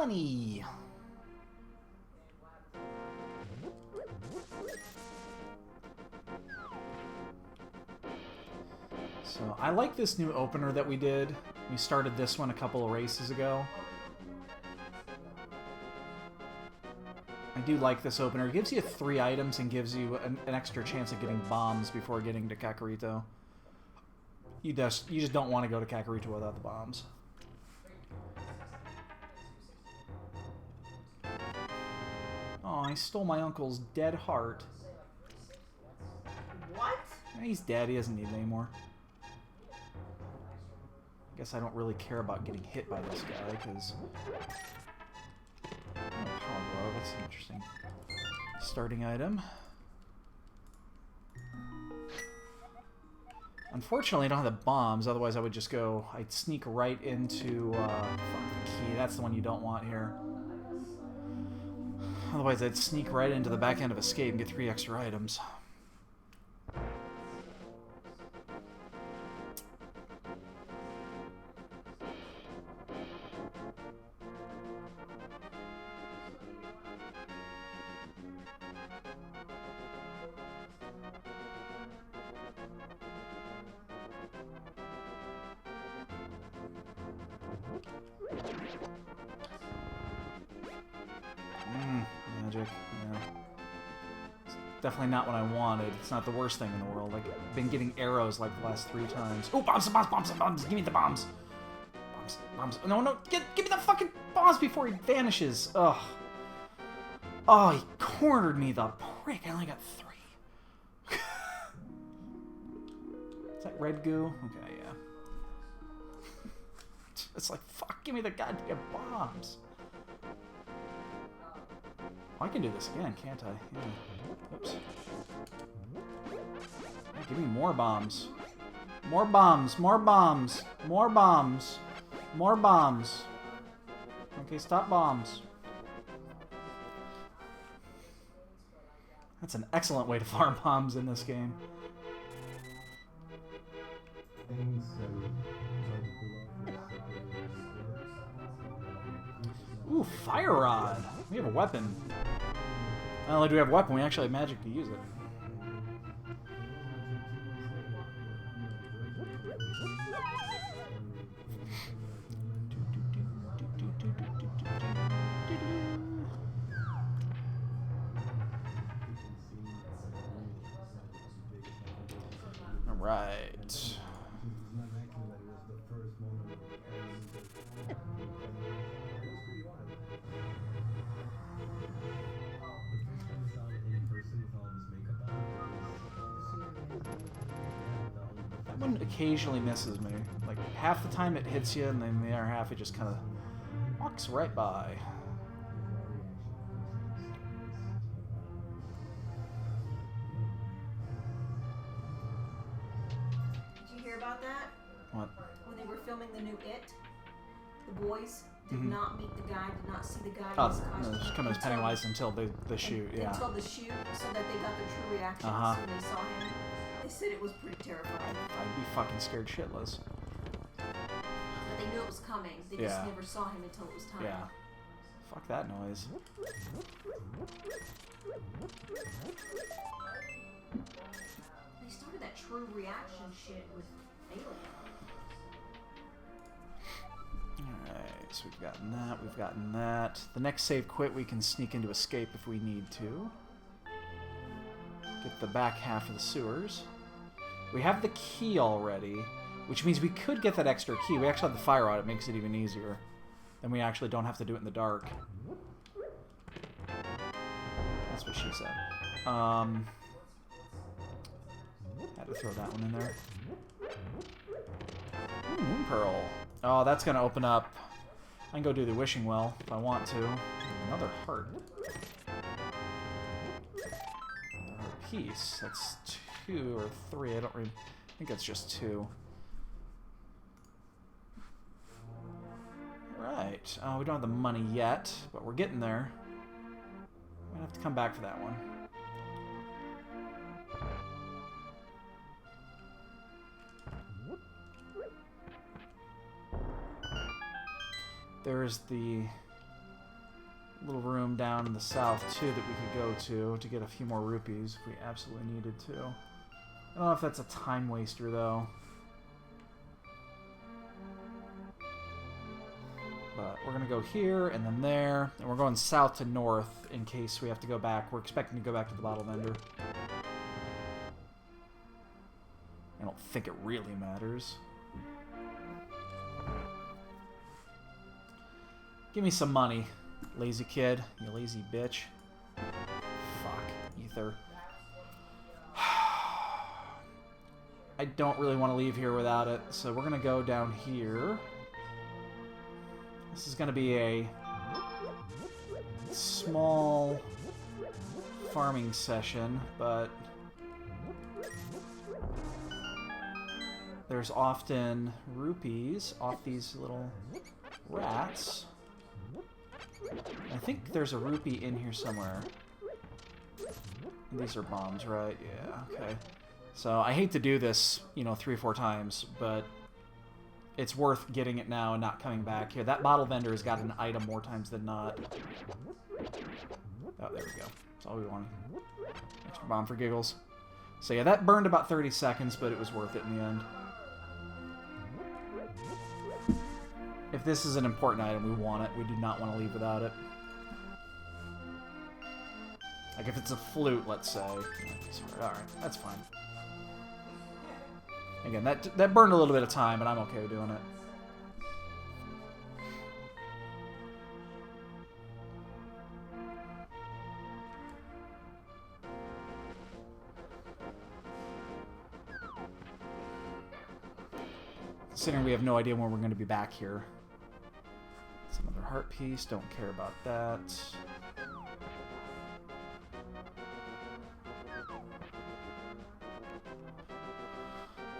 money. So I like this new opener that we did. We started this one a couple of races ago. I do like this opener. It gives you 3 items and gives you an extra chance of getting bombs before getting to Kakariko. You just don't want to go to Kakariko without the bombs. Oh, I stole my uncle's dead heart. What? He's dead. He doesn't need it anymore. I guess I don't really care about getting hit by this guy, because... Oh, power blow. That's interesting. Starting item. Unfortunately, I don't have the bombs, otherwise I would just go... I'd sneak right into... fuck, the key. That's the one you don't want here. Otherwise, I'd sneak right into the back end of Escape and get 3 extra items. Magic, yeah. It's definitely not what I wanted. It's not the worst thing in the world. Like, I've been getting arrows like the last 3 times. Oh, bombs, bombs, bombs, bombs! Give me the bombs! Bombs, bombs. No, no, give me the fucking bombs before he vanishes! Ugh. Oh, he cornered me, the prick. I only got 3. Is that red goo? Okay, yeah. It's like, fuck, give me the goddamn bombs. I can do this again, can't I? Yeah. Oops. Yeah, give me more bombs. More bombs, more bombs, more bombs, more bombs. Okay, stop bombs. That's an excellent way to farm bombs in this game. Ooh, fire rod. We have a weapon. Not only do we have a weapon, we actually have magic to use it. All right. That one occasionally misses me. Like, half the time it hits you, and then the other half it just kind of walks right by. Did you hear about that? What? When they were filming the new It, the boys did not meet the guy, did not see the guy Oh, in his costume. just come as Pennywise until the shoot, yeah. Until the shoot, so that they got the true reactions when they saw him. They said it was pretty terrifying. I'd be fucking scared shitless. But they knew it was coming. They just never saw him until it was time. Yeah. Fuck that noise. They started that true reaction shit with Alien. Alright, so we've gotten that, we've gotten that. The next save quit, we can sneak into Escape if we need to. Get the back half of the sewers. We have the key already, which means we could get that extra key. We actually have the fire rod, it makes it even easier. Then we actually don't have to do it in the dark. That's what she said. Had to throw that one in there. Ooh, Moon Pearl. Oh, that's going to open up. I can go do the Wishing Well if I want to. Another heart. Another piece. That's 2 or 3. I think that's just 2. Right. Oh, we don't have the money yet, but we're getting there. I'm going to have to come back for that one. There's the little room down in the south, too, that we could go to get a few more rupees if we absolutely needed to. I don't know if that's a time waster, though. But we're going to go here and then there. And we're going south to north in case we have to go back. We're expecting to go back to the bottle vendor. I don't think it really matters. Give me some money, lazy kid. You lazy bitch. Fuck. Ether. I don't really want to leave here without it, so we're going to go down here. This is going to be a small farming session, but there's often rupees off these little rats. I think there's a rupee in here somewhere. These are bombs, right? Yeah, okay. So I hate to do this, you know, 3 or 4 times, but it's worth getting it now and not coming back here. That bottle vendor has got an item more times than not. Oh, there we go. That's all we wanted. Extra bomb for giggles. So yeah, that burned about 30 seconds, but it was worth it in the end. If this is an important item, we want it. We do not want to leave without it. Like if it's a flute, let's say. Alright, that's fine. Again, that burned a little bit of time, but I'm okay with doing it. Considering we have no idea when we're going to be back here. It's another heart piece. Don't care about that.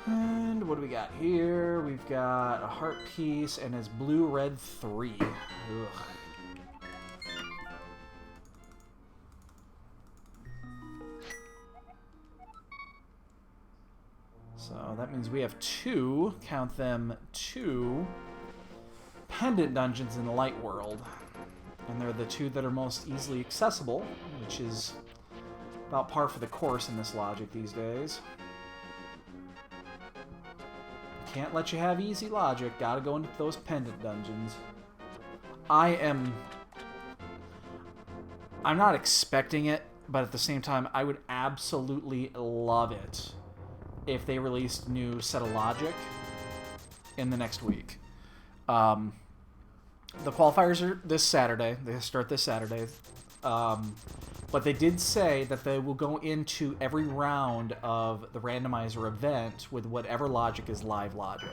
And what do we got here? We've got a heart piece and it's blue-red 3. Ugh. So that means we have 2, count them, 2 pendant dungeons in the light world. And they're the 2 that are most easily accessible, which is about par for the course in this logic these days. Can't let you have easy logic. Gotta go into those pendant dungeons. I'm not expecting it, but at the same time, I would absolutely love it if they released a new set of logic in the next week. The qualifiers are this Saturday. They start this Saturday. But they did say that they will go into every round of the randomizer event with whatever logic is live logic.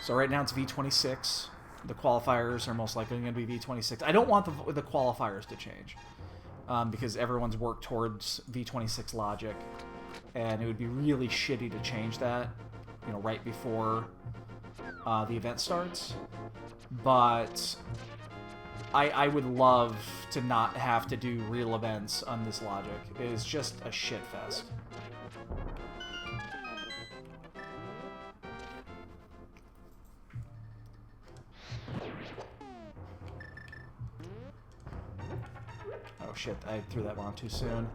So right now it's V26. The qualifiers are most likely going to be V26. I don't want the qualifiers to change because everyone's worked towards V26 logic, and it would be really shitty to change that, you know, right before the event starts. But I would love to not have to do real events on this logic. It is just a shit fest. Oh shit, I threw that bomb too soon.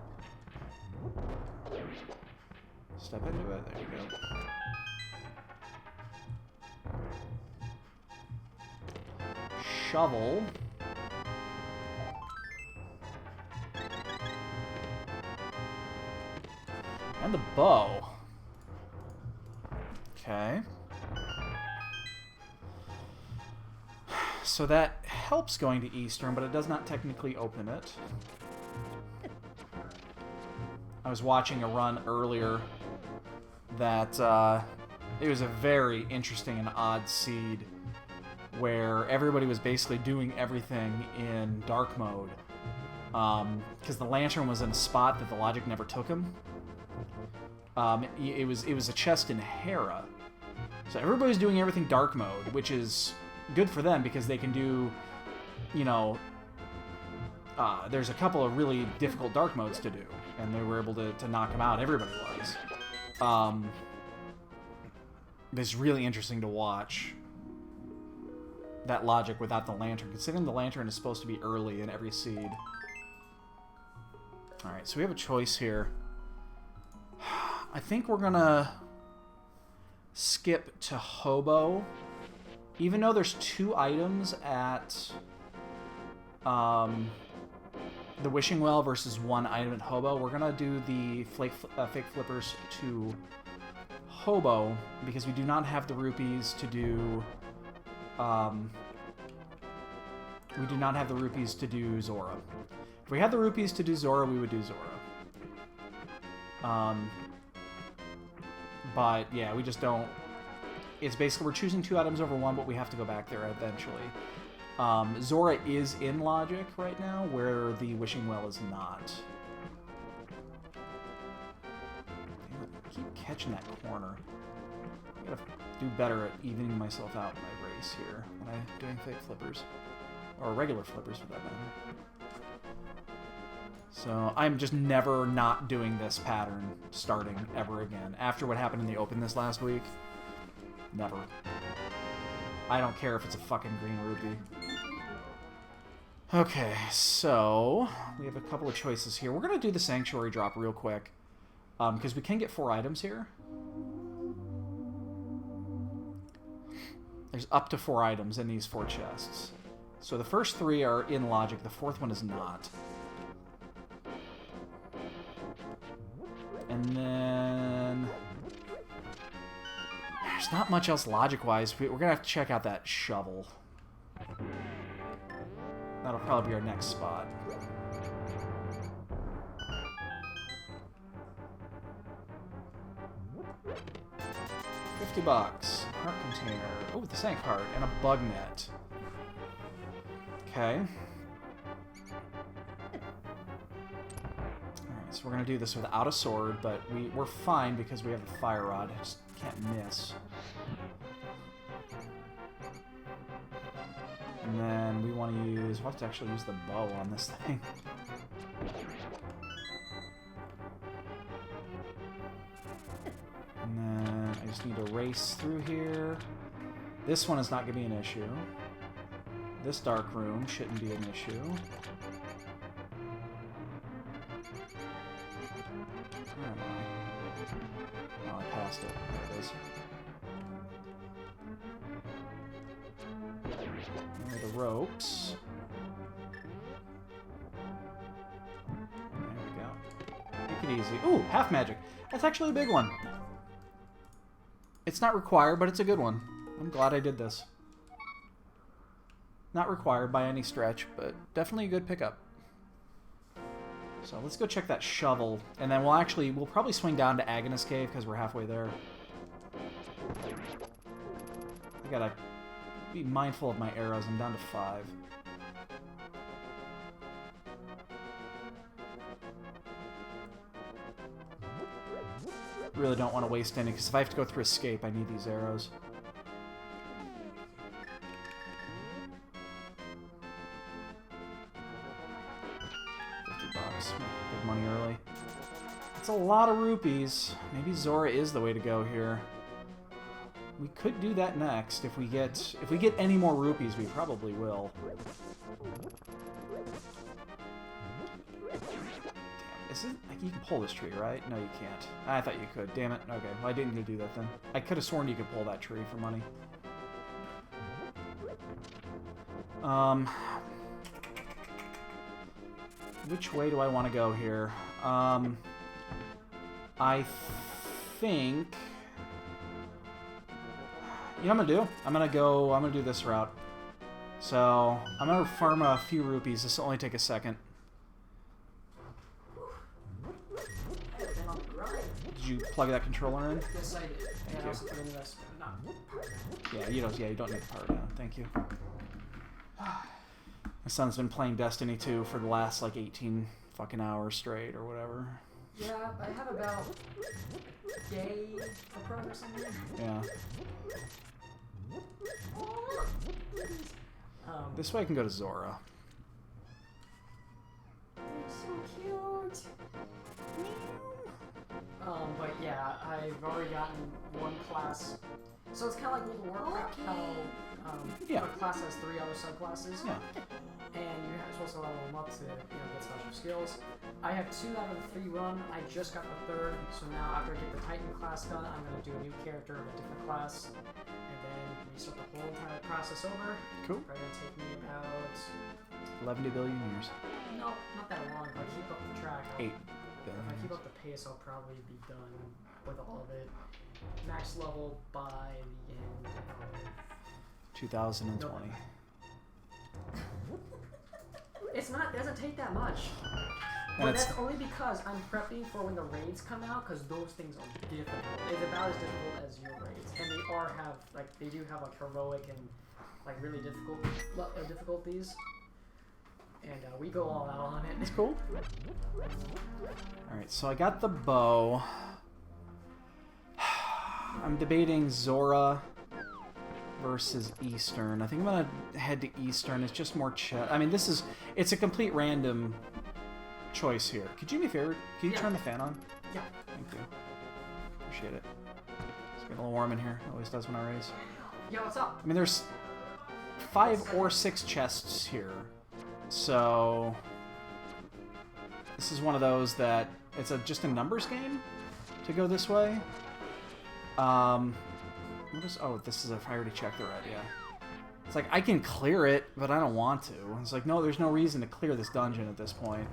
Step into it, there you go. Shovel. And the bow. Okay. So that helps going to Eastern, but it does not technically open it. I was watching a run earlier that it was a very interesting and odd seed where everybody was basically doing everything in dark mode. Because the lantern was in a spot that the logic never took him. It was a chest in Hera. So everybody's doing everything dark mode, which is good for them because they can do, you know, there's a couple of really difficult dark modes to do, and they were able to knock them out. Everybody was. It's really interesting to watch. that logic without the lantern, considering the lantern is supposed to be early in every seed. Alright, so we have a choice here. I think we're gonna skip to Hobo. Even though there's 2 items at the Wishing Well versus 1 item at Hobo, we're gonna do the fake flippers to Hobo because we do not have the rupees to do we do not have the rupees to do Zora. If we had the rupees to do Zora, we would do Zora. But yeah, we just don't. It's basically we're choosing 2 items over 1, but we have to go back there eventually. Zora is in logic right now, where the Wishing Well is not. Damn it, I keep catching that corner. I gotta do better at evening myself out in my race here when I'm doing fake flippers. Or regular flippers, for that matter. So, I'm just never not doing this pattern starting ever again. After what happened in the Open this last week, never. I don't care if it's a fucking green rupee. Okay, so we have a couple of choices here. We're going to do the Sanctuary drop real quick, because we can get 4 items here. There's up to 4 items in these 4 chests. So the first 3 are in logic, the 4th one is not. And then there's not much else logic-wise. We're going to have to check out that shovel. That'll probably be our next spot. $50. Heart container. Oh, the Sank heart and a bug net. Okay. Alright, so we're gonna do this without a sword, but we're fine because we have the fire rod. I just can't miss. And then we want to use... We'll have to actually use the bow on this thing. And then I just need to race through here. This one is not going to be an issue. This dark room shouldn't be an issue. Where am I? Oh, I passed it. There it is. The ropes. There we go. Make it easy. Ooh, half magic. That's actually a big one. It's not required, but it's a good one. I'm glad I did this. Not required by any stretch, but definitely a good pickup. So let's go check that shovel, and then we'll probably swing down to Agonist Cave because we're halfway there. I gotta be mindful of my arrows. I'm down to 5. Really don't want to waste any, because if I have to go through escape, I need these arrows. $50. Good money early. That's a lot of rupees. Maybe Zora is the way to go here. We could do that next if we get any more rupees. We probably will. Damn, is it like you can pull this tree, right? No, you can't. I thought you could. Damn it. Okay, well, I didn't need to do that then. I could have sworn you could pull that tree for money. Which way do I want to go here? I think. You know what I'm gonna do? I'm gonna do this route. So, I'm gonna farm a few rupees. This will only take a second. Did you plug that controller in? Yes, I did. Thank And you. also put in the rest, but not. Yeah, you don't need the power down. Thank you. My son's been playing Destiny 2 for the last, like, 18 fucking hours straight or whatever. Yeah, I have about a day of progress in here. Yeah. This way I can go to Zora. So cute. But yeah, I've already gotten one class. So it's kind of like World of Warcraft, how Yeah. A class has 3 other subclasses. Yeah. And you're supposed to level them up to get special skills. I have 2 out of the 3 run. I just got the 3rd, so now after I get the Titan class done, I'm going to do a new character of a different class, and then restart the whole entire process over. Cool. Probably going to take me about 11 billion years. no, not that long. If I keep up the track, 8 if billion I keep years. up the pace, I'll probably be done with all of it. Max level by the end of 2020. It doesn't take that much. And But it's, that's only because I'm prepping for when the raids come out, because those things are difficult. They're about as difficult as your raids, and they do have like heroic and like really difficult difficulties. And we go all out on it. it's cool. Alright, so I got the bow. I'm debating Zora versus Eastern. I think I'm gonna head to Eastern. It's just more I mean, it's a complete random choice here. Could you do me a favor? Can you turn the fan on? Yeah. Thank you. Appreciate it. It's getting a little warm in here. It always does when I raise. Yo, what's up? I mean, there's 5 or 6 chests here. So this is one of those that it's just a numbers game to go this way. This is I already checked it right, yeah. It's like, I can clear it, but I don't want to. It's like, no, there's no reason to clear this dungeon at this point.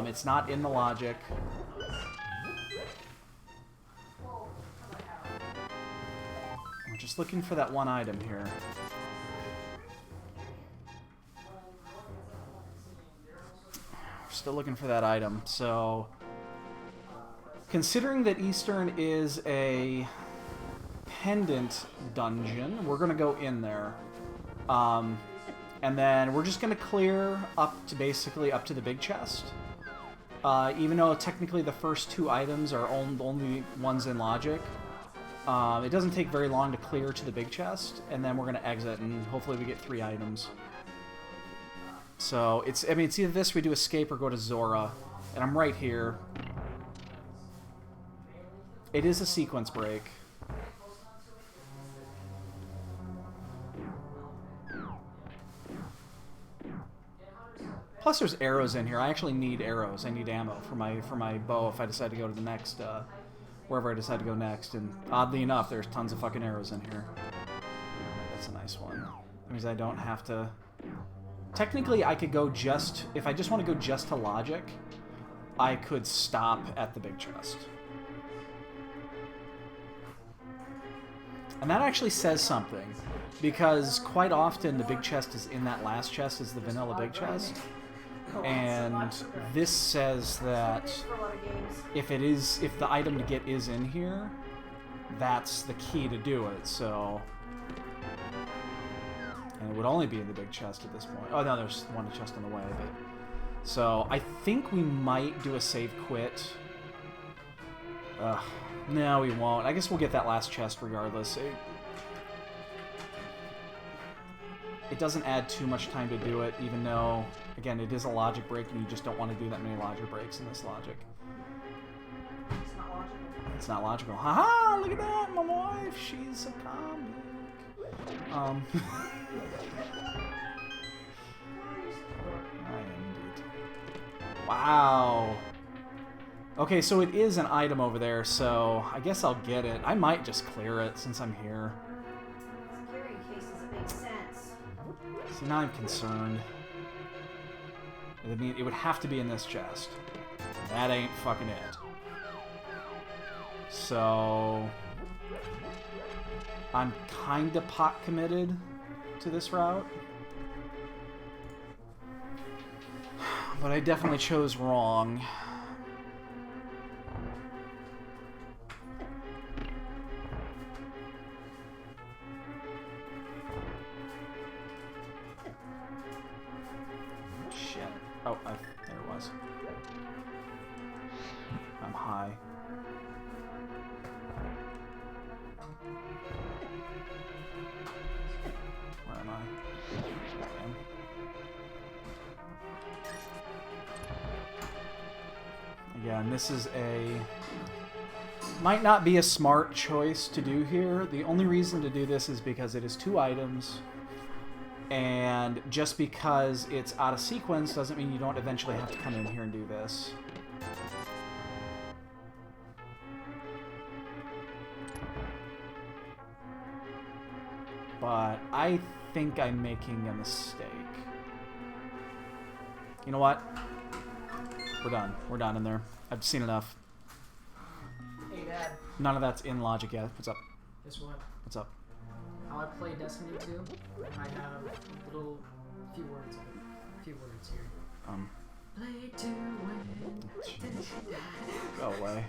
It's not in the logic. We're just looking for that one item here. We're still looking for that item, so... Considering that Eastern is a pendant dungeon, we're going to go in there. And then we're just going to clear up to basically up to the big chest. Even though technically the first 2 items are only ones in logic. It doesn't take very long to clear to the big chest, and then we're going to exit, and hopefully we get 3 items. So, it's either this, we do escape, or go to Zora. And I'm right here. It is a sequence break. Plus, there's arrows in here. I actually need arrows. I need ammo for my bow if I decide to go to the next, wherever I decide to go next. And oddly enough, there's tons of fucking arrows in here. That's a nice one. That means I don't have to... Technically, I could go just... If I just want to go just to logic, I could stop at the big chest. And that actually says something, because quite often the big chest is in that last chest, is the vanilla big chest. And this says that if the item to get is in here, that's the key to do it, so... And it would only be in the big chest at this point. Oh, no, there's one chest on the way, but... So, I think we might do a save quit. No, we won't. I guess we'll get that last chest regardless. It doesn't add too much time to do it, even though, again, it is a logic break, and you just don't want to do that many logic breaks in this logic. It's not logical. It's not logical. Haha! Look at that! My wife! She's a comic. I am indeed. Wow! Okay, so it is an item over there, so I guess I'll get it. I might just clear it since I'm here. Carrying cases, it makes sense. See, now I'm concerned. I mean, it would have to be in this chest. That ain't fucking it. So... I'm kinda pot committed to this route. But I definitely chose wrong. Shit. Oh, there it was. I'm high. Where am I? Damn. Again, this is a Might not be a smart choice to do here. The only reason to do this is because it is 2 items. And just because it's out of sequence doesn't mean you don't eventually have to come in here and do this. But I think I'm making a mistake. You know what? We're done. We're done in there. I've seen enough. Hey, Dad. None of that's in logic yet. What's up? Guess what? What's up? How I play Destiny 2, I have little few words here. Play to win. Go away.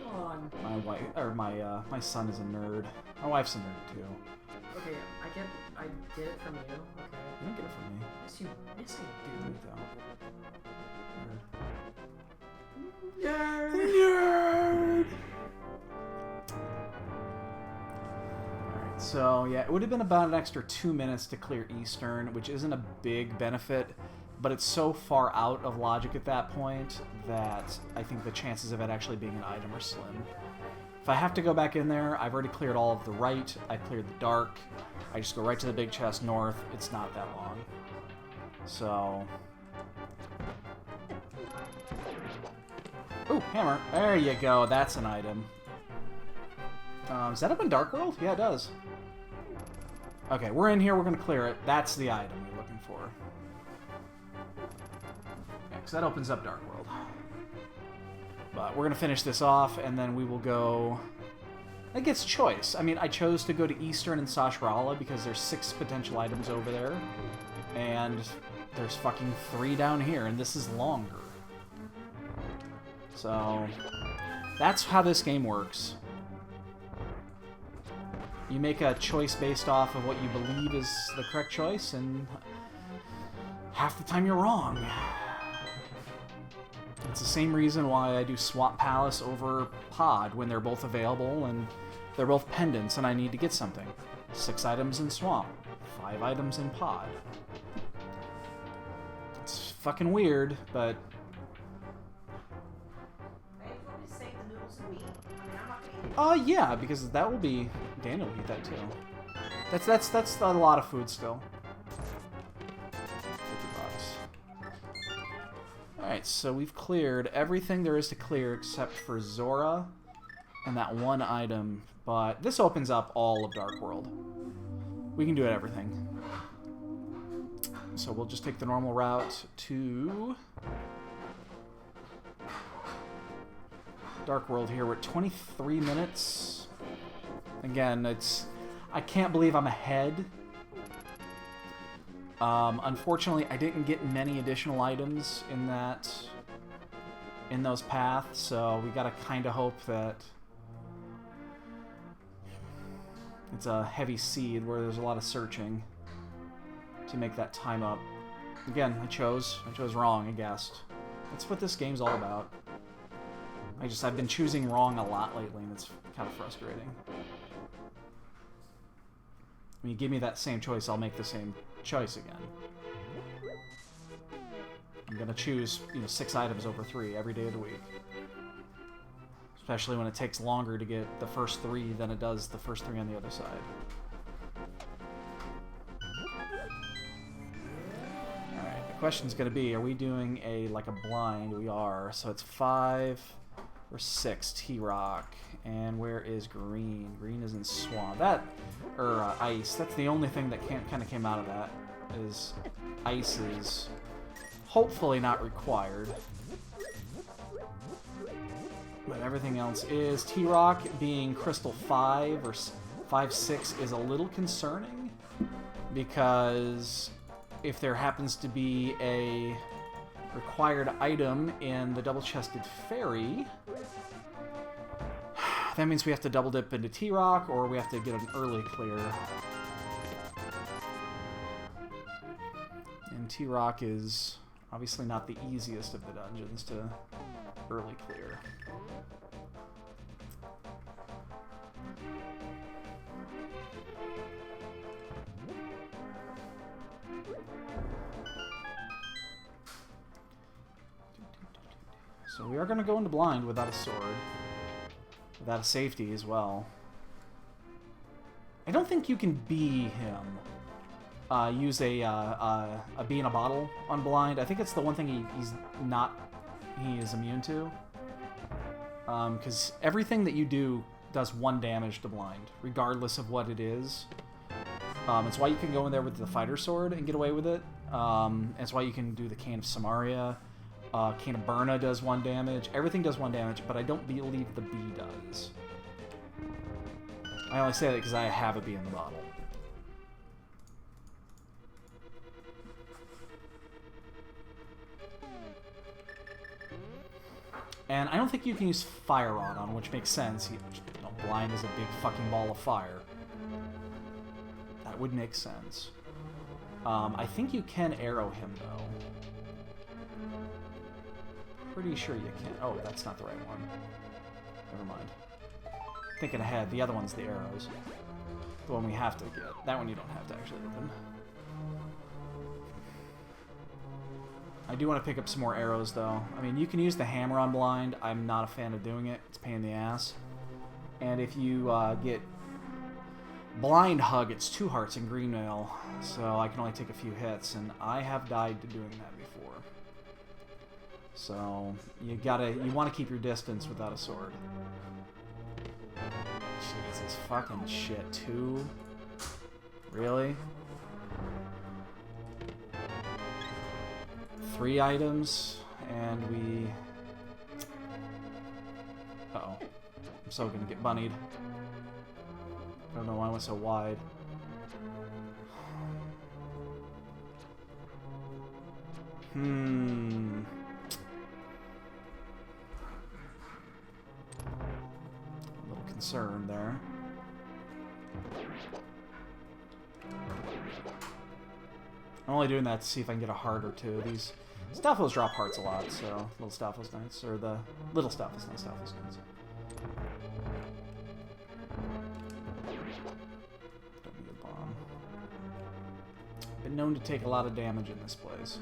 Come on. My wife, or my son is a nerd. My wife's a nerd too. Okay, I get it from you. Okay. You don't get it from me. Yes, you You do. don't. Nerd. Nerd. Alright, so yeah, it would have been about an extra 2 minutes to clear Eastern, which isn't a big benefit, but it's so far out of logic at that point that I think the chances of it actually being an item are slim. If I have to go back in there, I've already cleared all of the right, I cleared the dark, I just go right to the big chest north, it's not that long. So... Ooh, hammer. There you go, that's an item. Does that open Dark World? Yeah, it does. Okay, we're in here, we're gonna clear it. That's the item you're looking for. Yeah, because that opens up Dark World. But we're gonna finish this off, and then we will go... It gets choice. I mean, I chose to go to Eastern and SRL because there's 6 potential items over there. And there's fucking 3 down here, and this is longer. So... That's how this game works. You make a choice based off of what you believe is the correct choice, and half the time you're wrong. It's the same reason why I do Swap Palace over Pod when they're both available and they're both pendants and I need to get something. 6 items in Swamp, 5 items in Pod. It's fucking weird, but... Hey, you want me to save the noodles and meat? I mean, I'm not gonna eat it. Yeah, because that will be... Daniel will eat that too. That's a lot of food still. $50. Alright, so we've cleared everything there is to clear except for Zora and that one item, but this opens up all of Dark World. We can do everything. So we'll just take the normal route to Dark World here. We're at 23 minutes. Again, I can't believe I'm ahead. Unfortunately, I didn't get many additional items in those paths, so we gotta kind of hope that it's a heavy seed where there's a lot of searching to make that time up. Again, I chose wrong, I guessed. That's what this game's all about. I've been choosing wrong a lot lately, and it's kind of frustrating. When you give me that same choice, I'll make the same choice again. I'm gonna choose, 6 items over 3 every day of the week. Especially when it takes longer to get the first 3 than it does the first 3 on the other side. Alright, the question's gonna be, are we doing a blind? We are. So it's 5 or 6 T-Rock. And where is green? Green is in Swamp. Ice. That's the only thing that kind of came out of that, is ice is hopefully not required. But everything else is. T-Rock being Crystal 5 or 5-6 is a little concerning, because if there happens to be a required item in the double-chested fairy, that means we have to double dip into T-Rock, or we have to get an early clear. And T-Rock is obviously not the easiest of the dungeons to early clear. So we are going to go into blind without a sword. Without a safety as well. I don't think you can be him. Use a bee in a bottle on blind. I think it's the one thing he is immune to. Because everything that you do does 1 damage to blind, regardless of what it is. It's why you can go in there with the fighter sword and get away with it. It's why you can do the Cane of Samaria. Cane of Burna does 1 damage. Everything does 1 damage, but I don't believe the bee does. I only say that because I have a bee in the bottle. And I don't think you can use Fire Rod on, which makes sense. Blind is a big fucking ball of fire. That would make sense. I think you can arrow him, though. Pretty sure you can. Oh, that's not the right one. Never mind. Thinking ahead, the other one's the arrows. The one we have to get. That one you don't have to actually open. I do want to pick up some more arrows, though. I mean, you can use the hammer on blind. I'm not a fan of doing it. It's a pain in the ass. And if you get blind hug, it's 2 hearts in green mail, so I can only take a few hits, and I have died to doing that before. So you want to keep your distance without a sword. Jesus fucking shit, 2? Really? 3 items, and we... Uh-oh. I'm so gonna get bunnied. I don't know why I went so wide. A little concerned there. I'm only doing that to see if I can get a heart or 2. These Staffos drop hearts a lot, so little Staffos Knights, or the little Staffos, not Staffos Knights. Don't need a bomb. Been known to take a lot of damage in this place.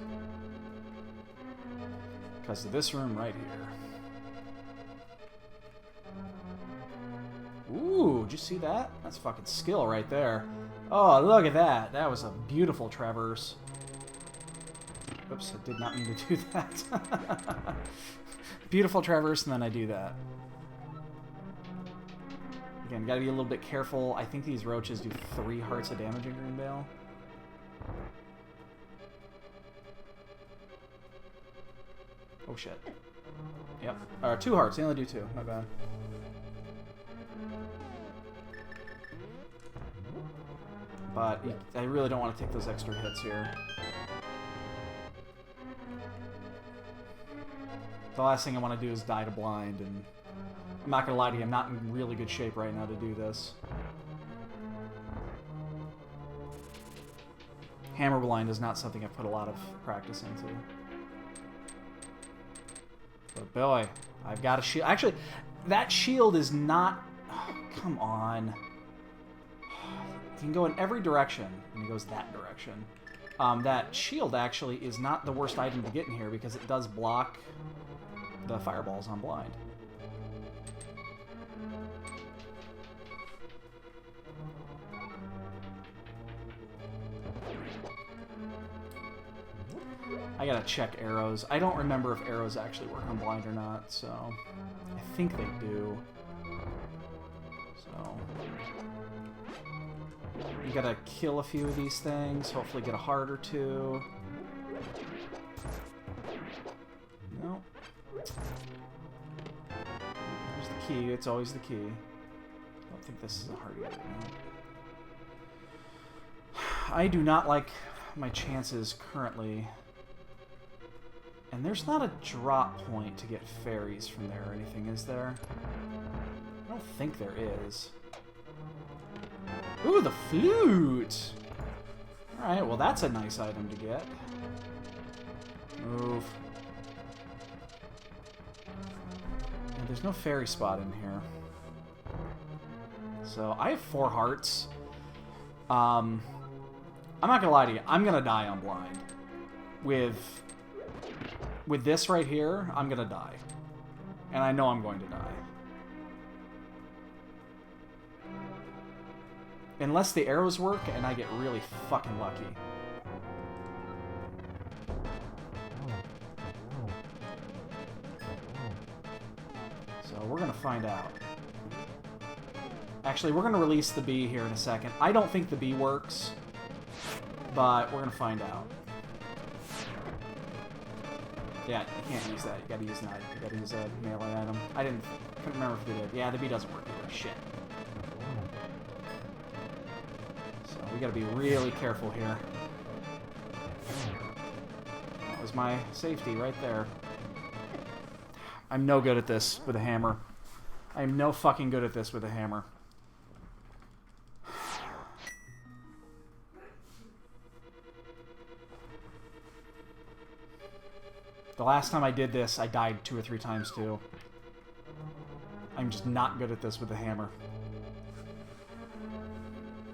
Because of this room right here. Ooh, did you see that? That's fucking skill right there. Oh, look at that. That was a beautiful traverse. Oops, I did not mean to do that. Beautiful traverse, and then I do that. Again, gotta be a little bit careful. I think these roaches do 3 hearts of damage in Greenvale. Oh shit. Yep. 2 hearts, they only do 2. My bad. But I really don't want to take those extra hits here. The last thing I want to do is die to blind, and I'm not gonna lie to you, I'm not in really good shape right now to do this. Hammer blind is not something I've put a lot of practice into. But boy, I've got a shield. Actually, that shield is not... Oh, come on. You can go in every direction, and it goes that direction. That shield actually is not the worst item to get in here because it does block the fireballs on blind. I gotta check arrows. I don't remember if arrows actually work on blind or not, so I think they do. So you gotta kill a few of these things, hopefully get a heart or 2. Nope. There's the key, it's always the key. I don't think this is a heart either. I do not like my chances currently. And there's not a drop point to get fairies from there or anything, is there? I don't think there is. Ooh, the flute! Alright, well that's a nice item to get. Move. And there's no fairy spot in here. So, I have 4 hearts. I'm not gonna lie to you, I'm gonna die on blind. With this right here, I'm gonna die. And I know I'm going to die. Unless the arrows work and I get really fucking lucky. So we're gonna find out. Actually, we're gonna release the bee here in a second. I don't think the bee works, but we're gonna find out. Yeah, you can't use that. You gotta use an item. You gotta use a melee item. Couldn't remember if they did. Yeah, the bee doesn't work either. Shit. So we gotta be really careful here. That was my safety right there. I'm no good at this with a hammer. I'm no fucking good at this with a hammer. The last time I did this, I died 2 or 3 times too. I'm just not good at this with a hammer.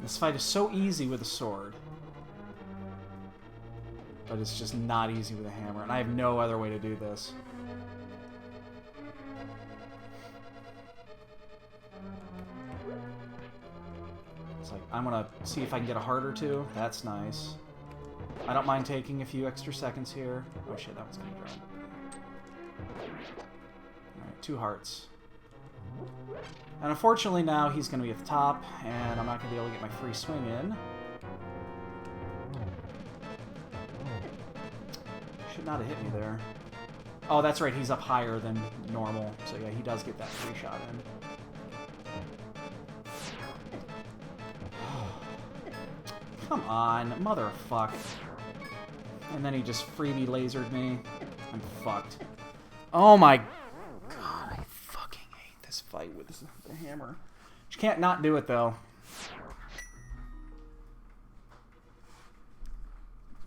This fight is so easy with a sword. But it's just not easy with a hammer, and I have no other way to do this. It's like, I'm gonna see if I can get a heart or 2. That's nice. I don't mind taking a few extra seconds here. Oh shit, that one's gonna drop. Alright, 2 hearts. And unfortunately now he's gonna be at the top, and I'm not gonna be able to get my free swing in. Should not have hit me there. Oh, that's right, he's up higher than normal. So yeah, he does get that free shot in. Come on, motherfuck. And then he just freebie lasered me. I'm fucked. Oh my god, I fucking hate this fight with the hammer. You can't not do it though.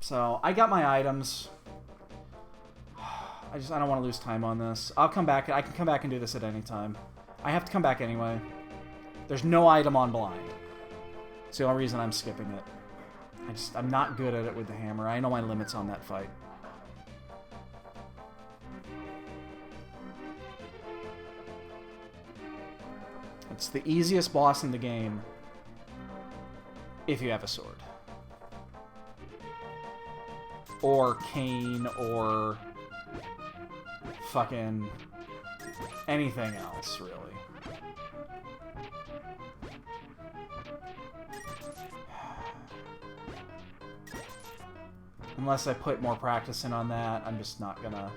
So, I got my items. I don't want to lose time on this. I'll come back. I can come back and do this at any time. I have to come back anyway. There's no item on blind. It's the only reason I'm skipping it. I'm not good at it with the hammer. I know my limits on that fight. It's the easiest boss in the game if you have a sword. Or cane, or fucking anything else, really. Unless I put more practice in on that, I'm just not gonna...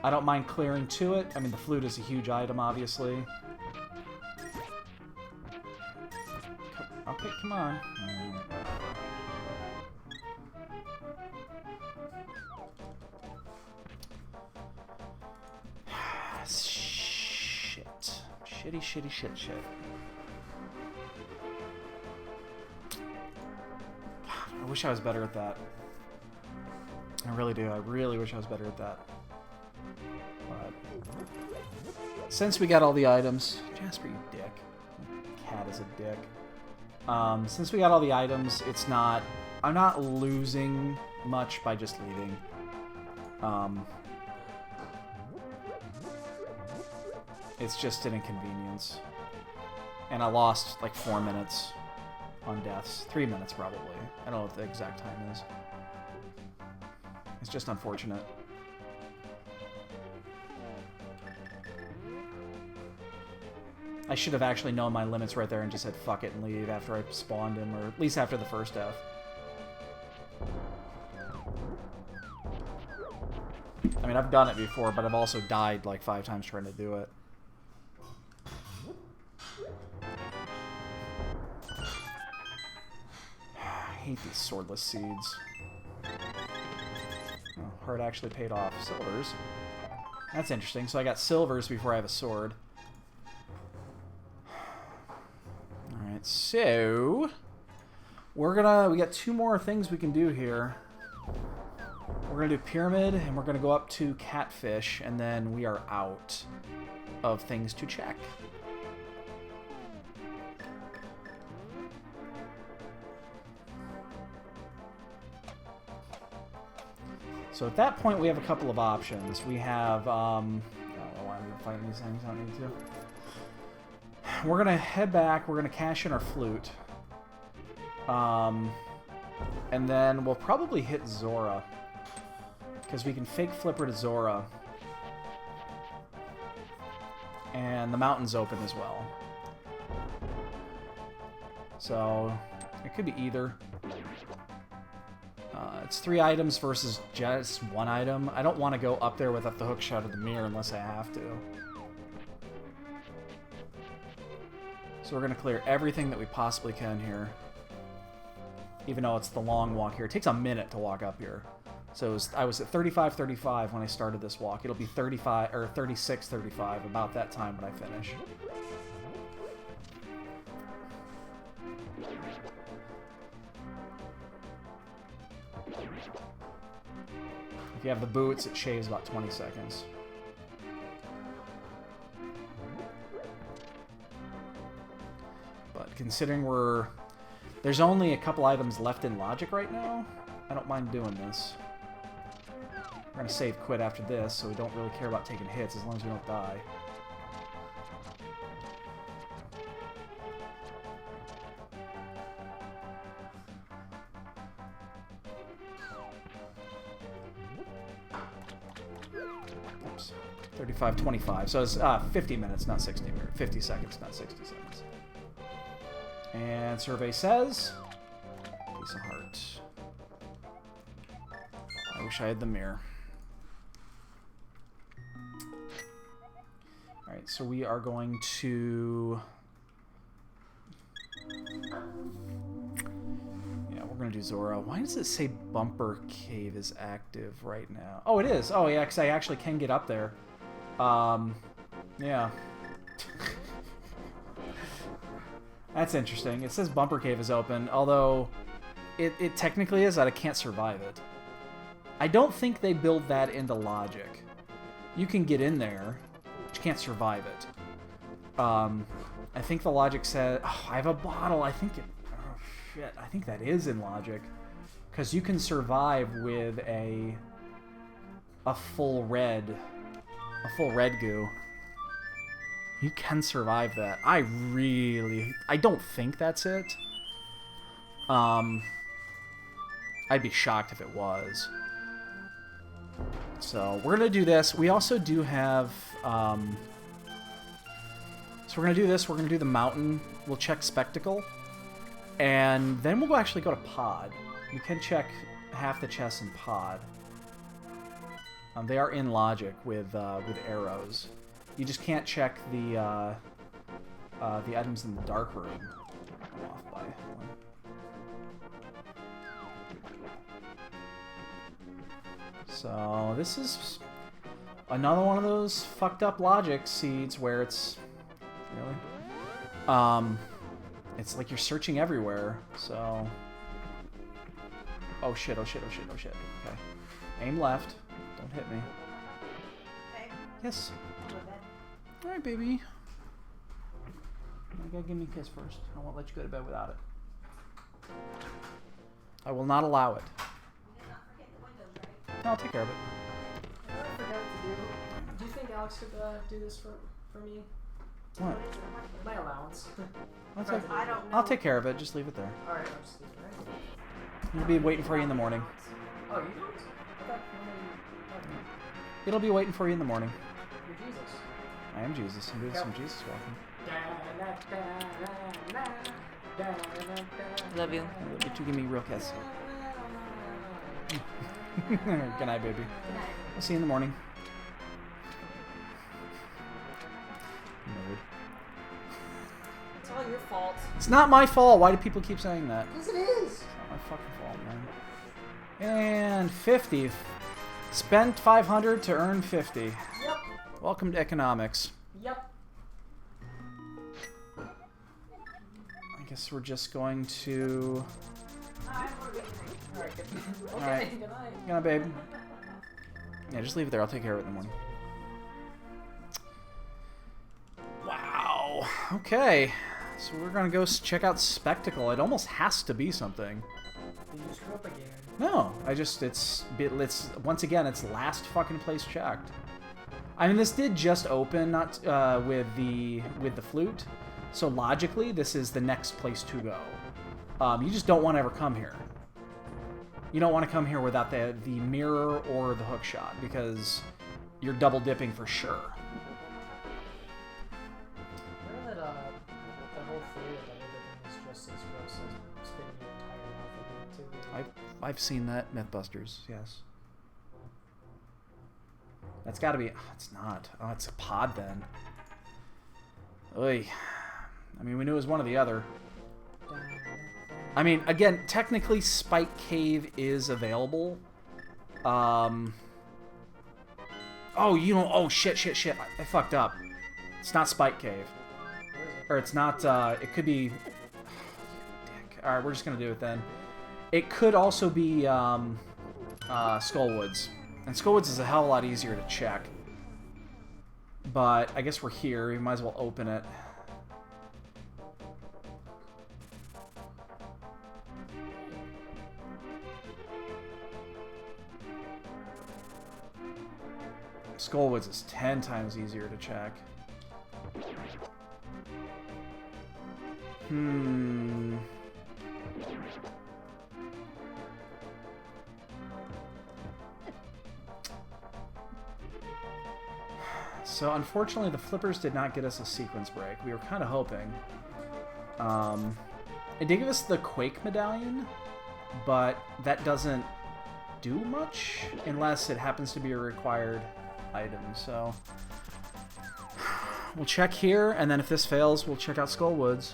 I don't mind clearing to it. I mean, the flute is a huge item, obviously. Okay, come on. Shit. Shitty, shitty, shit. I wish I was better at that. I really do. I really wish I was better at that. But since we got all the items... Jasper, you dick. Cat is a dick. Since we got all the items, it's not... I'm not losing much by just leaving. It's just an inconvenience. And I lost like 4 minutes on deaths. 3 minutes, probably. I don't know what the exact time is. It's just unfortunate. I should have actually known my limits right there and just said fuck it and leave after I spawned him, or at least after the first death. I mean, I've done it before, but I've also died like 5 times trying to do it. I hate these swordless seeds. Oh, heart actually paid off. Silvers. That's interesting. So I got silvers before I have a sword. Alright, so... we got 2 more things we can do here. We're gonna do pyramid, and we're gonna go up to catfish, and then we are out of things to check. So at that point, we have a couple of options. We have fighting these things. I don't need to. We're gonna head back. We're gonna cash in our flute. And then we'll probably hit Zora. Because we can fake flipper to Zora. And the mountain's open as well. So, it could be either. It's 3 items versus just 1 item. I don't want to go up there without the hook shot of the mirror unless I have to. So we're going to clear everything that we possibly can here. Even though it's the long walk here. It takes a minute to walk up here. So I was at 35:35 when I started this walk. It'll be 35 or 36:35 about that time when I finish. If you have the boots, it shaves about 20 seconds. But considering there's only a couple items left in logic right now, I don't mind doing this. We're going to save quit after this, so we don't really care about taking hits as long as we don't die. Oops. 35:25. So it's 50 minutes, not 60 minutes. 50 seconds, not 60 seconds. And survey says... Piece of heart. I wish I had the mirror. Alright, so we are going to... Yeah, we're going to do Zora. Why does it say Bumper Cave is active right now? Oh, it is. Oh, yeah, because I actually can get up there. Yeah. That's interesting. It says Bumper Cave is open, although it technically is that I can't survive it. I don't think they build that into logic. You can get in there, but you can't survive it. I think the logic says... Oh, I have a bottle. I think it... Oh, shit. I think that is in logic. Because you can survive with a full red... A full red goo. You can survive that. I don't think that's it. I'd be shocked if it was. So, we're going to do this. We also do have... So we're going to do this. We're going to do the mountain. We'll check Spectacle. And then we'll actually go to Pod. We can check half the chests in Pod. They are in logic with arrows. You just can't check the items in the dark room. I'm off by one. So this is another one of those fucked up logic seeds where it's really it's like you're searching everywhere. So oh shit, oh shit, oh shit, oh shit. Okay, aim left. Don't hit me. Okay. Yes. All right, baby. You gotta give me a kiss first. I won't let you go to bed without it. I will not allow it. You did not forget the windows, right? No, I'll take care of it. You know what I forgot to do? Do you think Alex could do this for me? What? What is it? I'm not- My allowance. I don't know. I'll take care of it. Just leave it there. Alright, I'm just leaving it right. It'll be waiting for you in the morning. Oh, you don't? I thought you only... It'll be waiting for you in the morning. You're Jesus. I am Jesus. I'm doing some Jesus walking. Love you. But you give me a real kiss. Good night, baby. I'll see you in the morning. Nerd. It's all your fault. It's not my fault. Why do people keep saying that? Yes, it is. It's not my fucking fault, man. And 50. Spent 500 to earn 50. Yep. Welcome to economics. Yep. I guess we're just going to... Alright, good. Okay, Alright. good night. Yeah, babe. Yeah, just leave it there. I'll take care of it in the morning. Wow. Okay. So we're gonna go check out Spectacle. It almost has to be something. Did you screw up again? No, it's once again, it's last fucking place checked. I mean, this did just open, not with the flute, so logically, this is the next place to go. You just don't want to ever come here. You don't want to come here without the mirror or the hook shot, because you're double dipping for sure. Remember that the whole theory of double dipping is just as gross as spinning your entire mouth into the... I've seen that, Mythbusters, yes. That's gotta be... Oh, it's not. Oh, it's a pod then. Oy. I mean, we knew it was one or the other. I mean, again, technically Spike Cave is available. Oh, you know... Oh, shit. I fucked up. It's not Spike Cave. Or it's not... it could be... Dick. Alright, we're just gonna do it then. It could also be Skullwoods. And Skullwoods is a hell of a lot easier to check. But I guess we're here. We might as well open it. Skullwoods is 10 times easier to check. So unfortunately the flippers did not get us a sequence break. We were kind of hoping. It did give us the Quake medallion, but that doesn't do much unless it happens to be a required item. So we'll check here, and then if this fails, we'll check out Skullwoods.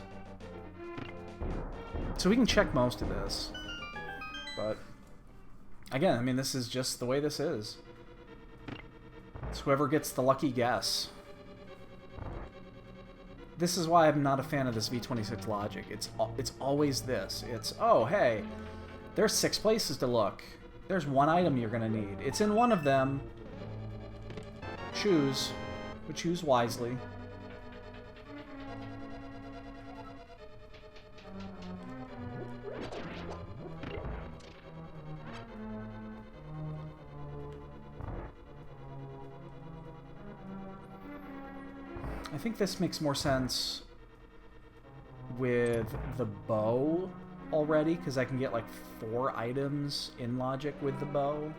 So we can check most of this. But again, I mean, this is just the way this is. It's whoever gets the lucky guess. This is why I'm not a fan of this V26 logic. It's always this. It's, oh, hey, there's 6 places to look. There's one item you're going to need. It's in one of them. Choose, but choose wisely. I think this makes more sense with the bow already, because I can get like 4 items in logic with the bow.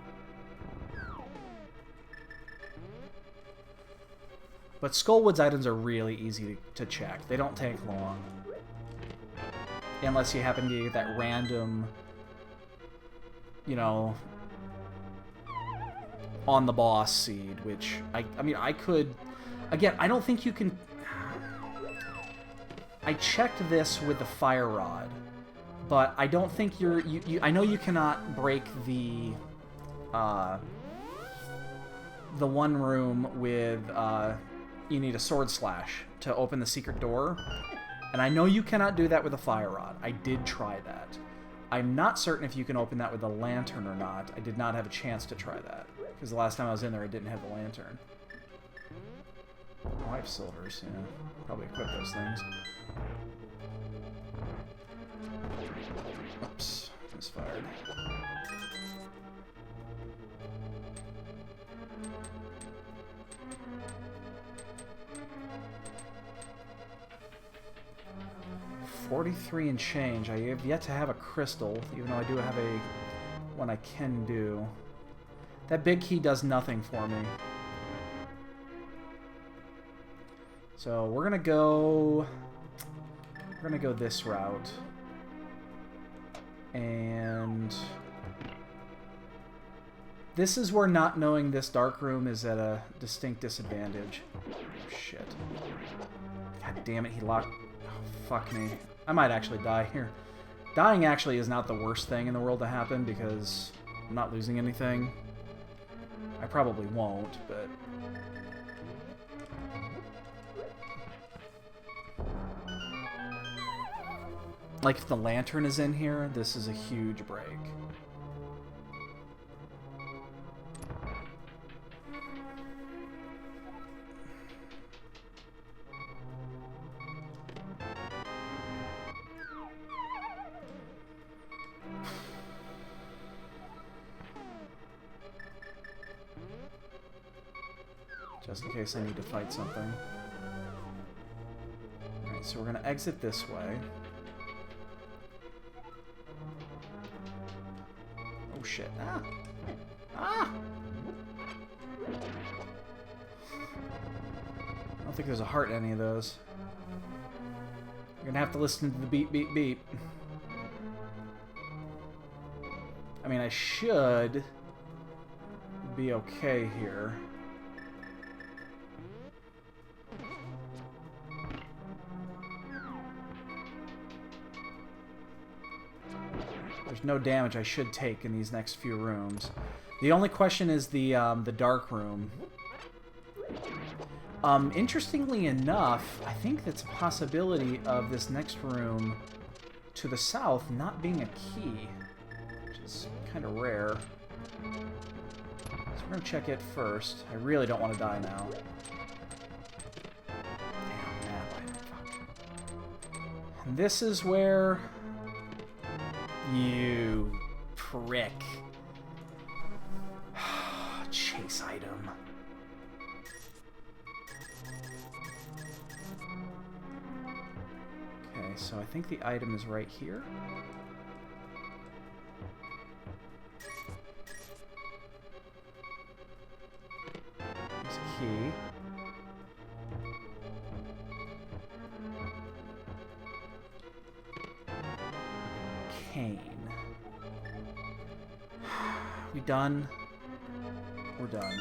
But Skullwoods items are really easy to check. They don't take long. Unless you happen to get that random, you know, on the boss seed, which, I mean, I could... Again, I don't think you can... I checked this with the fire rod, but I don't think I know you cannot break the one room with, you need a sword slash to open the secret door, and I know you cannot do that with a fire rod. I did try that. I'm not certain if you can open that with a lantern or not. I did not have a chance to try that, because the last time I was in there, I didn't have the lantern. Oh, I have silvers, yeah. Probably equip those things. Oops, misfired. $43 and change. I have yet to have a crystal, even though I do have a one I can do. That big key does nothing for me. So we're gonna go this route, and this is where not knowing this dark room is at a distinct disadvantage. Oh, shit! God damn it! He locked. Oh, fuck me! I might actually die here. Dying actually is not the worst thing in the world to happen because I'm not losing anything. I probably won't, but. Like, if the lantern is in here, this is a huge break. Just in case I need to fight something. Alright, so we're gonna exit this way. Oh shit. Ah! Ah! I don't think there's a heart in any of those. You're gonna have to listen to the beep, beep, beep. I mean, I should be okay here. There's no damage I should take in these next few rooms. The only question is the dark room. Interestingly enough, I think that's a possibility of this next room to the south not being a key, which is kind of rare. So we're going to check it first. I really don't want to die now. Damn, man. Fuck. And this is where... You prick. Chase item. Okay, so I think the item is right here. There's a key. Cane. We done? We're done.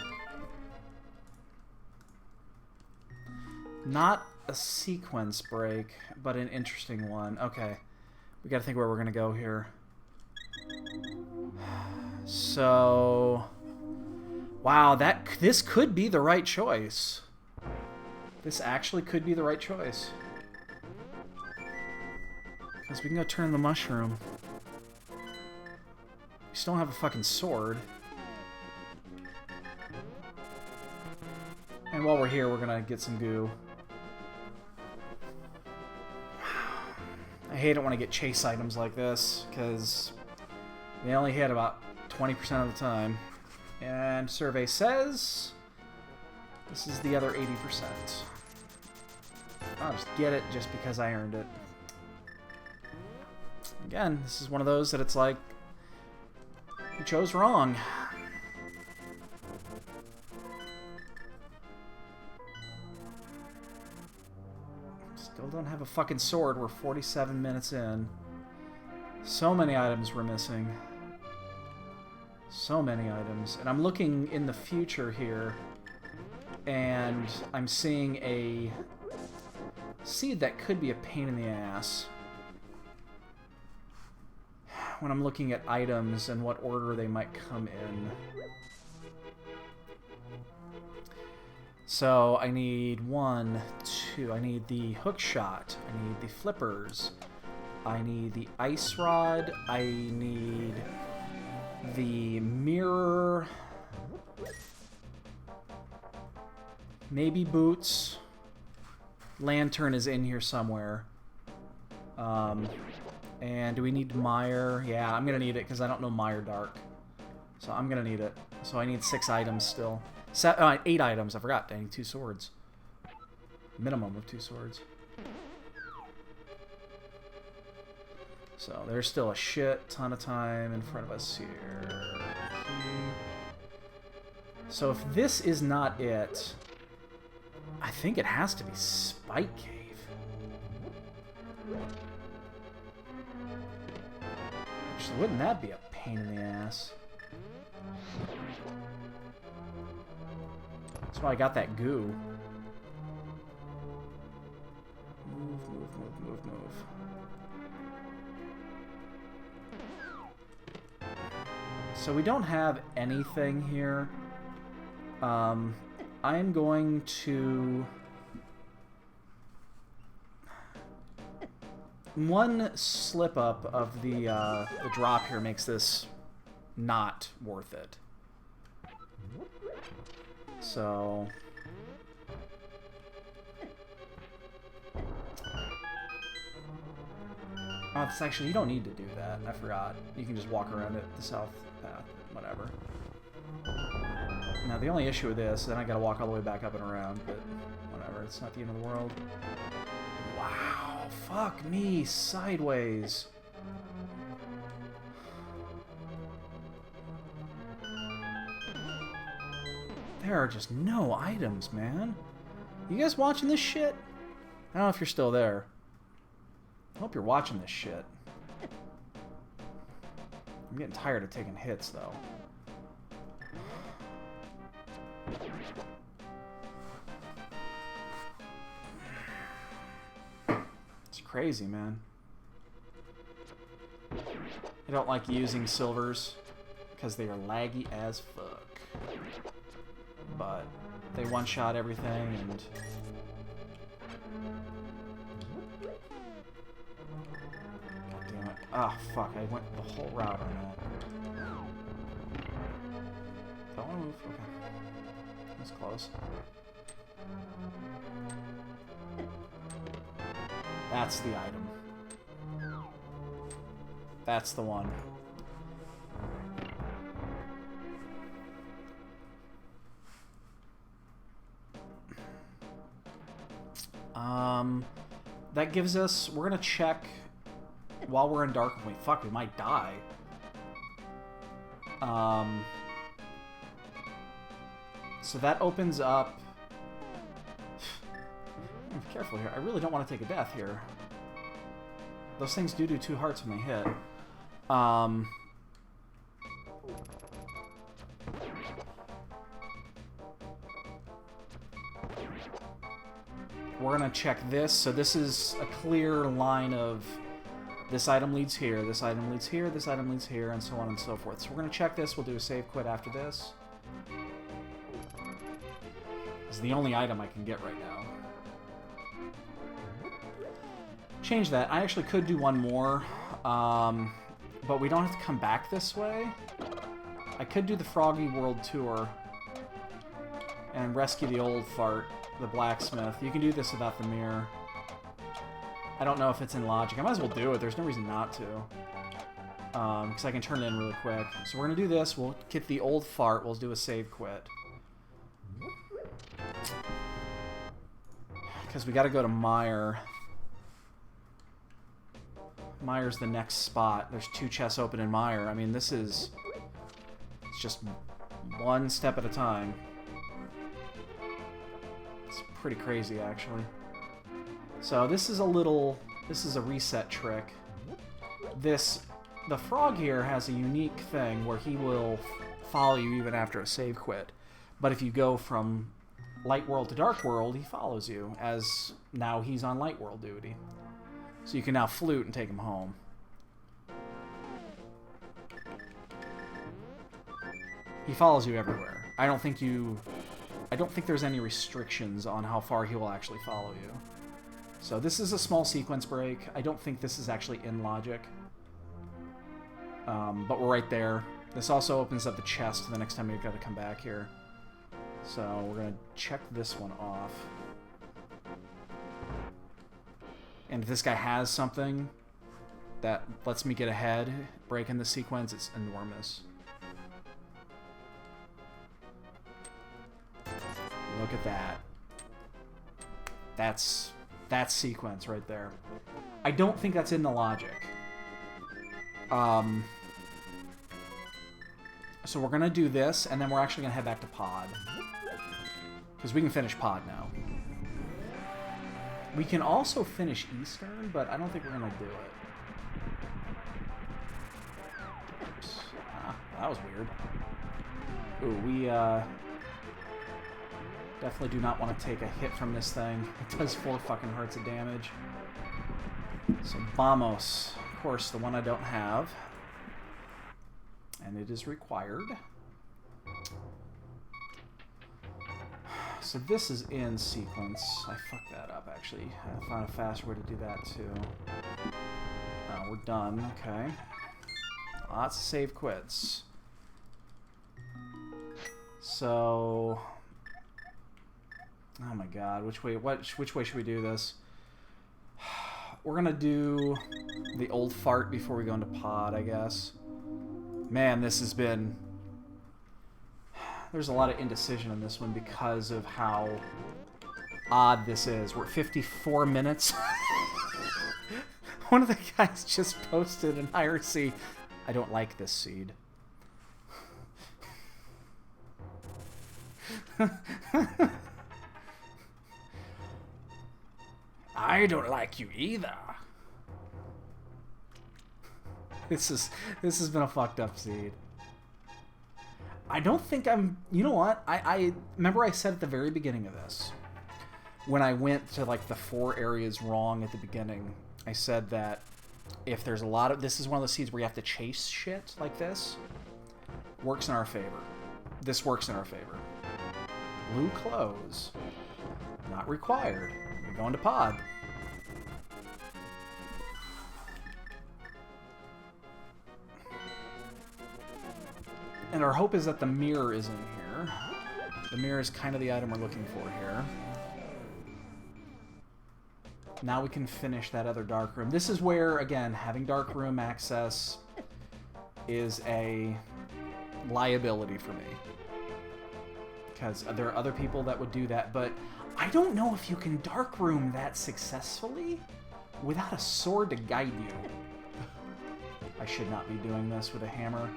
Not a sequence break, but an interesting one. Okay. We gotta think where we're gonna go here. So... Wow, this could be the right choice. This actually could be the right choice. Because we can go turn the mushroom. We still don't have a fucking sword. And while we're here, we're gonna get some goo. I hate it when I get chase items like this, because they only hit about 20% of the time. And survey says this is the other 80%. I'll just get it just because I earned it. Again, this is one of those that it's like, you chose wrong. Still don't have a fucking sword. We're 47 minutes in. So many items we're missing. So many items. And I'm looking in the future here, and I'm seeing a seed that could be a pain in the ass. When I'm looking at items and what order they might come in. So I need 1, 2. I need the hook shot. I need the flippers. I need the ice rod. I need the mirror. Maybe boots. Lantern is in here somewhere. And do we need Mire? Yeah, I'm gonna need it because I don't know Mire Dark. So I'm gonna need it. So I need 6 items still. 8 items. I forgot. I need 2 swords. Minimum of 2 swords. So there's still a shit ton of time in front of us here. So if this is not it, I think it has to be Spike Cave. Actually, wouldn't that be a pain in the ass? That's why I got that goo. Move, move, move, move, move. So we don't have anything here. I'm going to... One slip up of the drop here makes this not worth it. So... Oh, it's actually, you don't need to do that. I forgot. You can just walk around it, the south path, whatever. Now, the only issue with this, then I gotta walk all the way back up and around, but whatever, it's not the end of the world. Wow, fuck me, sideways. There are just no items, man. You guys watching this shit? I don't know if you're still there. I hope you're watching this shit. I'm getting tired of taking hits, though. It's crazy, man. I don't like using silvers because they are laggy as fuck. But they one-shot everything, and God damn it. Ah, fuck, I went the whole route on that. Don't want to move. Okay. That's close. That's the item. That's the one. That gives us... We're gonna check while we're in dark... Wait, fuck, we might die. So that opens up... Be careful here. I really don't want to take a death here. Those things do 2 hearts when they hit. We're going to check this. So this is a clear line of this item leads here, this item leads here, this item leads here, and so on and so forth. So we're going to check this. We'll do a save quit after this. This is the only item I can get right now. Change that. I actually could do one more, but we don't have to come back this way. I could do the Froggy World Tour and rescue the old fart, the blacksmith. You can do this without the mirror. I don't know if it's in logic. I might as well do it. There's no reason not to. Because I can turn it in really quick. So we're going to do this. We'll get the old fart. We'll do a save quit. Because we got to go to Meyer. Meyer's the next spot. There's 2 chests open in Meyer. I mean, this is... It's just one step at a time. It's pretty crazy, actually. So this is a little... This is a reset trick. The frog here has a unique thing where he will follow you even after a save quit. But if you go from Light World to Dark World, he follows you, as now he's on Light World duty. So you can now flute and take him home. He follows you everywhere. I don't think there's any restrictions on how far he will actually follow you. So this is a small sequence break. I don't think this is actually in logic. But we're right there. This also opens up the chest the next time you've got to come back here. So we're going to check this one off. And if this guy has something that lets me get ahead, break in the sequence, it's enormous. Look at that. That's sequence right there. I don't think that's in the logic. So we're gonna do this, and then we're actually gonna head back to Pod. Because we can finish Pod now. We can also finish Eastern, but I don't think we're gonna do it. Oops. Ah, that was weird. Ooh, we definitely do not want to take a hit from this thing. It does 4 fucking hearts of damage. So Vamos, of course, the one I don't have. And it is required. So this is in sequence. I fucked that up, actually. I found a faster way to do that, too. We're done. Okay. Lots of save quits. So... Oh my god, which way should we do this? We're gonna do the old fart before we go into Pod, I guess. Man, this has been there's a lot of indecision in this one because of how odd this is. We're at 54 minutes. One of the guys just posted in IRC, I don't like this seed. I don't like you either. This has been a fucked up seed. I don't think I'm... You know what? I remember I said at the very beginning of this, when I went to like the 4 areas wrong at the beginning, I said that if there's a lot of... This is one of the seeds where you have to chase shit like this. Works in our favor. This works in our favor. Blue clothes. Not required. We're going to pod. And our hope is that the mirror is in here. The mirror is kind of the item we're looking for here. Now we can finish that other dark room. This is where, again, having dark room access is a liability for me. Because there are other people that would do that, but I don't know if you can dark room that successfully without a sword to guide you. I should not be doing this with a hammer.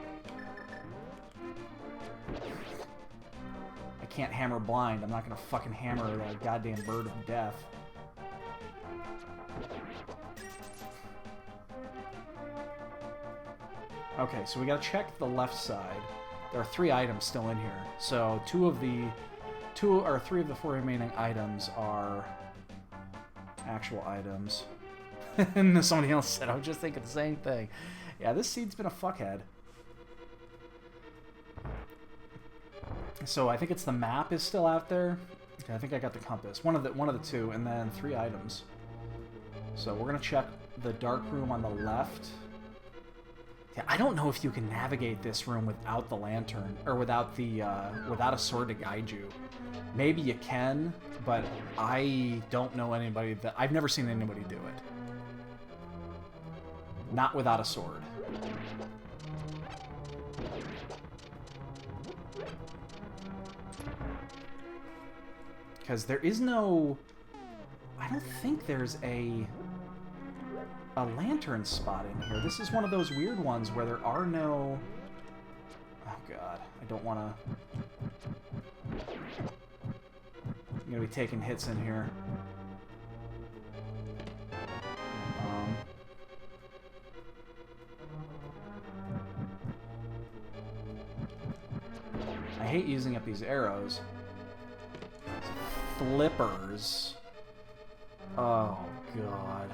I can't hammer blind. I'm not gonna fucking hammer a goddamn bird of death. Okay, so we gotta check the left side. There are 3 items still in here. So 3 of the 4 remaining items are actual items. And somebody else said, I was just thinking the same thing. Yeah, this seed's been a fuckhead. So I think it's the map is still out there. Okay, I think I got the compass. One of the 2, and then 3 items. So we're gonna check the dark room on the left. Yeah, I don't know if you can navigate this room without the lantern, or without a sword to guide you. Maybe you can, but I don't know anybody that... I've never seen anybody do it. Not without a sword. Because there is no... I don't think there's a lantern spot in here. This is one of those weird ones where there are no... Oh god, I don't want to... I'm going to be taking hits in here. I hate using up these arrows. Flippers. Oh god.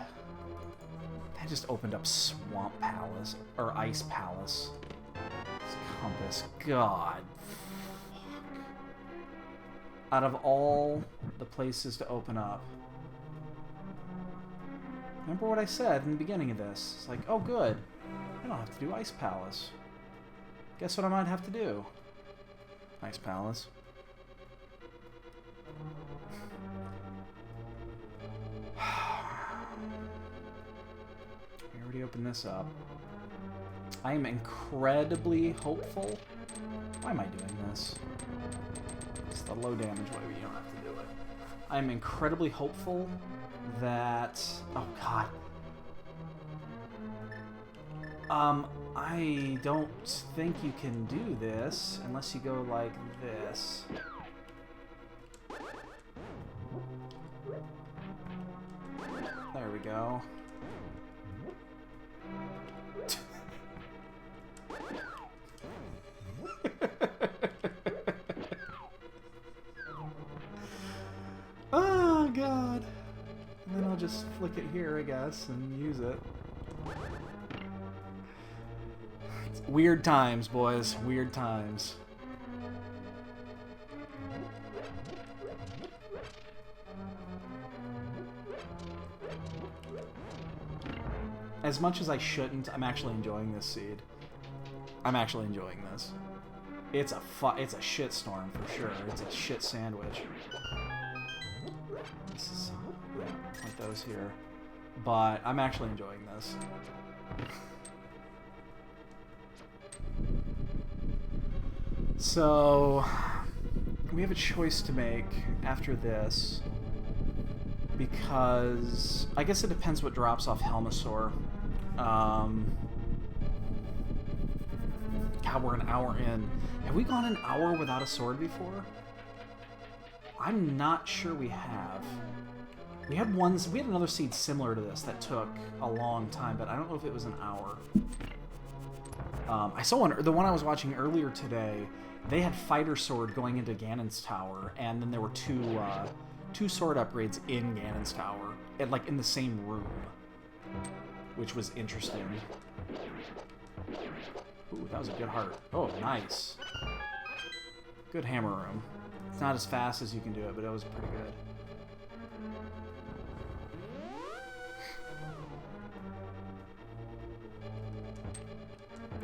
I just opened up Swamp Palace, or Ice Palace. This compass. God. Fuck. Out of all the places to open up. Remember what I said in the beginning of this? It's like, oh good. I don't have to do Ice Palace. Guess what I might have to do? Ice Palace. We already opened this up. I am incredibly hopeful. Why am I doing this? It's the low damage way, you don't have to do it. I'm incredibly hopeful that... Oh, God. I don't think you can do this unless you go like this. There we go. Oh, God. And then I'll just flick it here, I guess, and use it. It's weird times, boys. Weird times. As much as I shouldn't, I'm actually enjoying this seed. I'm actually enjoying this. It's a shitstorm for sure. It's a shit sandwich. This is like those here, but I'm actually enjoying this. So, we have a choice to make after this, because I guess it depends what drops off Helmasaur. God, we're an hour in. Have we gone an hour without a sword before? I'm not sure we have. We had another seed similar to this that took a long time, but I don't know if it was an hour. I saw the one I was watching earlier today. They had Fighter Sword going into Ganon's Tower, and then there were two sword upgrades in Ganon's Tower, like in the same room, which was interesting. Ooh, that was a good heart. Oh, nice. Good hammer room. It's not as fast as you can do it, but it was pretty good.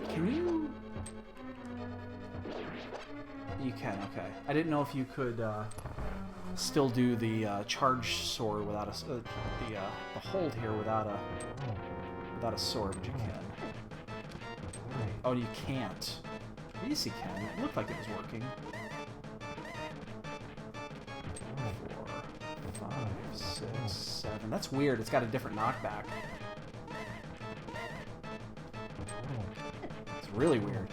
Can you... You can, okay. I didn't know if you could still do the charge sword without the hold here without a sword, but you can. Oh, you can't. Yes, you can. It looked like it was working. 4, 5, 6, 7. That's weird. It's got a different knockback. It's really weird.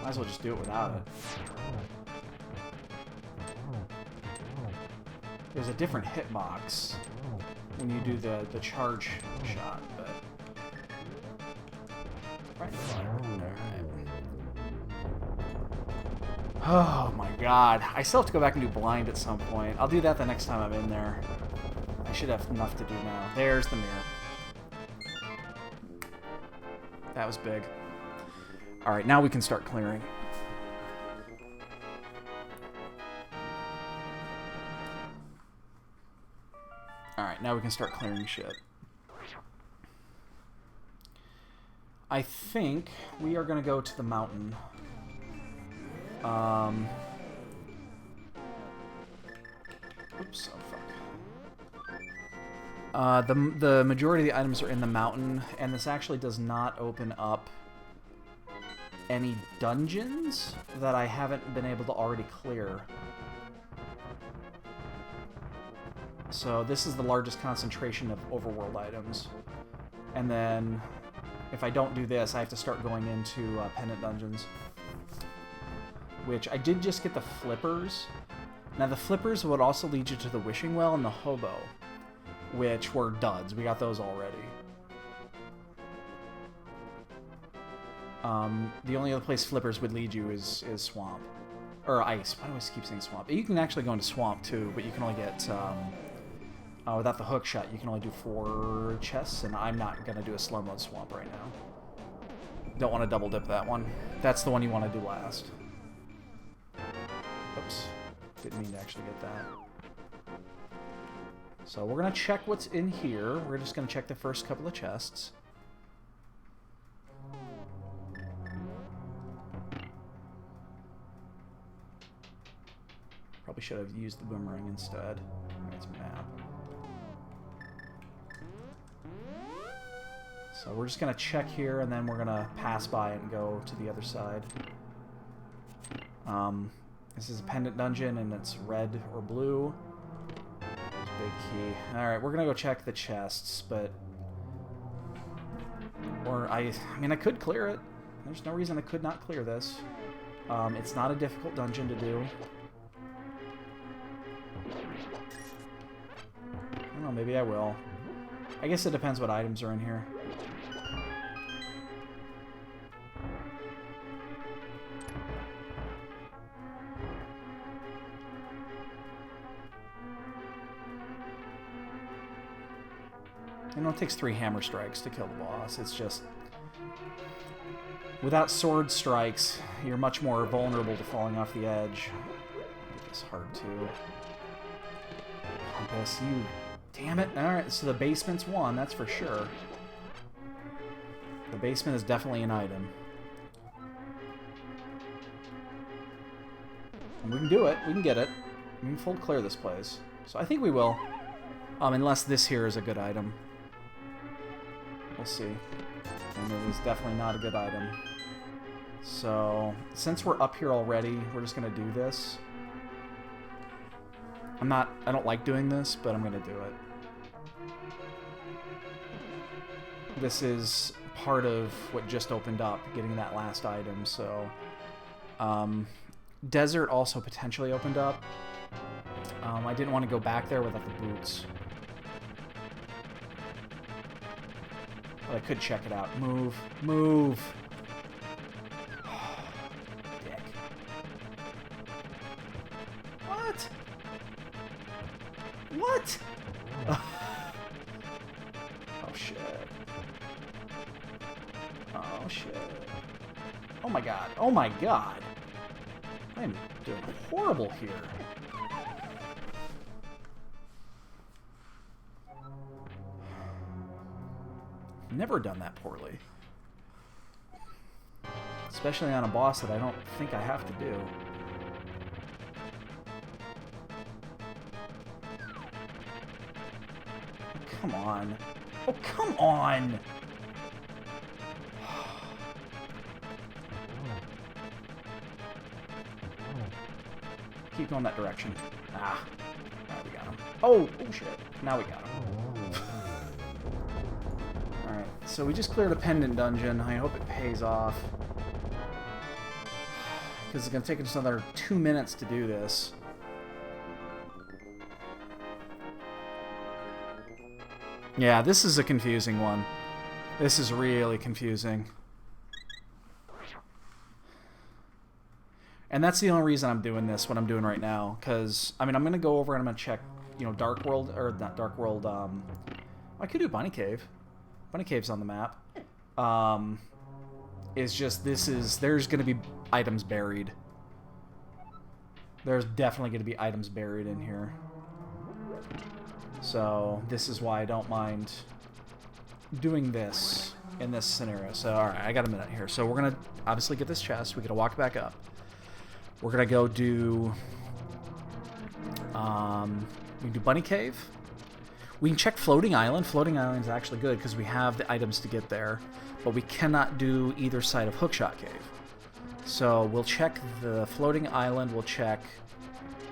Might as well just do it without it. There's a different hitbox when you do the charge shot, but... Right in the fire. Oh my god. I still have to go back and do blind at some point. I'll do that the next time I'm in there. I should have enough to do now. There's the mirror. That was big. Alright, now we can start clearing. Alright, now we can start clearing shit. I think we are going to go to the mountain. Oops, oh fuck. The majority of the items are in the mountain, and this actually does not open up any dungeons that I haven't been able to already clear. So this is the largest concentration of overworld items. And then, if I don't do this, I have to start going into pendant dungeons. Which, I did just get the flippers. Now the flippers would also lead you to the wishing well and the hobo, which were duds. We got those already. The only other place flippers would lead you is swamp. Or ice. Why do I keep saying swamp? You can actually go into swamp too, but you can only get... without the hook shot, you can only do 4 chests, and I'm not going to do a slow mode swamp right now. Don't want to double dip that one. That's the one you want to do last. Oops. Didn't mean to actually get that. So we're going to check what's in here. We're just going to check the first couple of chests. Probably should have used the boomerang instead. It's a map. So we're just going to check here, and then we're going to pass by it and go to the other side. This is a pendant dungeon, and it's red or blue. There's a big key. Alright, we're going to go check the chests, but... Or, I mean, I could clear it. There's no reason I could not clear this. It's not a difficult dungeon to do. I don't know, maybe I will. I guess it depends what items are in here. You know, it takes 3 hammer strikes to kill the boss. It's just... Without sword strikes, you're much more vulnerable to falling off the edge. Get this hard too. Compass, you... Damn it. Alright, so the basement's one, that's for sure. The basement is definitely an item. And we can do it. We can get it. We can full clear this place. So I think we will. Unless this here is a good item. We'll see. And it is definitely not a good item. So, since we're up here already, we're just gonna do this. I don't like doing this, but I'm gonna do it. This is part of what just opened up, getting that last item, so... Desert also potentially opened up. I didn't want to go back there without the boots. But I could check it out. Move. Move! Dick. What? What? Oh, shit. Oh, shit. Oh, my God. Oh, my God. I'm doing horrible here. Never done that poorly. Especially on a boss that I don't think I have to do. Come on. Oh, come on! Keep going that direction. Ah. Alright, we got him. Oh! Oh, shit. Now we got him. Alright, so we just cleared a pendant dungeon. I hope it pays off. Because it's going to take us another 2 minutes to do this. Yeah, this is a confusing one. This is really confusing. And that's the only reason I'm doing this, what I'm doing right now. Because, I mean, I'm going to go over and I'm going to check, you know, Dark World, or not Dark World, I could do Bunny Cave. Bunny Cave's on the map. It's just, there's going to be items buried. There's definitely going to be items buried in here. So, this is why I don't mind doing this in this scenario. So, alright, I got a minute here. So, we're going to obviously get this chest. We're going to walk back up. We're going to go do... we can do Bunny Cave. We can check Floating Island. Floating Island is actually good because we have the items to get there. But we cannot do either side of Hookshot Cave. So we'll check the Floating Island. We'll check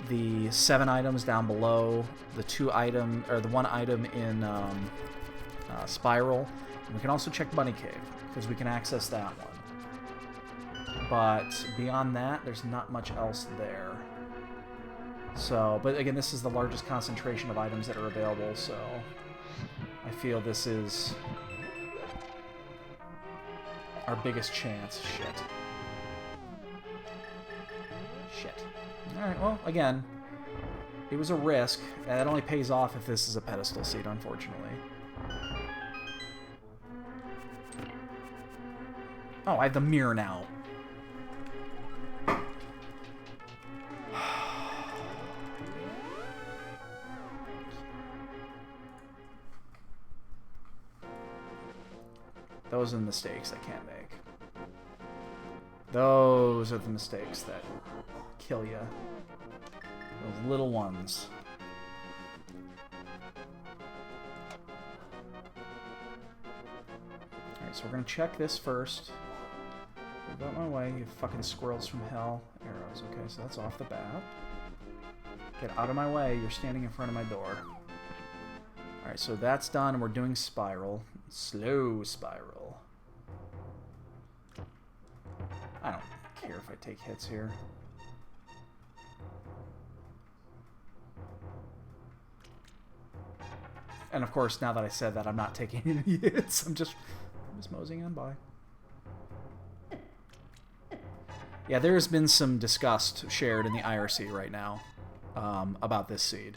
the 7 items down below. The 1 item in Spiral. And we can also check Bunny Cave because we can access that one. But beyond that, there's not much else there. So, but again, this is the largest concentration of items that are available, so I feel this is our biggest chance. Shit. Alright, well, again, it was a risk, and it only pays off if this is a pedestal seat, unfortunately. Oh, I have the mirror now. Those are the mistakes I can't make. Those are the mistakes that kill you. Those little ones. Alright, so we're gonna check this first. Move out my way, you fucking squirrels from hell. Arrows, okay, so that's off the bat. Get out of my way, you're standing in front of my door. Alright, so that's done, we're doing Spiral. Slow Spiral. I don't care if I take hits here. And of course, now that I said that, I'm not taking any hits. I'm just moseying on by. Yeah, there's been some disgust shared in the IRC right now about this seed.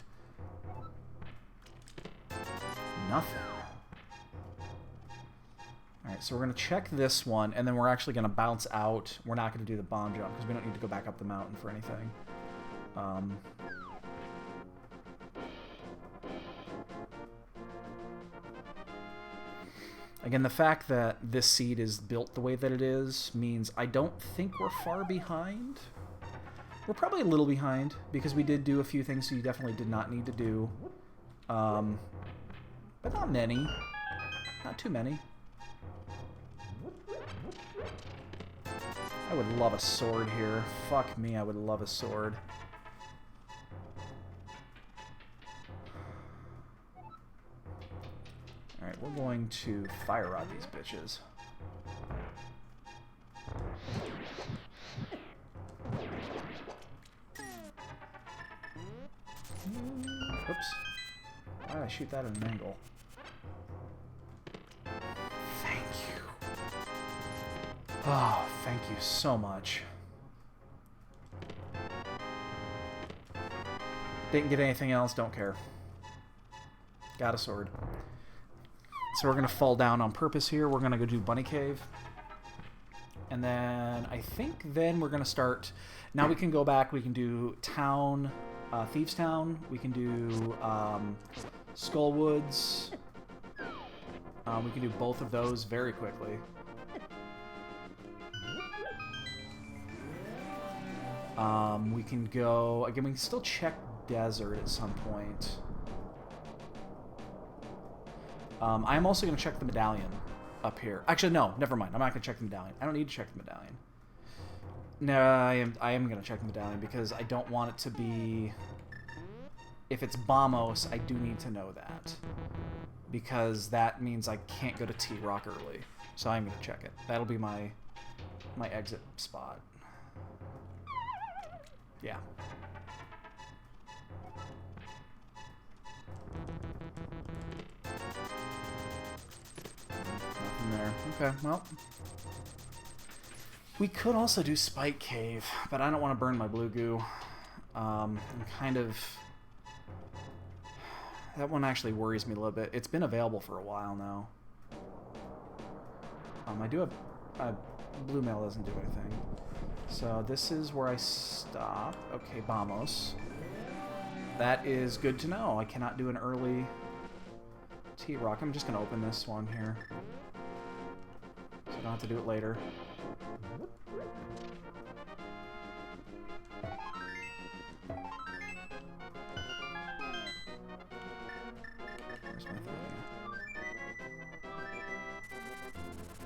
Nothing. Alright, so we're going to check this one, and then we're actually going to bounce out. We're not going to do the bomb jump, because we don't need to go back up the mountain for anything. Again, the fact that this seed is built the way that it is means I don't think we're far behind. We're probably a little behind, because we did do a few things you definitely did not need to do. But not many. Not too many. I would love a sword here. Fuck me, I would love a sword. Alright, we're going to fire rod these bitches. Oops. Why did I shoot that at an angle? Thank you. Oh, thank you so much. Didn't get anything else, don't care. Got a sword. So we're going to fall down on purpose here. We're going to go do Bunny Cave. And then I think then we're going to start... Now we can go back. We can do Town, Thieves Town. We can do Skullwoods. We can do both of those very quickly. We can go... Again, we can still check Desert at some point. I'm also going to check the medallion up here. Actually, no, never mind. I'm not going to check the medallion. I don't need to check the medallion. No, I am going to check the medallion because I don't want it to be... If it's Bamos, I do need to know that. Because that means I can't go to T-Rock early. So I'm going to check it. That'll be my exit spot. Yeah. Nothing there. Okay, well. We could also do Spike Cave, but I don't want to burn my blue goo. I'm kind of... That one actually worries me a little bit. It's been available for a while now. I do have... blue mail doesn't do anything. So this is where I stop. Okay, vamos. That is good to know. I cannot do an early T-Rock. I'm just going to open this one here. So I don't have to do it later. Where's my thing?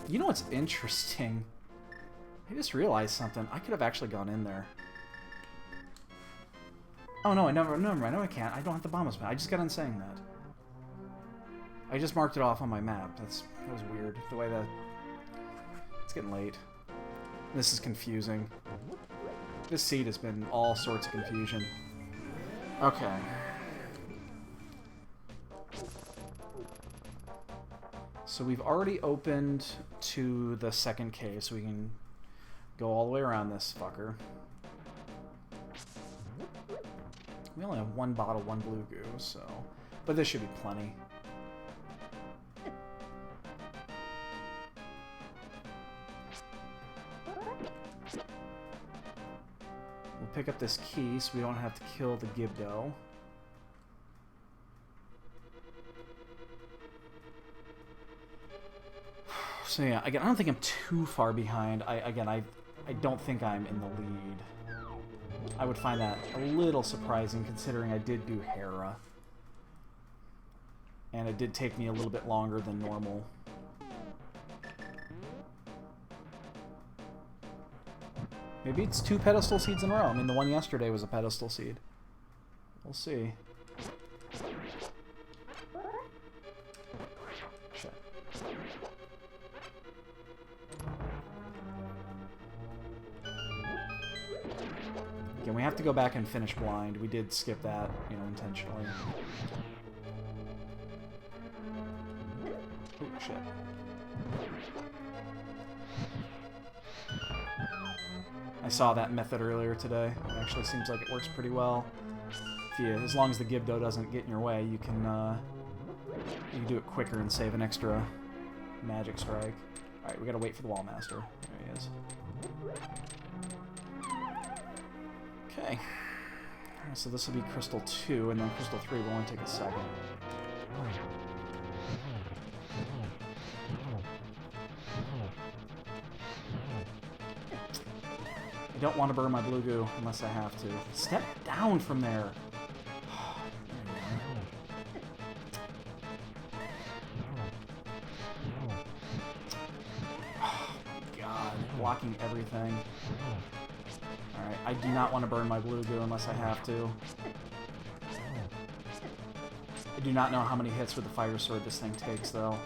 You know what's interesting? I just realized something. I could have actually gone in there. Oh no, never mind. No, I can't. I don't have the bombs map. I just got on saying that. I just marked it off on my map. That was weird. The way that... It's getting late. This is confusing. This seed has been all sorts of confusion. Okay. So we've already opened to the second cave, so we can go all the way around this fucker. We only have one bottle, one blue goo, so... But this should be plenty. We'll pick up this key so we don't have to kill the Gibdo. So yeah, again, I don't think I'm too far behind. I don't think I'm in the lead. I would find that a little surprising considering I did do Hera. And it did take me a little bit longer than normal. Maybe it's 2 pedestal seeds in a row. I mean, the one yesterday was a pedestal seed. We'll see. Shit. Again, we have to go back and finish blind. We did skip that, you know, intentionally. Oh, shit. I saw that method earlier today. It actually seems like it works pretty well. If you, as long as the Gibdo doesn't get in your way, you can do it quicker and save an extra magic strike. Alright, we gotta wait for the Wallmaster. There he is. Okay. So this will be Crystal 2, and then Crystal 3 will only take a second. I don't want to burn my blue goo unless I have to. Step down from there! Oh my god, blocking everything. I do not want to burn my blue goo unless I have to. I do not know how many hits with the fire sword this thing takes, though.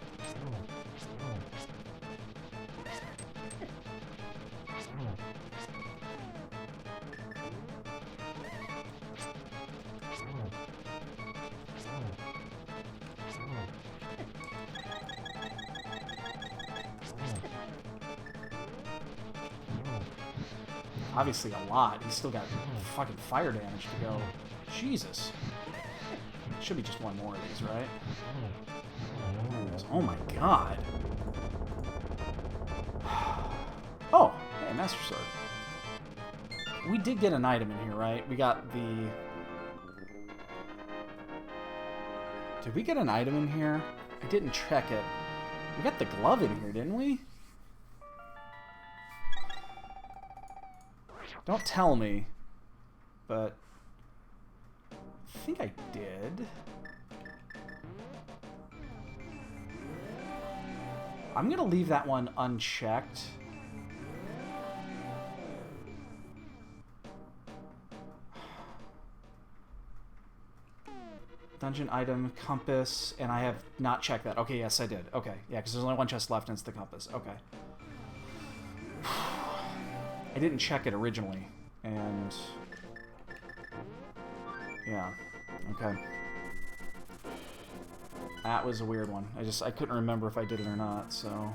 Obviously a lot. He's still got fucking fire damage to go. Jesus. Should be just one more of these, right? Oh my god. Oh, hey, Master Sword. We did get an item in here, right? We got the... Did we get an item in here? I didn't check it. We got the glove in here, didn't we? Don't tell me, but I think I did. I'm gonna leave that one unchecked. Dungeon item, compass, and I have not checked that. Okay, yes, I did. Okay, yeah, because there's only one chest left and it's the compass. Okay. I didn't check it originally, and yeah, okay. That was a weird one. I couldn't remember if I did it or not, so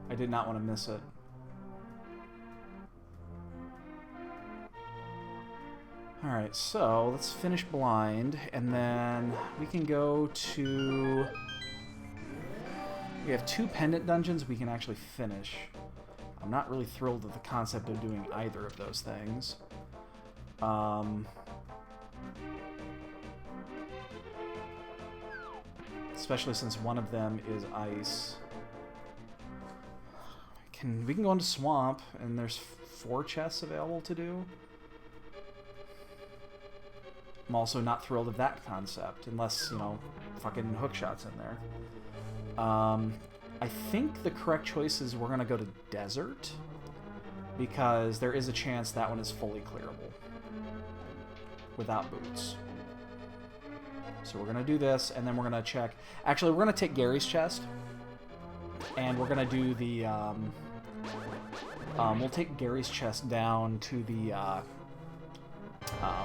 I did not want to miss it. Alright, so let's finish blind, and then we can go to... We have 2 pendant dungeons we can actually finish. I'm not really thrilled with the concept of doing either of those things. Especially since one of them is ice. We can go into Swamp, and there's 4 chests available to do. I'm also not thrilled with that concept, unless, you know, fucking hookshot's in there. I think the correct choice is we're going to go to Desert, because there is a chance that one is fully clearable without boots. So we're going to do this, and then we're going to check... Actually, we're going to take Gary's chest, and we're going to do the... we'll take Gary's chest down to the...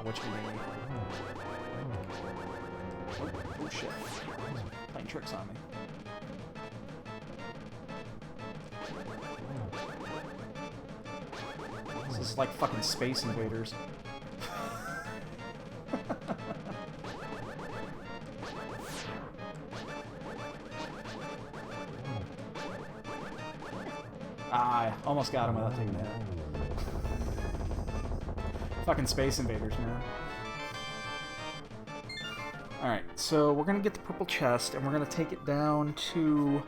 which we... Oh, shit. Playing tricks on me. This is like fucking Space Invaders. I almost got him without taking a hit. Fucking Space Invaders, man. Alright, so we're gonna get the purple chest, and we're gonna take it down to...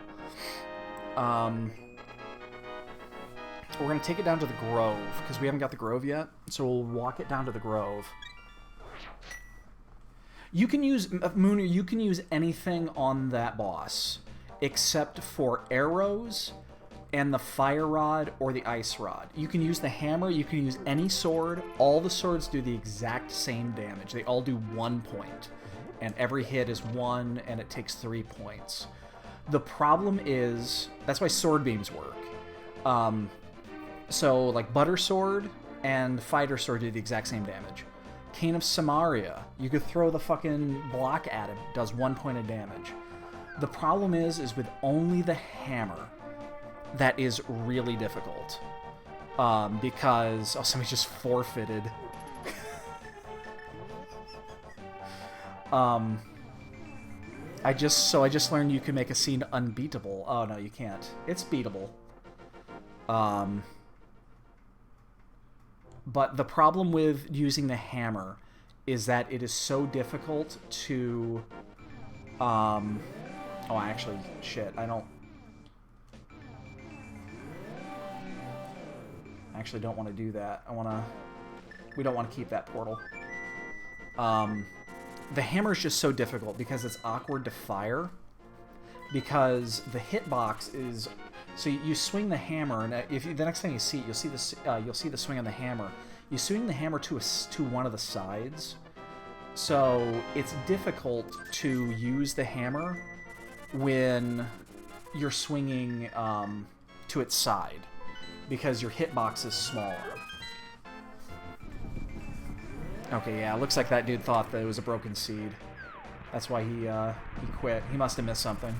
We're going to take it down to the Grove, because we haven't got the Grove yet, so we'll walk it down to the Grove. You can use, Mooner, you can use anything on that boss, except for arrows and the fire rod or the ice rod. You can use the hammer, you can use any sword. All the swords do the exact same damage. They all do 1 point, and every hit is 1, and it takes 3 points. The problem is, that's why sword beams work. So, like, Butter Sword and Fighter Sword do the exact same damage. Cane of Samaria, you could throw the fucking block at it, does 1 point of damage. The problem is with only the hammer, that is really difficult. Because... Oh, somebody just forfeited. I just learned you can make a scene unbeatable. Oh, no, you can't. It's beatable. But the problem with using the hammer is that it is so difficult to... Oh, actually, shit, I actually don't want to do that. We don't want to keep that portal. The hammer is just so difficult because it's awkward to fire. Because the hitbox is... So you swing the hammer, and the next time you see it, you'll see the swing on the hammer. you swing the hammer to one of the sides. So it's difficult to use the hammer when you're swinging to its side, because your hitbox is smaller. Okay, yeah, looks like that dude thought that it was a broken seed. That's why he quit. He must have missed something.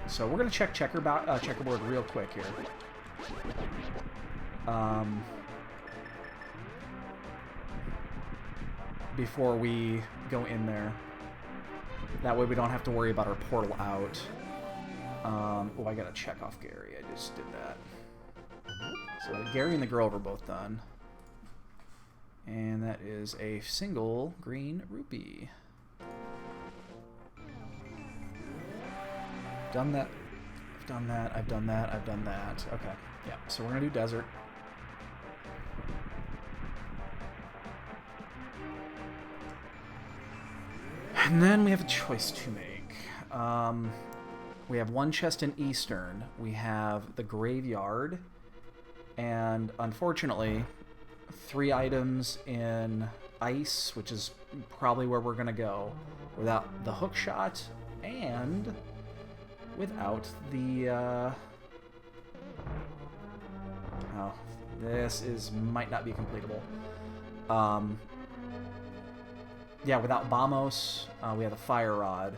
So we're gonna check checkerboard real quick here. Before we go in there. That way we don't have to worry about our portal out. Oh, I gotta check off Gary. I just did that. So Gary and the girl were both done. And that is a single green rupee. Done that. I've done that. I've done that. I've done that. Okay. Yeah. So we're gonna do desert. And then we have a choice to make. We have one chest in Eastern. We have the graveyard. And unfortunately, 3 items in Ice, which is probably where we're going to go, without the hook shot and without the... Oh, this might not be completable. Yeah, without Bamos, we have a Fire Rod,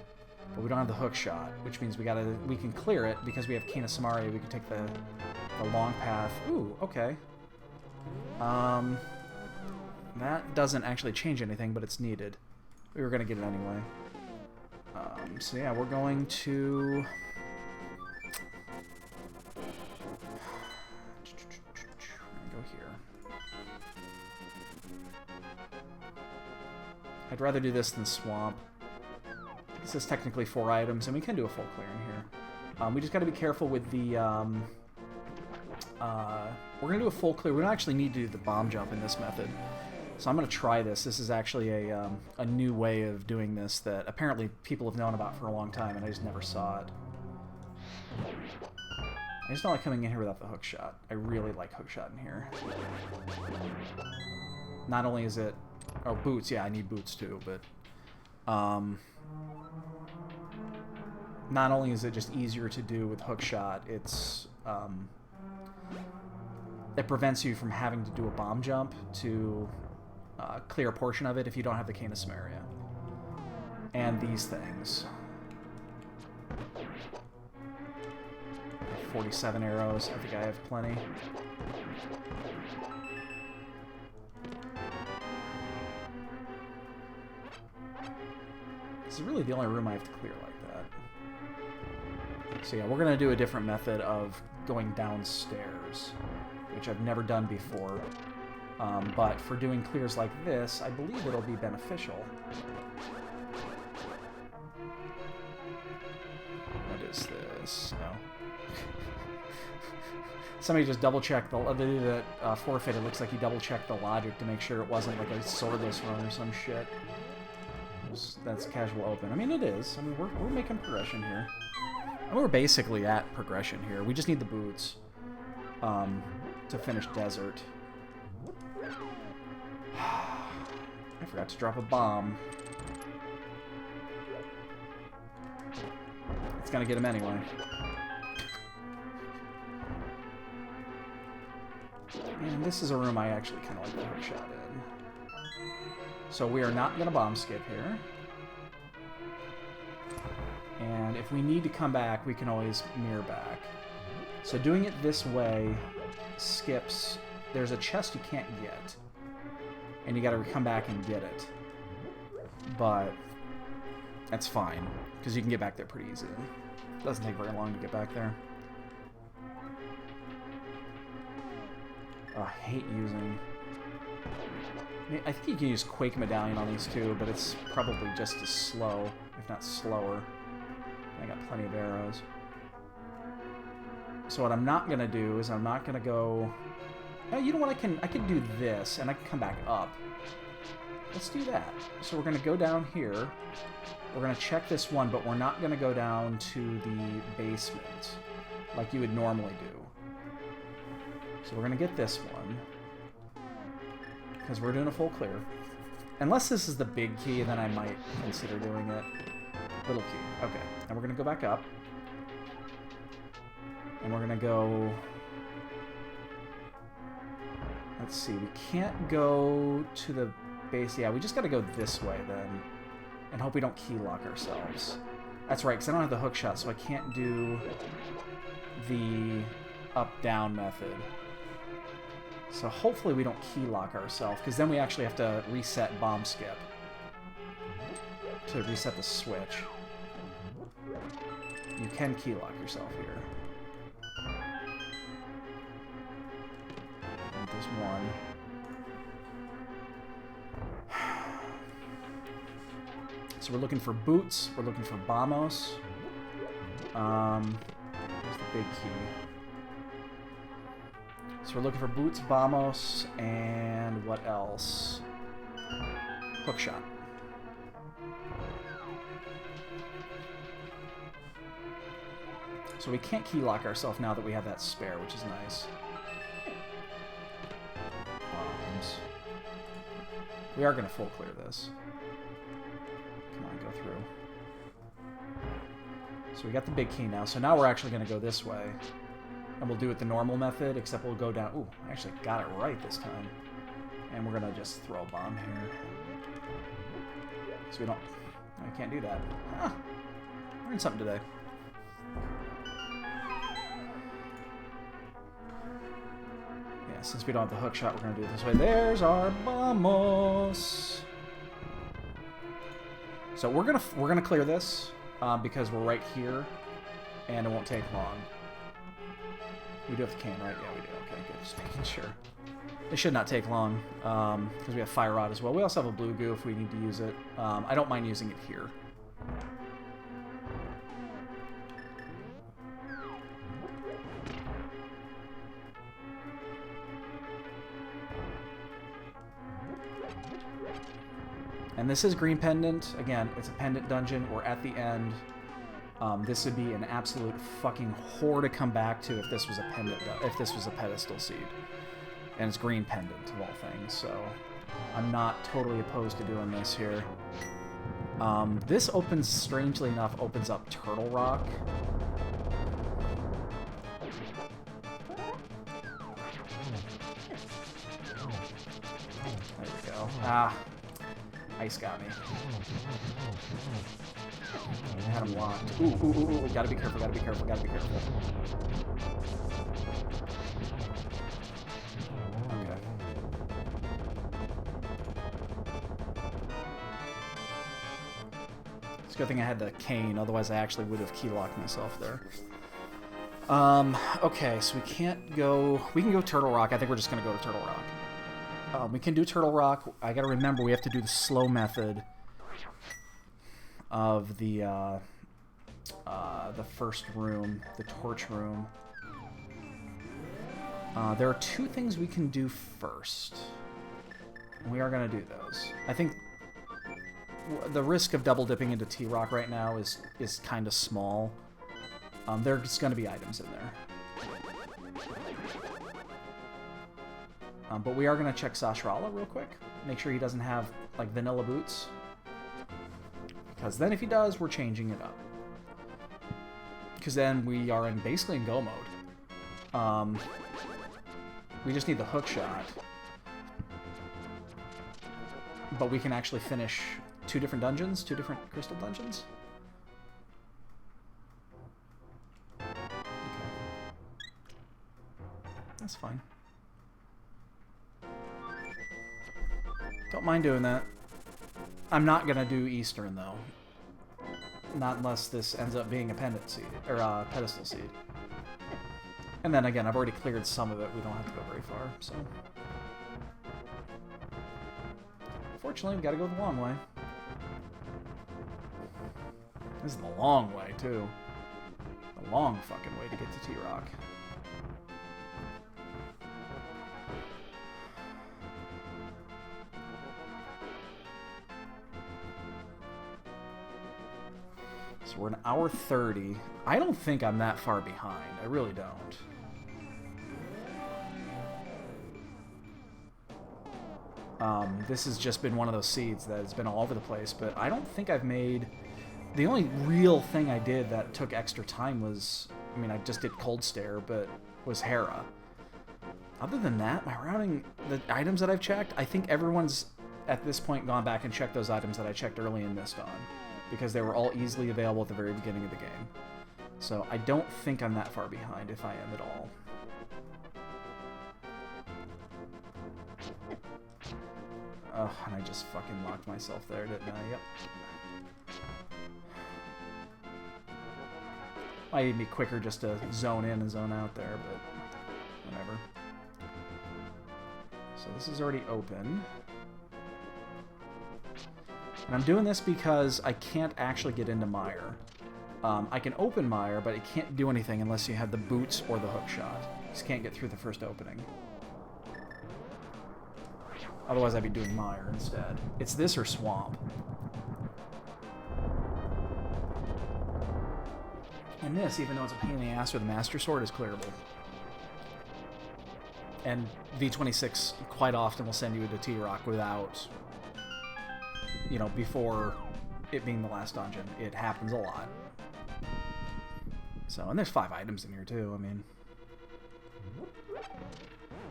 but we don't have the hook shot, which means we can clear it because we have Kena Samari. We can take the long path. Ooh, okay. That doesn't actually change anything, but it's needed. We were gonna get it anyway. So yeah, we're going to. Go here. I'd rather do this than Swamp. This is technically 4 items, and we can do a full clearing here. We just got to be careful with the... we're going to do a full clear. We don't actually need to do the bomb jump in this method. So I'm going to try this. This is actually a new way of doing this that apparently people have known about for a long time, and I just never saw it. I just don't like coming in here without the hook shot. I really like hook shot in here. Not only is it... Oh, boots. Yeah, I need boots too, but... not only is it just easier to do with hook shot, it's... it prevents you from having to do a bomb jump to clear a portion of it if you don't have the Kena Samaria. And these things. 47 arrows. I think I have plenty. This is really the only room I have to clear like that. So yeah, we're going to do a different method of going downstairs, which I've never done before. But for doing clears like this, I believe it'll be beneficial. What is this? Oh. Somebody just double-checked the dude that forfeited. Looks like he double-checked the logic to make sure it wasn't like a swordless run or some shit. That's casual open. I mean, it is. I mean, we're making progression here. And we're basically at progression here. We just need the boots to finish desert. I forgot to drop a bomb. It's gonna get him anyway. And this is a room I actually kind of like the hook shot in. So we are not going to bomb skip here. And if we need to come back, we can always mirror back. So doing it this way skips... There's a chest you can't get. And you got to come back and get it. But that's fine, because you can get back there pretty easily. It doesn't take very long to get back there. Oh, I hate using... I think you can use Quake Medallion on these two, but it's probably just as slow, if not slower. I got plenty of arrows. So what I'm not going to do is I'm not going to go... Oh, you know what? I can do this, and I can come back up. Let's do that. So we're going to go down here. We're going to check this one, but we're not going to go down to the basement like you would normally do. So we're going to get this one. Because we're doing a full clear. Unless this is the big key, then I might consider doing it. Little key. Okay. And we're going to go back up. And we're going to go... Let's see. We can't go to the base. Yeah, we just got to go this way then. And hope we don't key lock ourselves. That's right, because I don't have the hook shot, so I can't do the up-down method. So hopefully we don't key lock ourselves, because then we actually have to reset bomb skip to reset the switch. You can key lock yourself here. And there's one. So we're looking for boots. We're looking for bombos. Here's the big key. So we're looking for boots, bombos, and what else? Hookshot. So we can't key lock ourselves now that we have that spare, which is nice. Bombs. We are going to full clear this. Come on, go through. So we got the big key now. So now we're actually going to go this way. And we'll do it the normal method, except we'll go down... Ooh, I actually got it right this time. And we're going to just throw a bomb here. So we don't... I can't do that. Ah, learned something today. Yeah, since we don't have the hook shot, we're going to do it this way. There's our bombos! So we're gonna clear this because we're right here, and it won't take long. We do have the cane, right? Yeah, we do. Okay, good. Just making sure. It should not take long because we have fire rod as well. We also have a blue goo if we need to use it. I don't mind using it here. And this is green pendant. Again, it's a pendant dungeon. We're at the end. This would be an absolute fucking whore to come back to if this was a pendant, if this was a pedestal seed. And it's green pendant of all things, so I'm not totally opposed to doing this here. This opens, strangely enough, opens up Turtle Rock. There we go. Ah. Ice got me. I had him locked. Ooh, ooh, ooh, ooh. Gotta be careful, gotta be careful, gotta be careful. Okay. It's a good thing I had the cane, otherwise I actually would have key locked myself there. Okay, so we can't go... We can go Turtle Rock. I think we're just gonna go to Turtle Rock. We can do Turtle Rock. I gotta remember we have to do the slow method of the first room, the torch room. There are two things we can do first. We are gonna do those. I think the risk of double dipping into T-Rock right now is kind of small. There's gonna be items in there. But we are going to check Sashrala real quick. Make sure he doesn't have, like, vanilla boots. Because then if he does, we're changing it up. Because then we are basically in go mode. We just need the hook shot. But we can actually finish two different dungeons, two different crystal dungeons. Okay. That's fine. Don't mind doing that. I'm not gonna do Eastern though. Not unless this ends up being a pendant seed or a pedestal seed. And then again, I've already cleared some of it. We don't have to go very far. So, fortunately, we gotta go the long way. This is the long way too. The long fucking way to get to T-Rock. So we're an hour 30. I don't think I'm that far behind. I really don't. This has just been one of those seeds that has been all over the place, but I don't think I've made... The only real thing I did that took extra time was... I mean, I just did Cold Stare, but was Hera. Other than that, my routing... The items that I've checked, I think everyone's at this point gone back and checked those items that I checked early and missed on, because they were all easily available at the very beginning of the game. So I don't think I'm that far behind, if I am at all. Oh, and I just fucking locked myself there, didn't I? Yep. Might even be quicker just to zone in and zone out there, but whatever. So this is already open. And I'm doing this because I can't actually get into Mire. I can open Mire, but it can't do anything unless you have the boots or the hook shot. Just can't get through the first opening. Otherwise, I'd be doing Mire instead. It's this or Swamp. And this, even though it's a pain in the ass with the Master Sword, is clearable. And V26 quite often will send you into T-Rock without, you know, before it being the last dungeon. It happens a lot. So, and there's 5 items in here too, I mean...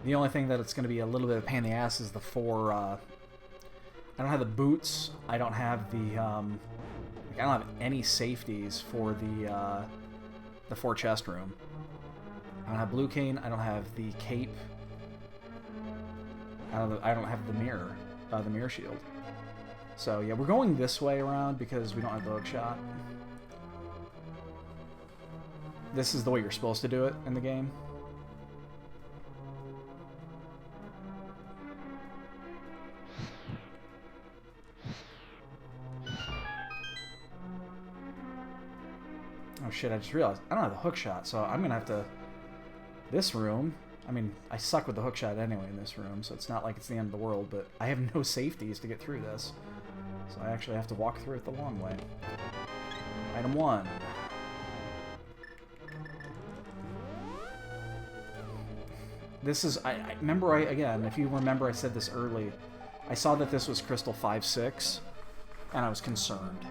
The only thing that it's going to be a little bit of a pain in the ass is the 4, I don't have the boots, I don't have the, I don't have any safeties for the 4 chest room. I don't have Blue Cane, I don't have the cape, I don't have the mirror shield. So yeah, we're going this way around because we don't have the hook shot. This is the way you're supposed to do it in the game. Oh shit, I just realized I don't have the hook shot, so I'm gonna have to... This room, I mean, I suck with the hook shot anyway in this room, so it's not like it's the end of the world, but I have no safeties to get through this. So I actually have to walk through it the long way. Item 1. This is, I remember, again, if you remember I said this early, I saw that this was Crystal 5-6, and I was concerned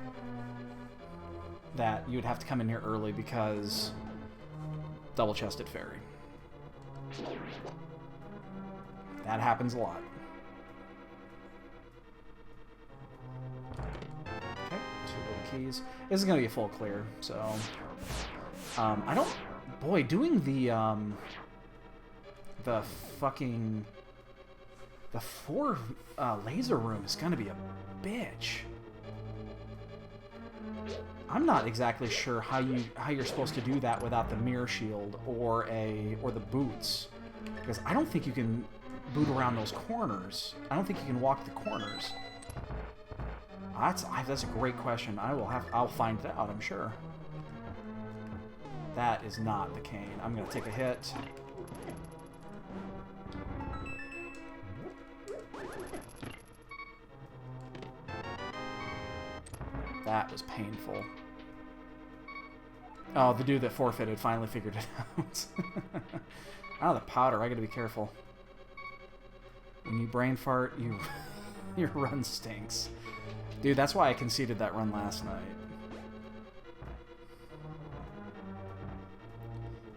that you'd have to come in here early because double-chested fairy. That happens a lot. Okay, 2 little keys. This is going to be a full clear, so... I don't... Boy, doing the fucking... The 4 laser room is going to be a bitch. I'm not exactly sure how you're supposed to do that without the mirror shield or the boots, because I don't think you can boot around those corners. I don't think you can walk the corners. That's a great question. I'll find it out, I'm sure. That is not the cane. I'm gonna take a hit. That was painful. Oh, the dude that forfeited finally figured it out. Oh, the powder. I gotta be careful. When you brain fart, your run stinks. Dude, that's why I conceded that run last night.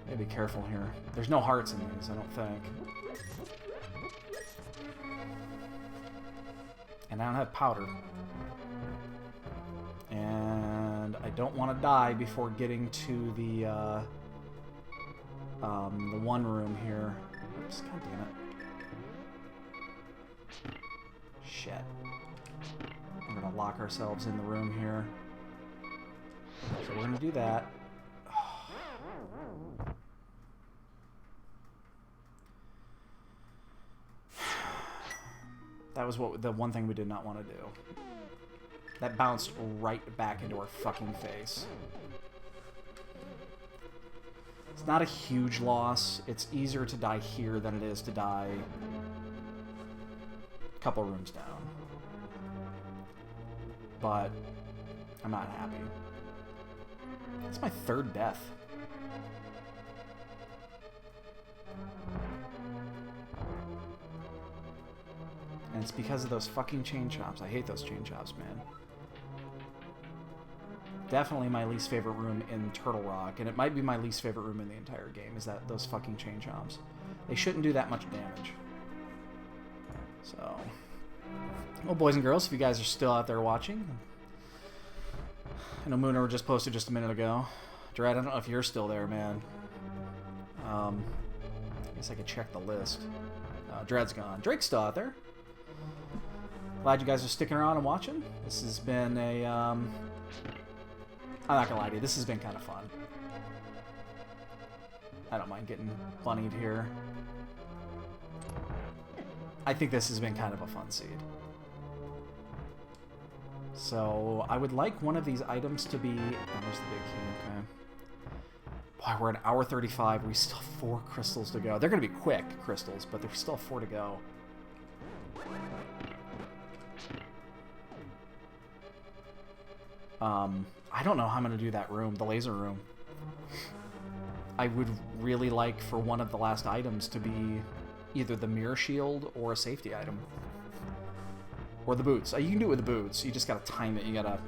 Gotta be careful here. There's no hearts in these, I don't think. And I don't have powder. And I don't want to die before getting to the one room here. Oops, God damn it. Shit. We're gonna lock ourselves in the room here. So we're gonna do that. That was the one thing we did not want to do. That bounced right back into our fucking face. It's not a huge loss. It's easier to die here than it is to die a couple rooms down. But I'm not happy. It's my 3rd death. And it's because of those fucking chain chomps. I hate those chain chomps, man. Definitely my least favorite room in Turtle Rock, and it might be my least favorite room in the entire game, is that those fucking chain chomps. They shouldn't do that much damage. So, well, boys and girls, if you guys are still out there watching, I know Mooner just posted just a minute ago. Dread, I don't know if you're still there, man. I guess I could check the list. Dread's gone. Drake's still out there. Glad you guys are sticking around and watching. This has been a, I'm not gonna lie to you, this has been kind of fun. I don't mind getting bunnied here. I think this has been kind of a fun seed. So, I would like one of these items to be... Oh, there's the big key, okay. Boy, we're at hour 35. We still have 4 crystals to go. They're going to be quick crystals, but there's still 4 to go. I don't know how I'm going to do that room, the laser room. I would really like for one of the last items to be either the mirror shield or a safety item. Or the boots. You can do it with the boots. You just gotta time it. You gotta...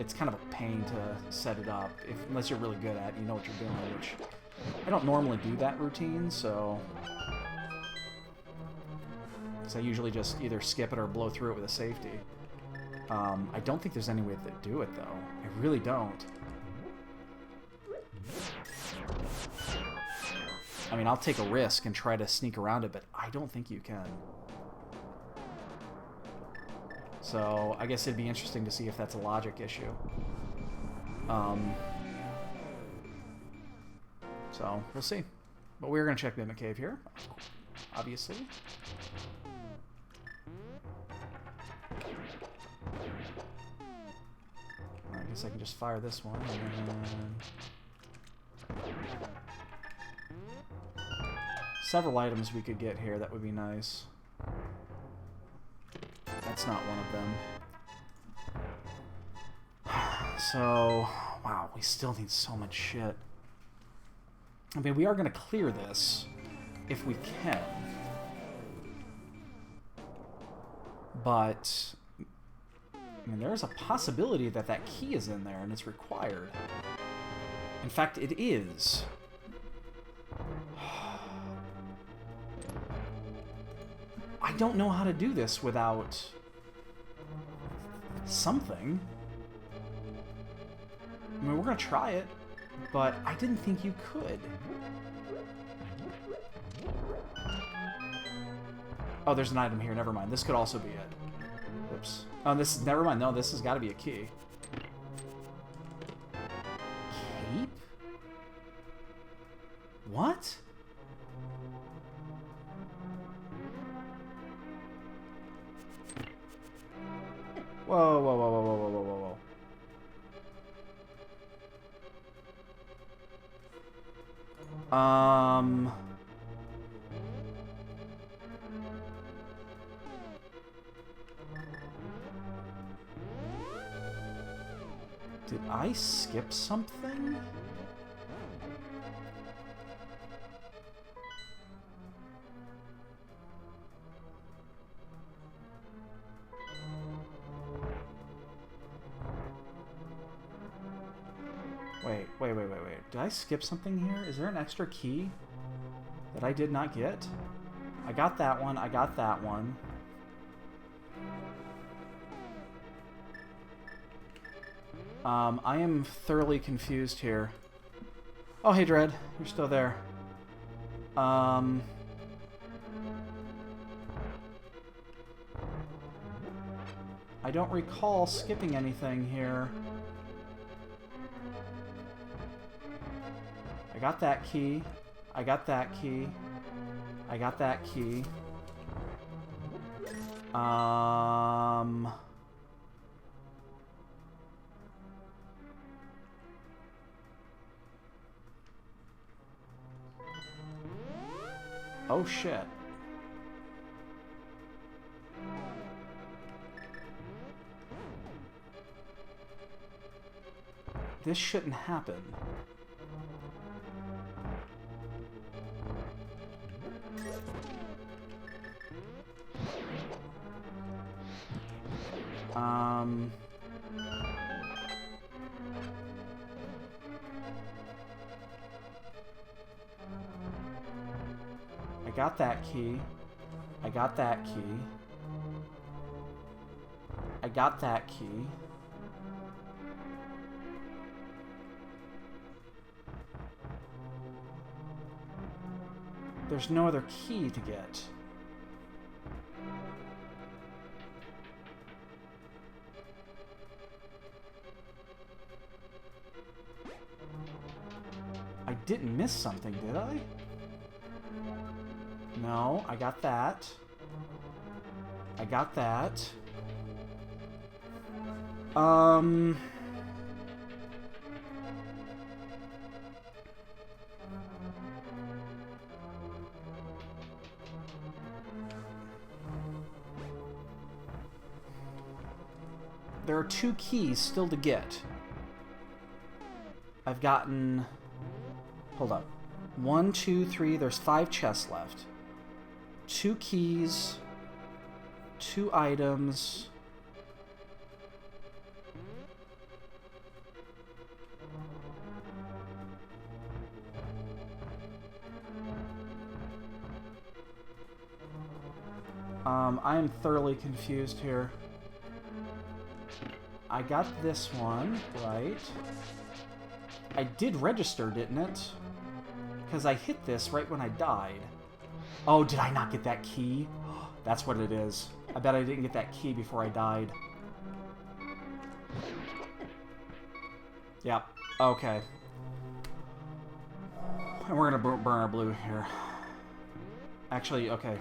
It's kind of a pain to set it up. Unless you're really good at it, you know what you're doing, which... I don't normally do that routine, so... Because I usually just either skip it or blow through it with a safety. I don't think there's any way to do it, though. I really don't. I mean, I'll take a risk and try to sneak around it, but I don't think you can. So, I guess it'd be interesting to see if that's a logic issue. So, we'll see. But we're going to check Mimic Cave here, obviously. I guess I can just fire this one, and then... Several items we could get here, that would be nice. That's not one of them. So, wow, we still need so much shit. I mean, we are going to clear this if we can. But, I mean, there's a possibility that that key is in there and it's required. In fact, it is. I don't know how to do this without something. I mean, we're going to try it, but I didn't think you could. Oh, there's an item here. Never mind. This could also be it. Oops. Oh, this is... Never mind. No, this has got to be a key. Cape? What? Whoa, whoa, whoa, whoa, whoa, whoa, whoa, whoa, whoa. Did I skip something? Wait. Did I skip something here? Is there an extra key that I did not get? I got that one. I got that one. I am thoroughly confused here. Oh, hey, Dread. You're still there. I don't recall skipping anything here. I got that key. I got that key. I got that key. Oh, shit. This shouldn't happen. I got that key. I got that key. I got that key. There's no other key to get. I didn't miss something, did I? No, I got that. I got that. There are 2 keys still to get. I've gotten... Hold up. 1, 2, 3, there's 5 chests left. 2 keys, 2 items. I am thoroughly confused here. I got this one, right? I did register, didn't it? Because I hit this right when I died. Oh, did I not get that key? That's what it is. I bet I didn't get that key before I died. Yep. Okay. And we're gonna burn our blue here. Actually, okay.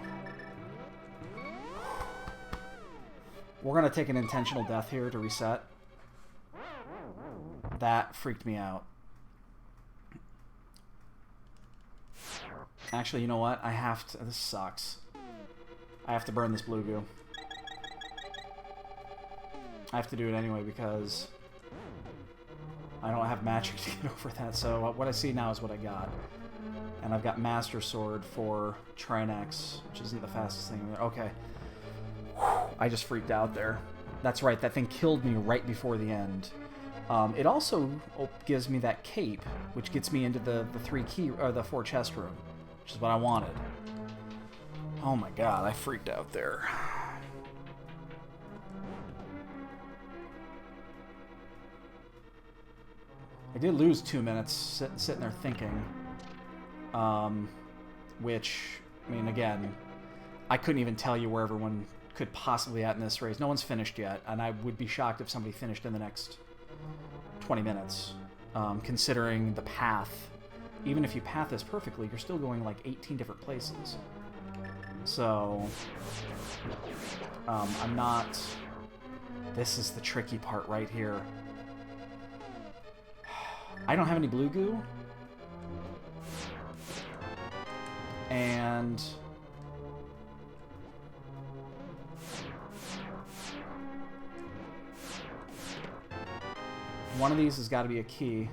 We're gonna take an intentional death here to reset. That freaked me out. Actually, you know what? I have to... This sucks. I have to burn this blue goo. I have to do it anyway because I don't have magic to get over that. So what I see now is what I got. And I've got Master Sword for Trinex, which isn't the fastest thing there. Okay. I just freaked out there. That's right, that thing killed me right before the end. It also gives me that cape, which gets me into the 4 chest room, which is what I wanted. Oh my god, I freaked out there. I did lose 2 minutes sitting there thinking. Which, I mean, again, I couldn't even tell you where everyone could possibly at in this race. No one's finished yet, and I would be shocked if somebody finished in the next 20 minutes, considering the path. Even if you path this perfectly, you're still going like 18 different places. So, I'm not... This is the tricky part right here. I don't have any blue goo. And... one of these has got to be a key.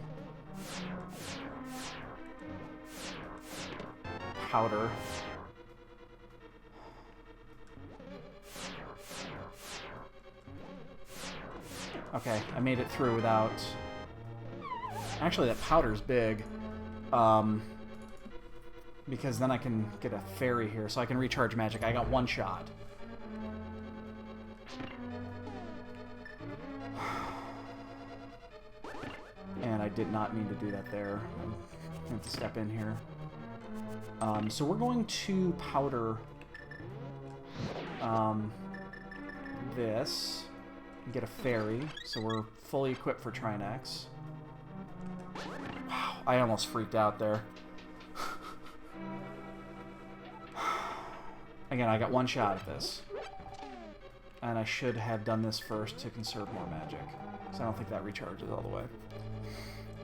Powder. Okay, I made it through without... Actually, that powder's big. Because then I can get a fairy here, so I can recharge magic. I got 1 shot. And I did not mean to do that there. I have to step in here. So we're going to powder this and get a fairy. So we're fully equipped for Trinex. Wow, I almost freaked out there. Again, I got 1 shot at this. And I should have done this first to conserve more magic. So I don't think that recharges all the way.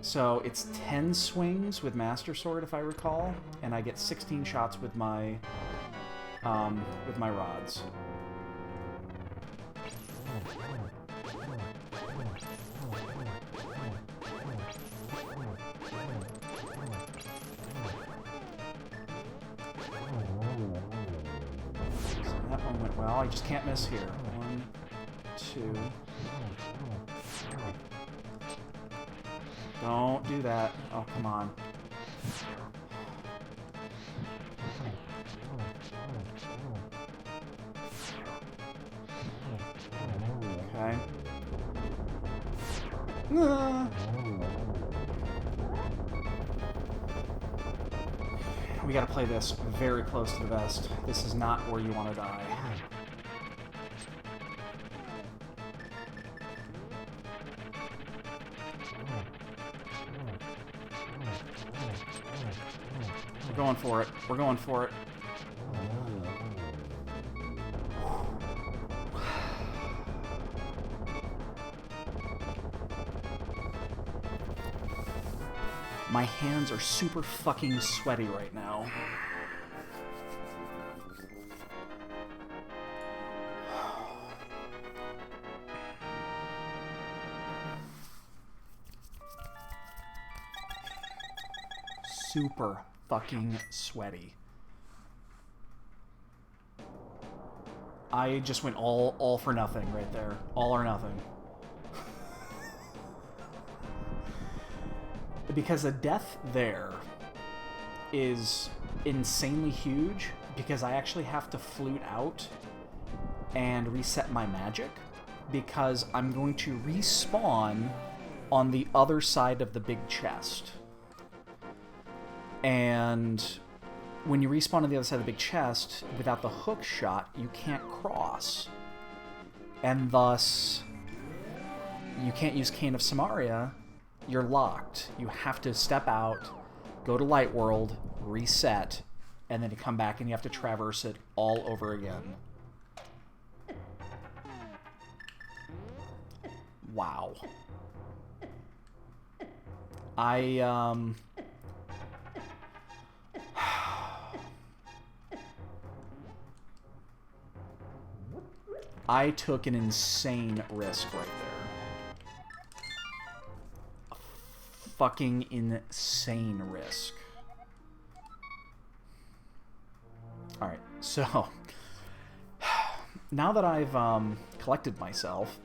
So it's 10 swings with Master Sword, if I recall, and I get 16 shots with my rods. So that one went well. I just can't miss here. 1, 2. Don't do that. Oh, come on. Okay. Ah. We gotta play this very close to the vest. This is not where you want to die. We're going for it. We're going for it. My hands are super fucking sweaty right now. Super fucking sweaty. I just went all for nothing right there. All or nothing. Because the death there is insanely huge, because I actually have to flute out and reset my magic, because I'm going to respawn on the other side of the big chest. And when you respawn on the other side of the big chest, without the hook shot, you can't cross. And thus, you can't use Cane of Samaria. You're locked. You have to step out, go to Light World, reset, and then you come back and you have to traverse it all over again. Wow. I took an insane risk right there. Fucking insane risk. Alright, so now that I've collected myself,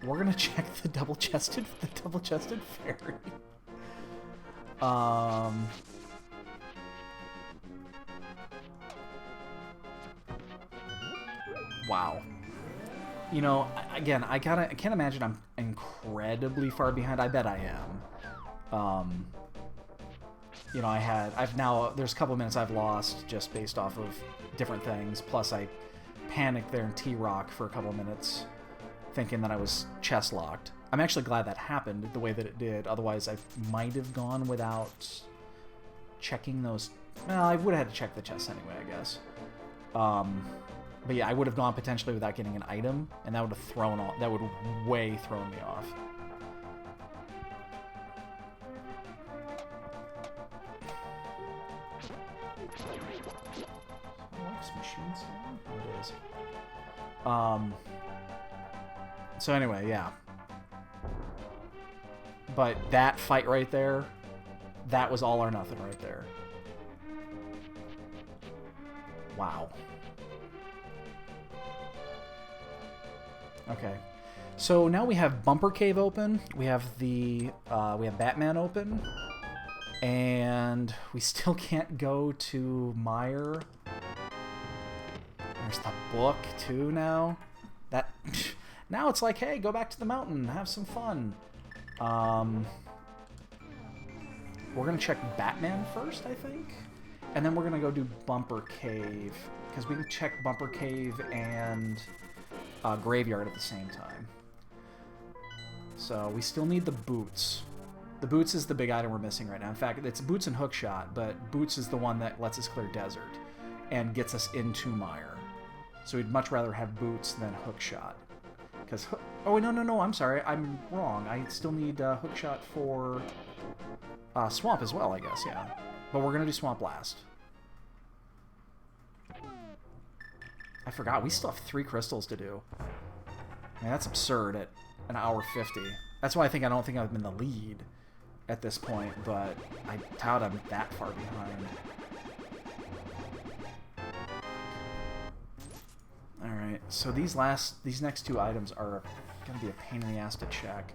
we're gonna check the double-chested fairy. Wow. You know, again, I can't imagine I'm incredibly far behind. I bet I am. You know, there's a couple of minutes I've lost just based off of different things. Plus, I panicked there in T-Rock for a couple of minutes, thinking that I was chest locked. I'm actually glad that happened the way that it did. Otherwise, I might have gone without checking those. Well, I would have had to check the chest anyway, I guess. But yeah, I would have gone potentially without getting an item, and that would have way thrown me off. Machine sound? Oh, it is. So anyway, yeah. But that fight right there, that was all or nothing right there. Wow. Okay, so now we have Bumper Cave open. We have we have Batman open, and we still can't go to Meyer. There's the book too now. Now it's like, hey, go back to the mountain, have some fun. We're gonna check Batman first, I think, and then we're gonna go do Bumper Cave, because we can check Bumper Cave and Graveyard at the same time. So we still need the boots. The boots is the big item we're missing right now. In fact, it's boots and hookshot, but boots is the one that lets us clear desert and gets us into Mire. So we'd much rather have boots than hookshot. Because oh no, I'm sorry, I'm wrong. I still need hookshot for swamp as well, I guess. Yeah, but we're gonna do swamp last. I forgot, we still have 3 crystals to do. I mean, that's absurd at an hour 50. That's why I don't think I'm in the lead at this point, but I doubt I'm that far behind. Alright. So these next two items are gonna be a pain in the ass to check.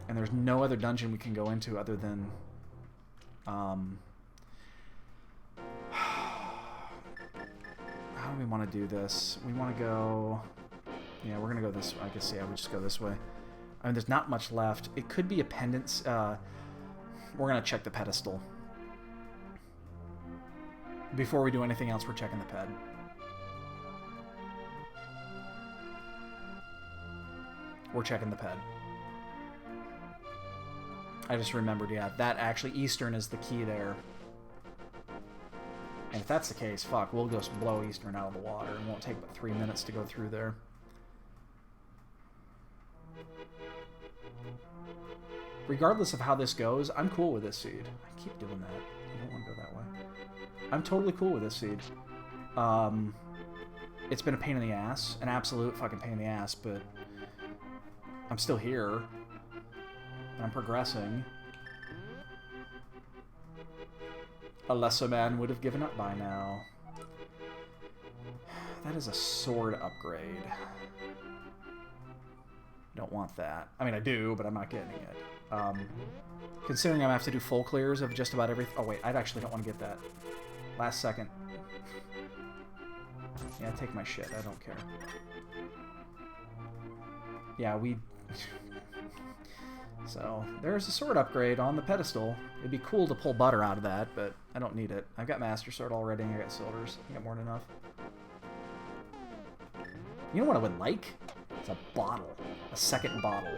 And there's no other dungeon we can go into other than how do we want to do this? We want to go... Yeah, we're going to go this way. I guess, yeah, we just go this way. I mean, there's not much left. It could be a pendant. We're going to check the pedestal. Before we do anything else, we're checking the ped. We're checking the ped. I just remembered, yeah, that actually, Eastern is the key there. And if that's the case, fuck, we'll just blow Eastern out of the water. It won't take but 3 minutes to go through there. Regardless of how this goes, I'm cool with this seed. I keep doing that. I don't want to go that way. I'm totally cool with this seed. It's been a pain in the ass. An absolute fucking pain in the ass, but I'm still here. And I'm progressing. A lesser man would have given up by now. That is a sword upgrade. Don't want that. I mean, I do, but I'm not getting it. Considering I'm gonna have to do full clears of just about everything. Oh wait, I actually don't want to get that. Last second. Yeah, take my shit. I don't care. Yeah, we... So, there's a sword upgrade on the pedestal. It'd be cool to pull butter out of that, but I don't need it. I've got Master Sword already, and I got Silvers. I got more than enough. You know what I would like? It's a bottle. A second bottle.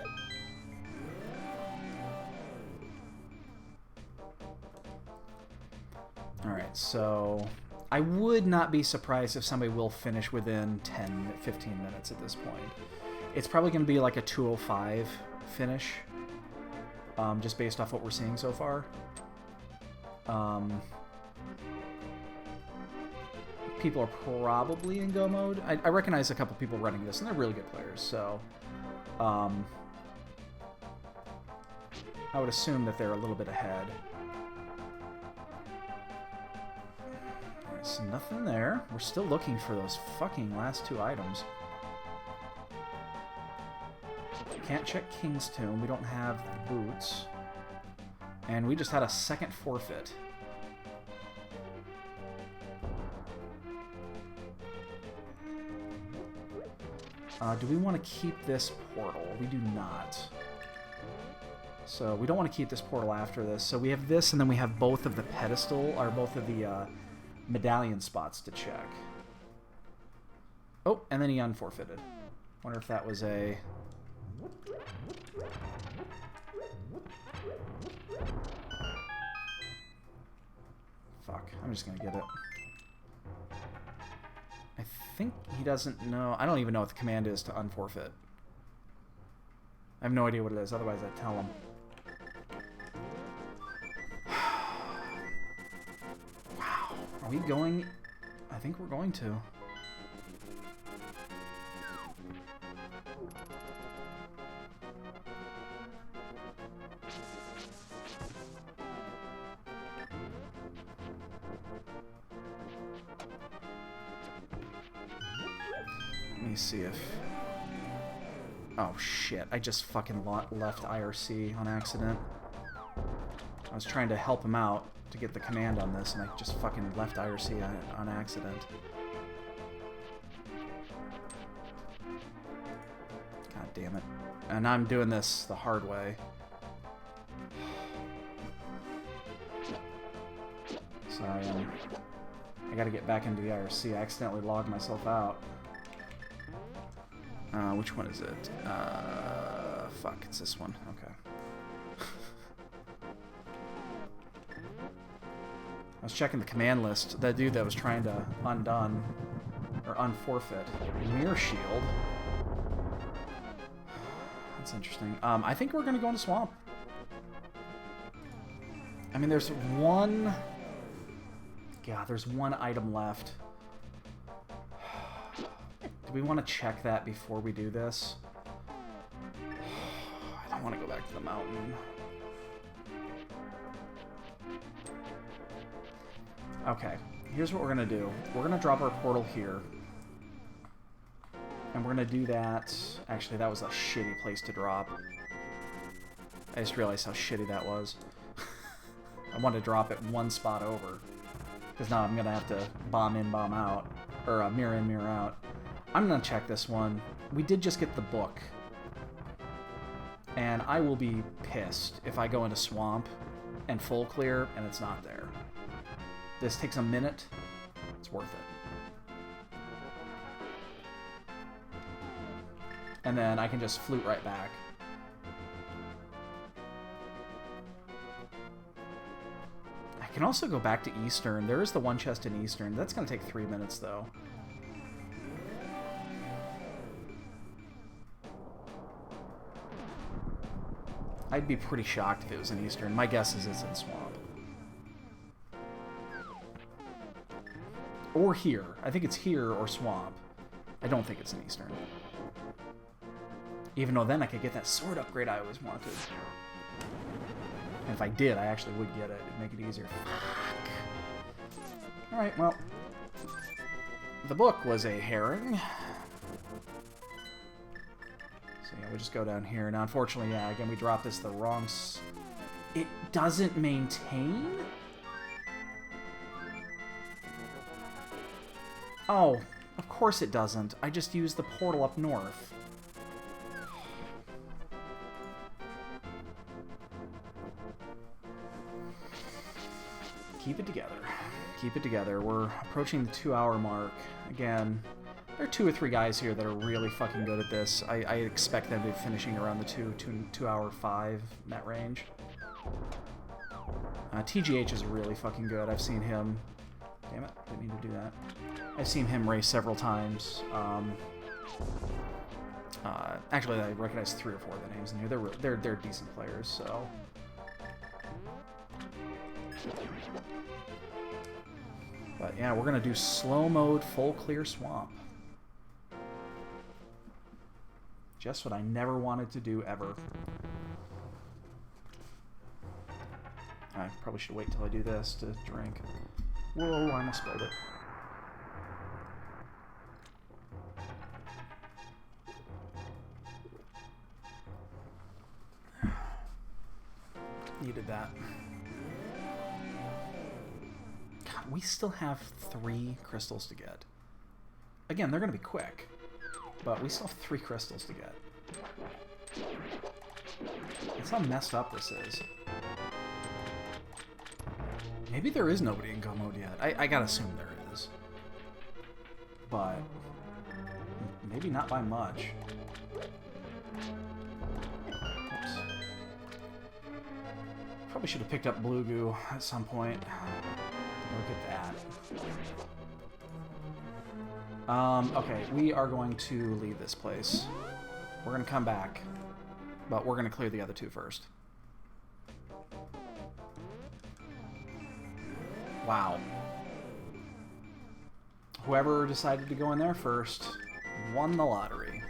Alright, so... I would not be surprised if somebody will finish within 10, 15 minutes at this point. It's probably going to be like a 2:05 finish. Just based off what we're seeing so far. People are probably in go mode. I recognize a couple people running this, and they're really good players, so... I would assume that they're a little bit ahead. There's nothing there. We're still looking for those fucking last two items. Can't check King's Tomb. We don't have the boots. And we just had a second forfeit. Do we want to keep this portal? We do not. So we don't want to keep this portal after this. So we have this, and then we have both of the pedestal, or both of the medallion spots to check. Oh, and then he unforfeited. Wonder if that was a... Fuck, I'm just gonna get it. I think he doesn't know... I don't even know what the command is to unforfeit. I have no idea what it is, otherwise I'd tell him. Wow. Are we going... I think we're going to. Let me see if... Oh shit, I just fucking left IRC on accident. I was trying to help him out to get the command on this, and I just fucking left IRC on accident. God damn it. And I'm doing this the hard way. Sorry, I gotta get back into the IRC. I accidentally logged myself out. Which one is it? Fuck, it's this one. Okay. I was checking the command list. That dude that was trying to undone, or unforfeit. Mirror Shield. That's interesting. I think we're gonna go in the swamp. I mean, there's one... God, there's one item left. Do we want to check that before we do this? I don't want to go back to the mountain. Okay, here's what we're going to do. We're going to drop our portal here. And we're going to do that. Actually, that was a shitty place to drop. I just realized how shitty that was. I want to drop it one spot over. Because now I'm going to have to bomb in, bomb out. Or mirror in, mirror out. I'm going to check this one. We did just get the book. And I will be pissed if I go into Swamp and full clear and it's not there. This takes a minute. It's worth it. And then I can just flute right back. I can also go back to Eastern. There is the one chest in Eastern. That's going to take 3 minutes, though. I'd be pretty shocked if it was in Eastern. My guess is it's in Swamp. Or here. I think it's here or Swamp. I don't think it's in Eastern. Even though then I could get that sword upgrade I always wanted. And if I did, I actually would get it. It'd make it easier. Fuck. Alright, well. The book was a herring. So yeah, we'll just go down here. Now, unfortunately, yeah, again, we dropped this the wrong... It doesn't maintain? Oh, of course it doesn't. I just used the portal up north. Keep it together. Keep it together. We're approaching the 2-hour mark. Again, there are 2 or 3 guys here that are really fucking good at this. I expect them to be finishing around the 2 hour 5, in that range. TGH is really fucking good. I've seen him... Damn it, didn't mean to do that. I've seen him race several times. Actually, I recognize 3 or 4 of the names in here. They're decent players, so... But yeah, we're gonna do slow mode, full clear Swamp. Just what I never wanted to do ever. I probably should wait till I do this to drink. Whoa, I almost spilled it. Needed that. God, we still have 3 crystals to get. Again, they're going to be quick, but we still have 3 crystals to get. That's how messed up this is. Maybe there is nobody in go mode yet. I gotta assume there is. But maybe not by much. Oops. Probably should have picked up blue goo at some point. Look at that. Okay, we are going to leave this place. We're gonna come back, but we're gonna clear the other 2 first. Wow. Whoever decided to go in there first won the lottery.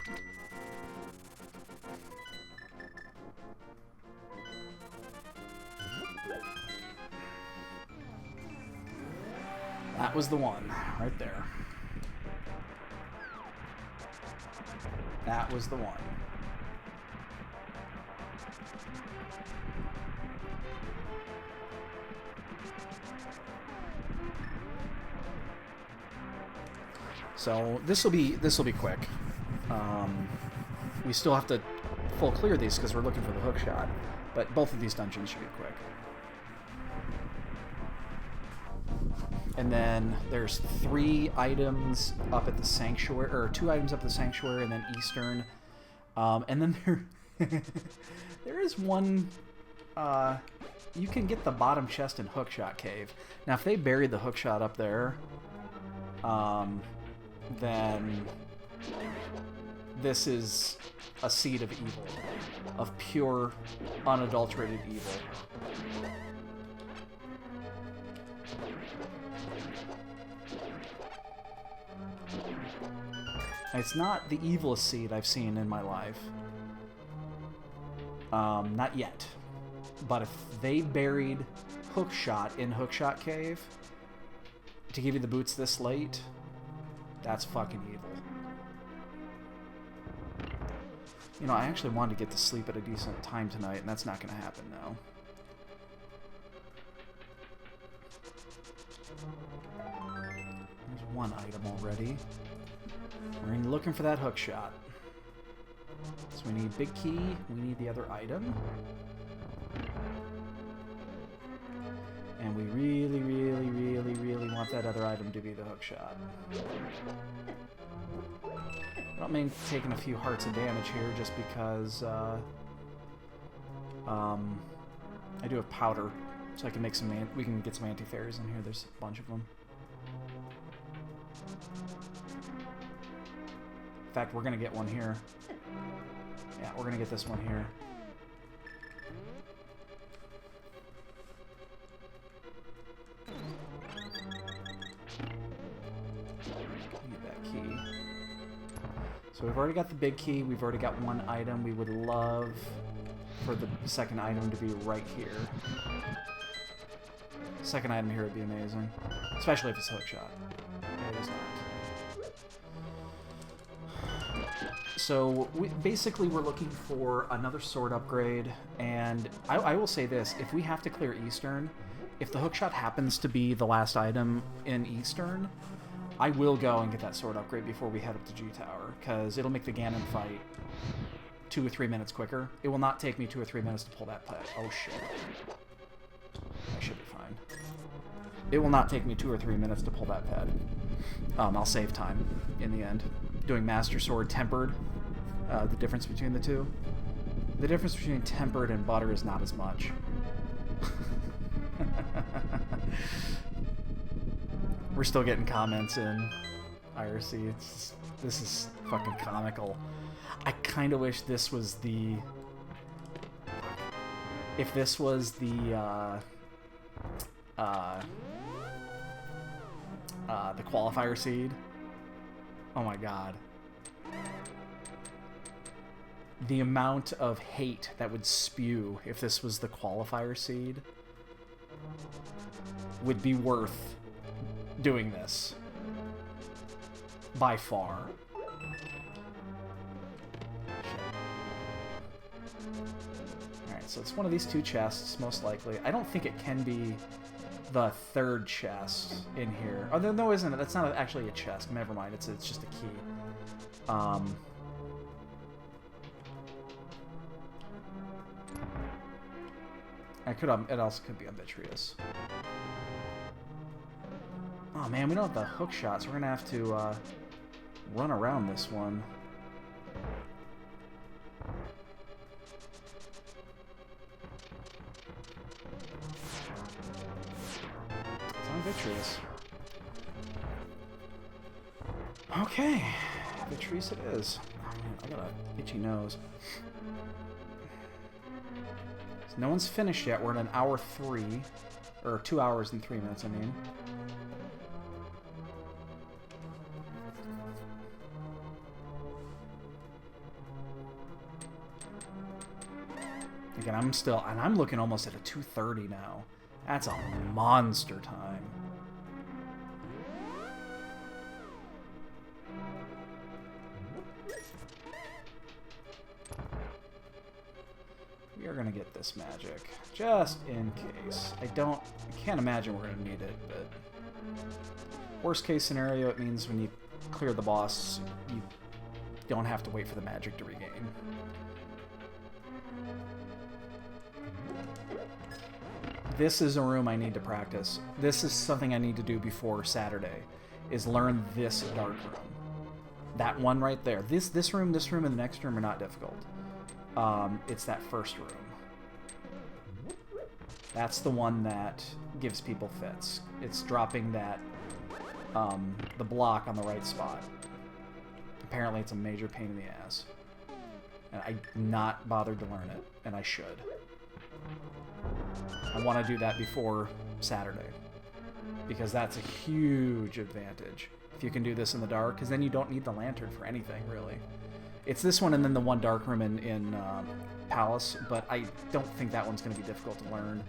That was the one, right there. That was the one. So this will be quick. We still have to full clear these because we're looking for the hook shot, but both of these dungeons should be quick. And then there's 3 items up at the sanctuary, or 2 items up at the sanctuary, and then Eastern. And then there is one. You can get the bottom chest in Hookshot Cave. Now, if they buried the hookshot up there, then this is a seed of evil, of pure, unadulterated evil. It's not the evilest seed I've seen in my life. Not yet. But if they buried Hookshot in Hookshot Cave to give you the boots this late, that's fucking evil. You know, I actually wanted to get to sleep at a decent time tonight, and that's not going to happen now. There's one item already. We're looking for that hook shot. So we need big key, we need the other item. And we really, really, really, really want that other item to be the hook shot. I don't mind taking a few hearts of damage here just because I do have powder, so I can make some we can get some anti-fairies in here. There's a bunch of them. In fact, we're gonna get one here. Yeah, we're gonna get this one here. Need that key. So we've already got the big key, we've already got one item. We would love for the second item to be right here. Second item here would be amazing. Especially if it's hook shot. It is not. So basically we're looking for another sword upgrade, and I will say this, if we have to clear Eastern, if the hookshot happens to be the last item in Eastern, I will go and get that sword upgrade before we head up to G-Tower, because it'll make the Ganon fight 2 or 3 minutes quicker. It will not take me 2 or 3 minutes to pull that pet. Oh shit. I should be fine. It will not take me 2 or 3 minutes to pull that pet. I'll save time in the end. Doing Master Sword Tempered, the difference between the two. The difference between Tempered and Butter is not as much. We're still getting comments in IRC. This is fucking comical. I kind of wish this was the... If this was the qualifier seed. Oh my god. The amount of hate that would spew if this was the qualifier seed would be worth doing this. By far. Alright, so it's one of these two chests, most likely. I don't think it can be the third chest in here. Oh, no, isn't it? That's not actually a chest. Never mind. It's just a key. It also could be Arbitrious. Oh man, we don't have the hook shot, so we're gonna have to run around this one. Vitreous. Okay, Vitreous it is. Oh man, I got an itchy nose. So no one's finished yet. We're at an hour 3, or 2 hours and 3 minutes. I mean. Again, I'm looking almost at a 2:30 now. That's a monster time. We are gonna get this magic, just in case. I can't imagine we're gonna need it, but worst case scenario, it means when you clear the boss, you don't have to wait for the magic to regain. This is a room I need to practice. This is something I need to do before Saturday, is learn this dark room. That one right there. This room, and the next room are not difficult. It's that first room. That's the one that gives people fits. It's dropping that, the block on the right spot. Apparently it's a major pain in the ass. And I'm not bothered to learn it, and I should. I want to do that before Saturday, because that's a huge advantage if you can do this in the dark, because then you don't need the lantern for anything, really. It's this one and then the one dark room in Palace, but I don't think that one's going to be difficult to learn.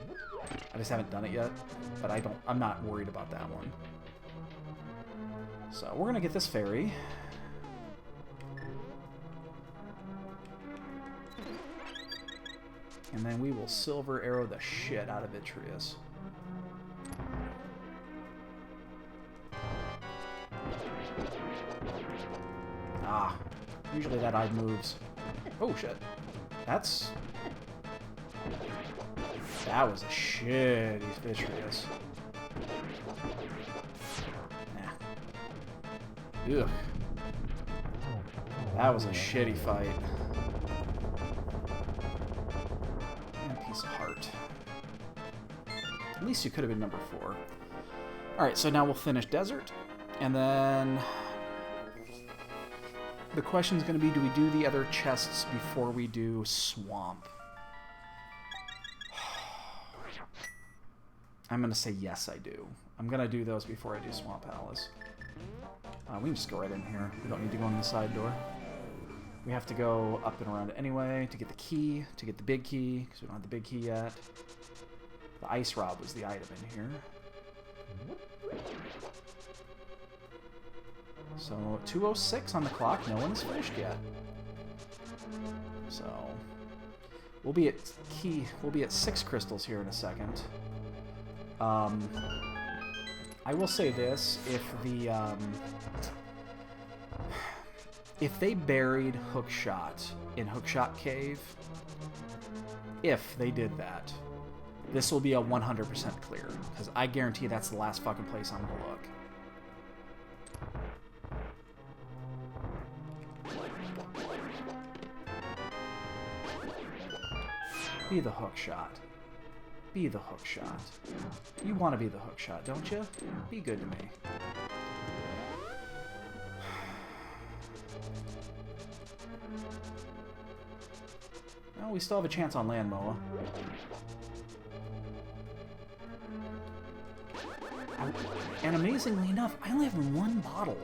I just haven't done it yet, but I'm not worried about that one. So we're going to get this fairy. And then we will silver arrow the shit out of Vitreous. Ah, usually that eye moves. Oh shit. That was a shitty Vitreous. Nah. Ugh. That was a shitty fight. And a piece of heart. At least you could have been number 4. Alright, so now we'll finish Desert. And then the question's going to be, do we do the other chests before we do Swamp? I'm going to say yes, I do. I'm going to do those before I do Swamp Palace. We can just go right in here. We don't need to go in the side door. We have to go up and around anyway to get the key, to get the big key, because we don't have the big key yet. The ice rod was the item in here. So, 2:06 on the clock. No one has finished yet. So, we'll be at 6 crystals here in a second. I will say this, if they buried Hookshot in Hookshot Cave, if they did that, this will be a 100% clear, because I guarantee that's the last fucking place I'm gonna look. Be the Hookshot. Be the Hookshot. You want to be the Hookshot, don't you? Be good to me. Well, we still have a chance on land, Moa. And amazingly enough, I only have 1 bottle.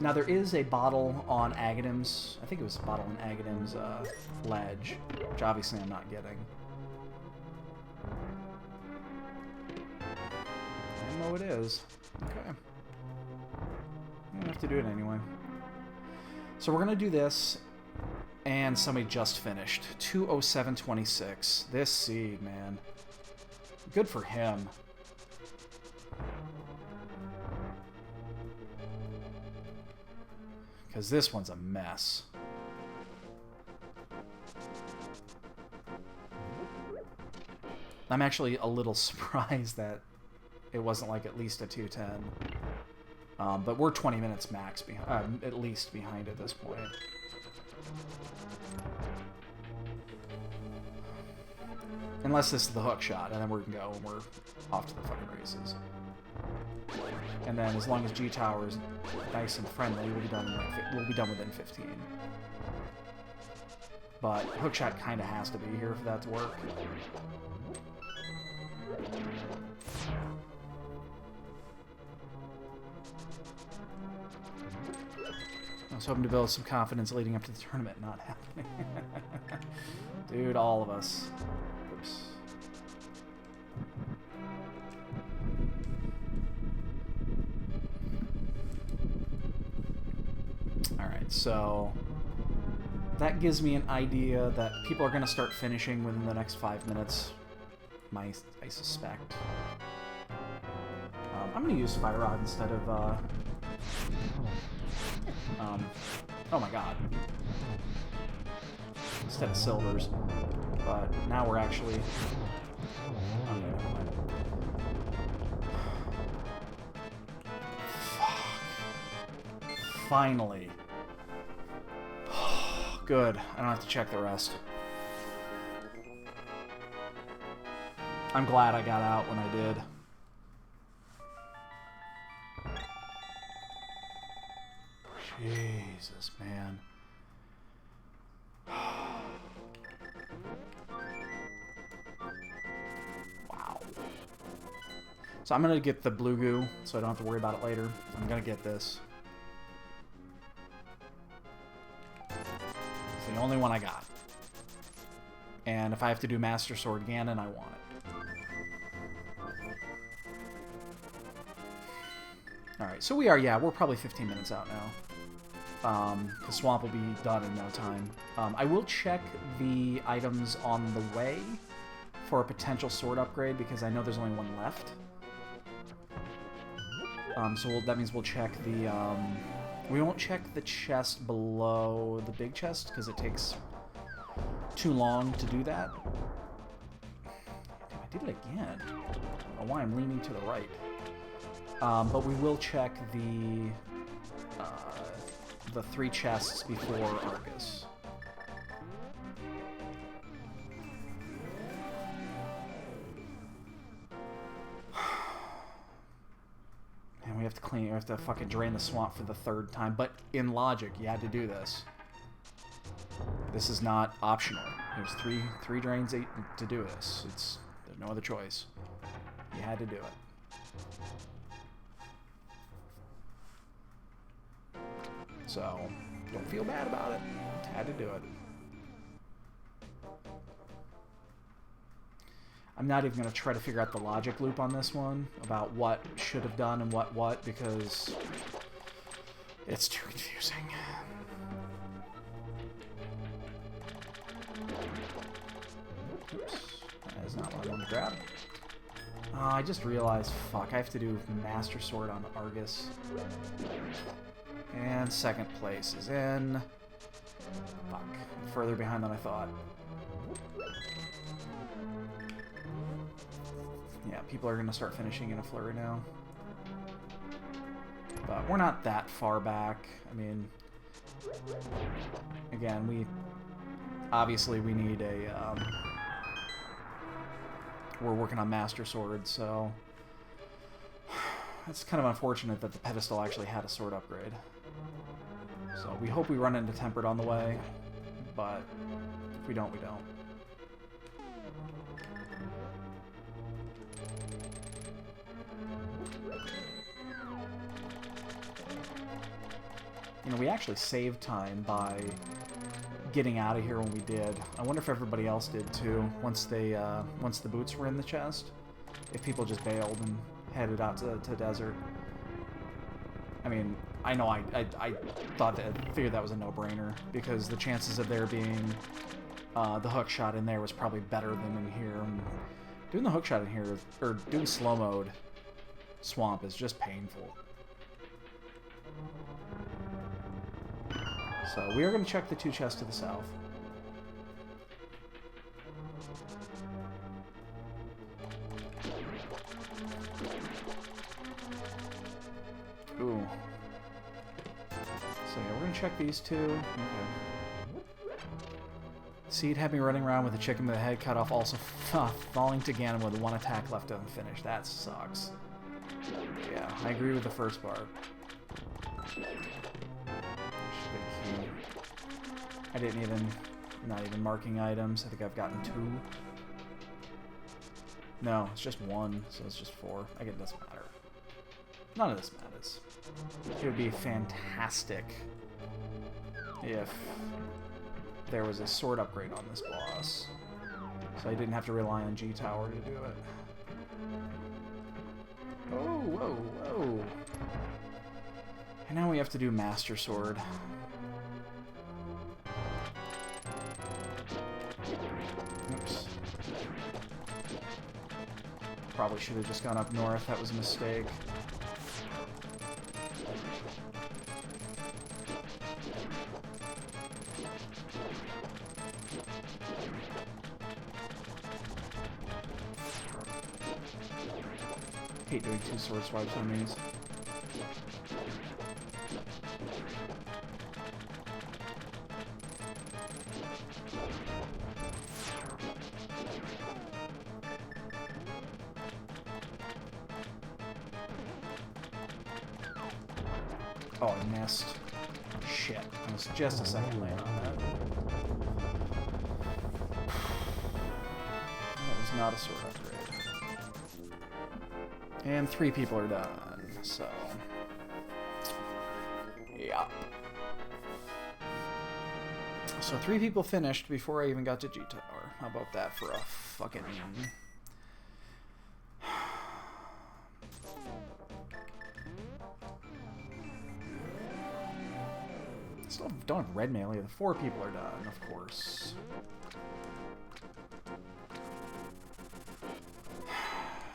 Now there is a bottle on Agadam's, I think it was a bottle on Agadam's ledge, which obviously I'm not getting. I know it is. Okay. I'm gonna have to do it anyway. So we're gonna do this, and somebody just finished. 2:07:26. This seed, man. Good for him. Because this one's a mess. I'm actually a little surprised that it wasn't like at least a 2:10. But we're 20 minutes max at least behind at this point. Unless this is the hook shot, and then we can go and we're off to the fucking races. And then as long as G Tower is nice and friendly, we'll be done within 15. But hookshot kind of has to be here for that to work. I was hoping to build some confidence leading up to the tournament, not happening. Dude, all of us. Oops. Alright, so that gives me an idea that people are going to start finishing within the next 5 minutes. I suspect. I'm going to use Fire Rod instead of... oh my god. Instead of silvers. But now we're actually... Oh, no, never mind. Fuck. Finally. Good. I don't have to check the rest. I'm glad I got out when I did. Jesus, man. Wow. So I'm gonna get the blue goo, so I don't have to worry about it later. I'm gonna get this. It's the only one I got. And if I have to do Master Sword Ganon, I want it. Alright, so we're probably 15 minutes out now. The swamp will be done in no time. I will check the items on the way for a potential sword upgrade because I know there's only one left. So that means we'll check the... we won't check the chest below the big chest because it takes too long to do that. Damn, I did it again. I don't know why I'm leaning to the right. But we will check the 3 chests before Argus. And we have to fucking drain the swamp for the 3rd time. But in logic, you had to do this. This is not optional. There's three drains to do this. There's no other choice. You had to do it. So, don't feel bad about it. Had to do it. I'm not even going to try to figure out the logic loop on this one about what should have done and what because it's too confusing. Oops. That is not what I wanted to grab. I just realized, fuck, I have to do Master Sword on Argus. And 2nd place is in. Fuck. I'm further behind than I thought. Yeah, people are going to start finishing in a flurry now. But we're not that far back. I mean, again, obviously we need a... we're working on Master Sword, so... It's kind of unfortunate that the pedestal actually had a sword upgrade. So we hope we run into Tempered on the way, but if we don't, we don't. You know, we actually saved time by getting out of here when we did. I wonder if everybody else did too, once the boots were in the chest. If people just bailed and headed out to desert. I mean, I know I figured that was a no-brainer, because the chances of there being the hook shot in there was probably better than in here. And doing the hook shot in here, or doing slow mode swamp, is just painful. So we are going to check the 2 chests to the south. Ooh. So yeah, we're going to check these 2. Okay. Seed had me running around with a chicken with a head cut off, also falling to Ganon with 1 attack left unfinished. That sucks. Yeah, I agree with the first part. I didn't even... Not even marking items. I think I've gotten 2. No, it's just 1, so it's just 4. I guess it doesn't matter. None of this matters. It would be fantastic if there was a sword upgrade on this boss, so I didn't have to rely on G-Tower to do it. Oh, whoa, whoa. And now we have to do Master Sword. Oops. Probably should have just gone up north. That was a mistake. Hate doing 2 sword swipes on these. Oh, I missed. Shit. I was just a second late on that. That was not a sword upgrade. And 3 people are done, so... Yeah. So 3 people finished before I even got to G-Tower. How about that for a fucking... Still don't have red melee. The 4 people are done, of course.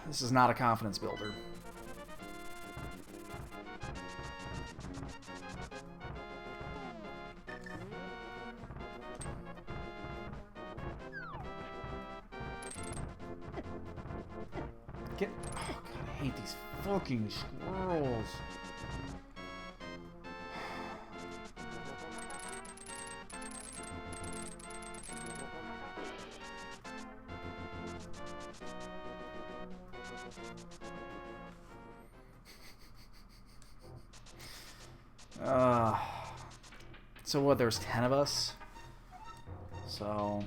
This is not a confidence builder. Get... Oh, God, I hate these fucking squirrels. So what, there's 10 of us? So,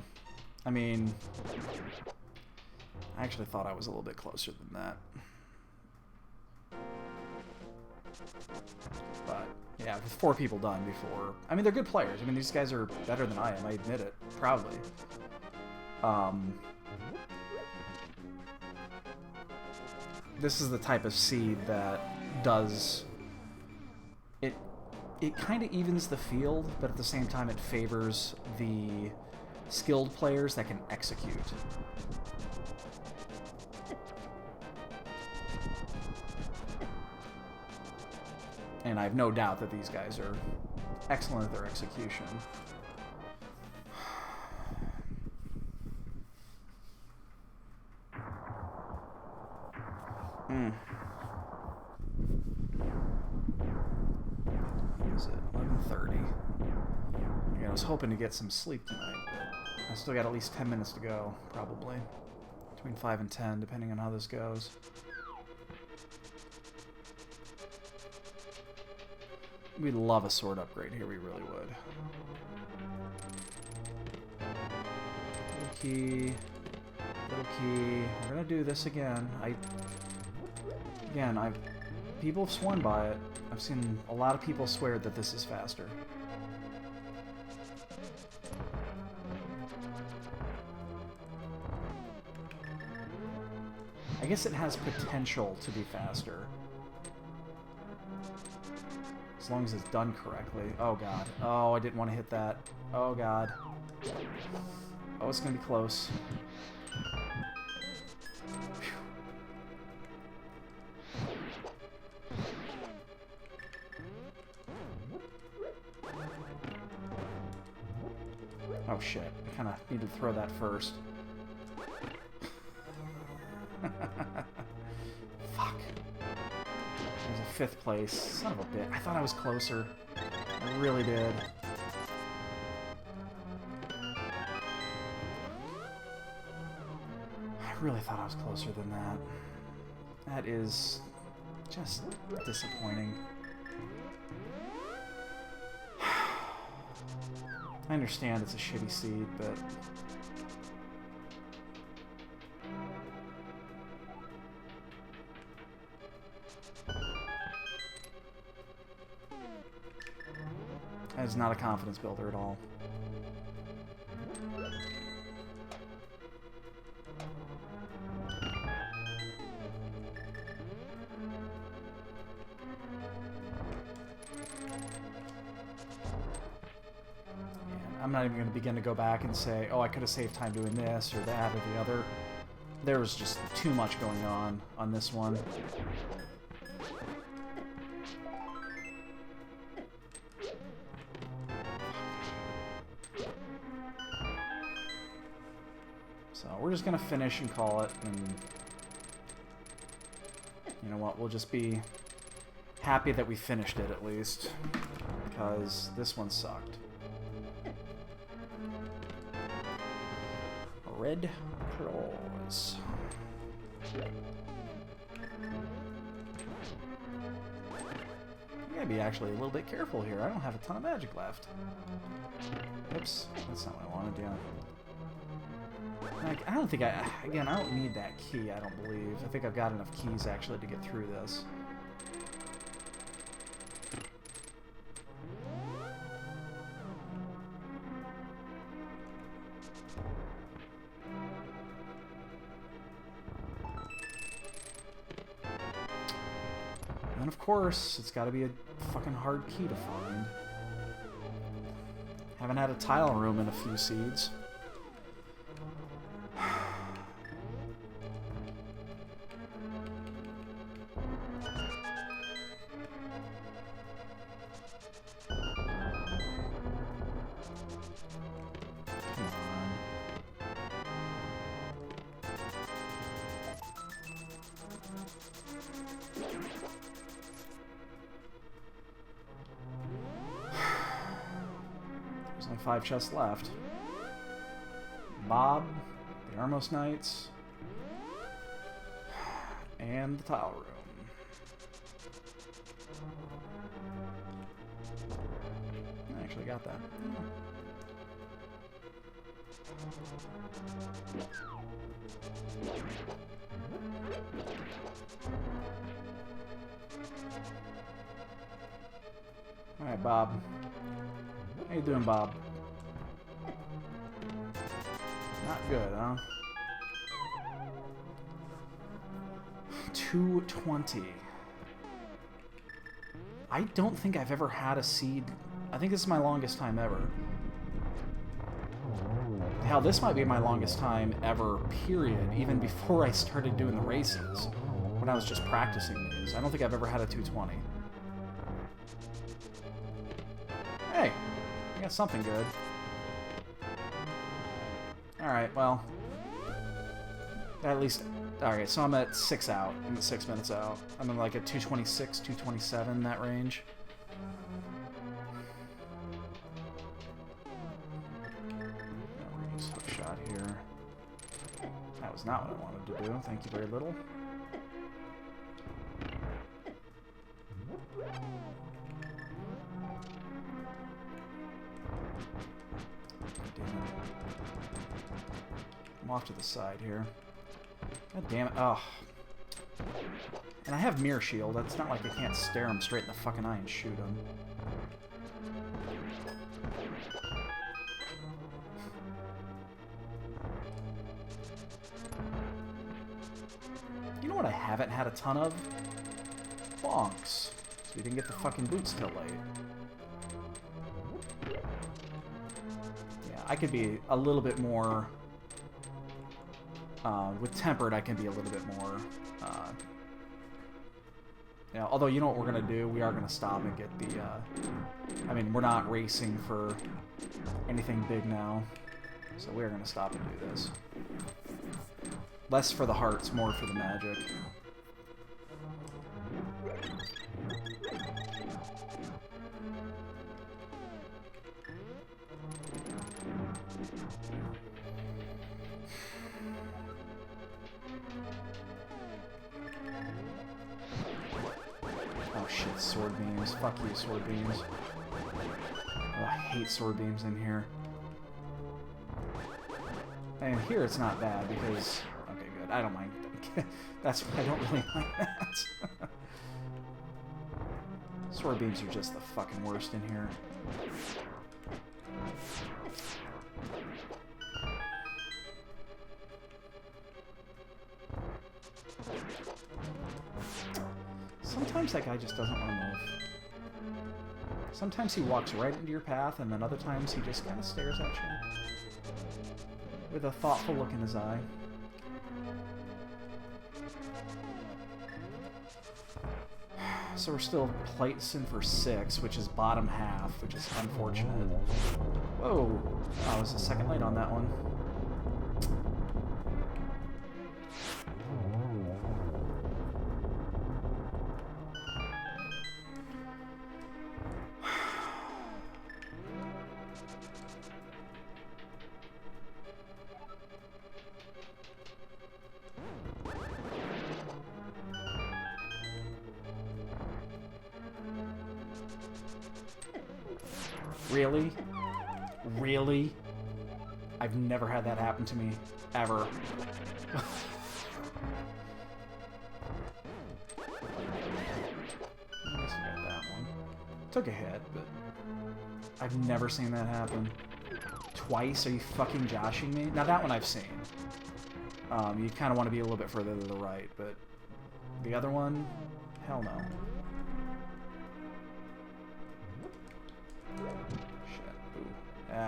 I mean, I actually thought I was a little bit closer than that. But, yeah, with 4 people done before, I mean, they're good players. I mean, these guys are better than I am, I admit it, proudly. This is the type of seed that does... It kind of evens the field, but at the same time it favors the skilled players that can execute. And I have no doubt that these guys are excellent at their execution. What is it? 11:30. Yeah, I was hoping to get some sleep tonight, but I still got at least 10 minutes to go, probably. Between 5 and 10, depending on how this goes. We'd love a sword upgrade here, we really would. Little key. Little key. We're gonna do this again. People have sworn by it. I've seen a lot of people swear that this is faster. I guess it has potential to be faster. As long as it's done correctly. Oh god. Oh, I didn't want to hit that. Oh god. Oh, it's gonna be close. Oh shit, I kinda need to throw that first. Fuck. There's a 5th place. Son of a bitch. I thought I was closer. I really did. I really thought I was closer than that. That is just disappointing. I understand it's a shitty seed, but... that is not a confidence builder at all. I'm not even going to begin to go back and say, oh, I could have saved time doing this or that or the other. There was just too much going on this one. So we're just going to finish and call it, and you know what, we'll just be happy that we finished it at least, because this one sucked. Red claws. I gotta be actually a little bit careful here. I don't have a ton of magic left. Oops, that's not what I wanted, yeah. Like, I don't think again, I don't need that key, I don't believe. I think I've got enough keys actually to get through this. And of course, it's got to be a fucking hard key to find. Haven't had a tile room in a few seeds. There's only 5 chests left. Bob, the Armos Knights, and the tile room. I actually got that. Alright, Bob. How you doing, Bob? Not good, huh? 220. I don't think I've ever had a seed. I think this is my longest time ever. Hell, this might be my longest time ever, period, even before I started doing the races. When I was just practicing these. I don't think I've ever had a 220. Hey, I got something good. Alright, well. At least... Alright, so I'm at 6 out. I'm at 6 minutes out. I'm in like a 226, 227, that range. Hook shot here. That was not what I wanted to do. Thank you very little. I'm off to the side here. God damn it. Oh. And I have Mirror Shield. It's not like I can't stare him straight in the fucking eye and shoot him. You know what I haven't had a ton of? Bonks. So we didn't get the fucking boots till late. Yeah, I could be a little bit more... with Tempered, I can be a little bit more... yeah, although, you know what we're going to do? We are going to stop and get the... I mean, we're not racing for anything big now. So we are going to stop and do this. Less for the hearts, more for the magic. Oh shit, sword beams. Fuck you, sword beams. Oh, I hate sword beams in here. And here it's not bad because... Okay, good. I don't mind. That's why I don't really like that. Sword beams are just the fucking worst in here. Sometimes that guy just doesn't want to move. Sometimes he walks right into your path, and then other times he just kind of stares at you. With a thoughtful look in his eye. So we're still placing for 6, which is bottom half, which is unfortunate. Whoa! Oh, I was a second late on that one. Really? Really? I've never had that happen to me. Ever. I guess I got that one. Took a hit, but I've never seen that happen. Twice? Are you fucking joshing me? Now that one I've seen. You kind of want to be a little bit further to the right, but the other one? Hell no.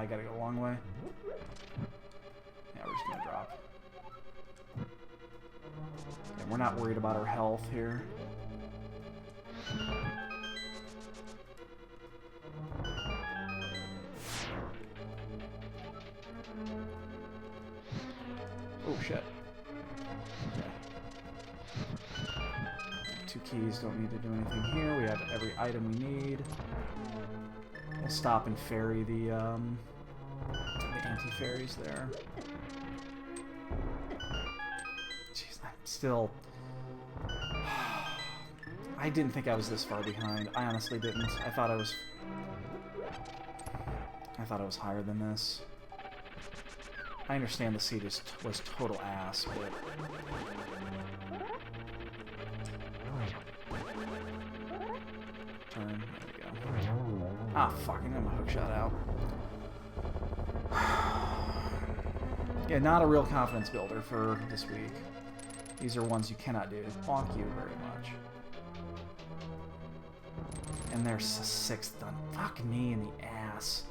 I gotta go a long way. Yeah, we're just gonna drop. And we're not worried about our health here. Oh shit. Okay. 2 keys, don't need to do anything here. We have every item we need. We'll stop and ferry the anti-fairies there. Jeez, I'm still... I didn't think I was this far behind. I honestly didn't. I thought I was higher than this. I understand the seed was total ass, but... Turn. There we go. Ah, fuck. I'm gonna hook shot out. Yeah, not a real confidence builder for this week. These are ones you cannot do. Bonk you very much. And there's a 6th done. Fuck me in the ass.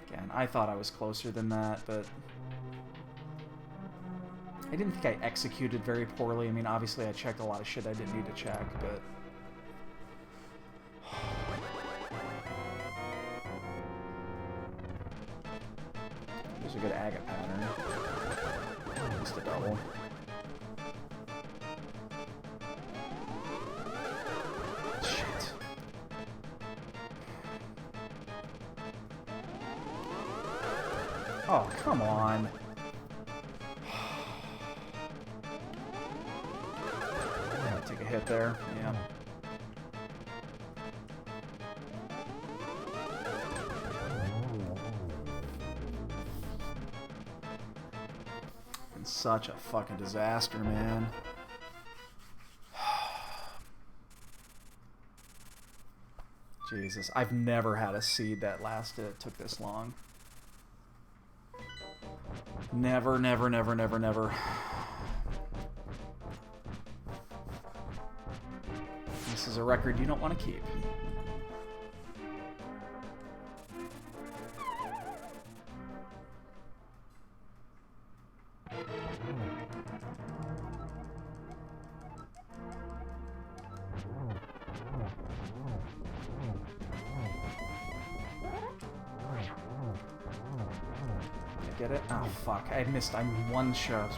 Again, I thought I was closer than that, but... I didn't think I executed very poorly. I mean, obviously I checked a lot of shit I didn't need to check, but... There's a good agate pattern. At least a double. Shit. Oh, come on. Take a hit there, yeah. It's such a fucking disaster, man. Jesus, I've never had a seed that took this long. Never, never, never, never, never. This is a record you don't want to keep. Get it? Oh fuck, I missed. I'm one short.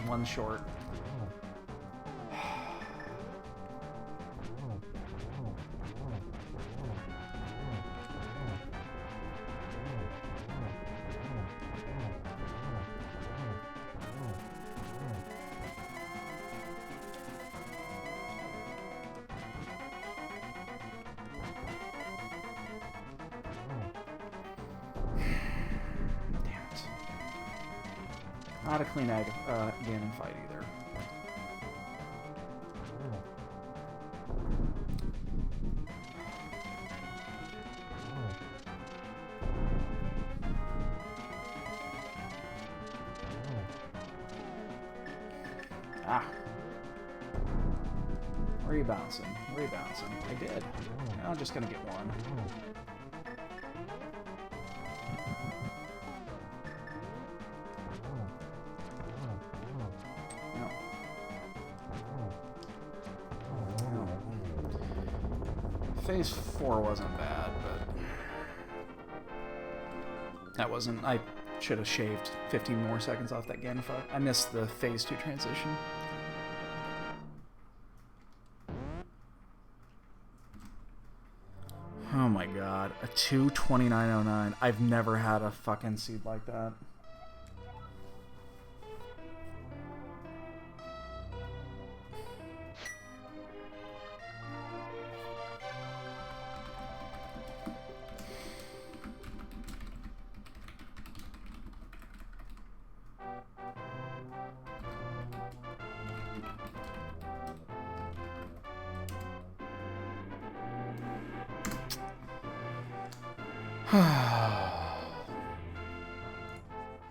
Not a clean Ganon fight either. Ah. Where are you bouncing? Where are you bouncing? I did. I'm just gonna get one. Phase 4 wasn't bad, but that wasn't... I should have shaved 15 more seconds off that Ganon fight. I missed the Phase 2 transition. Oh my god. A 2:29:09. I've never had a fucking seed like that.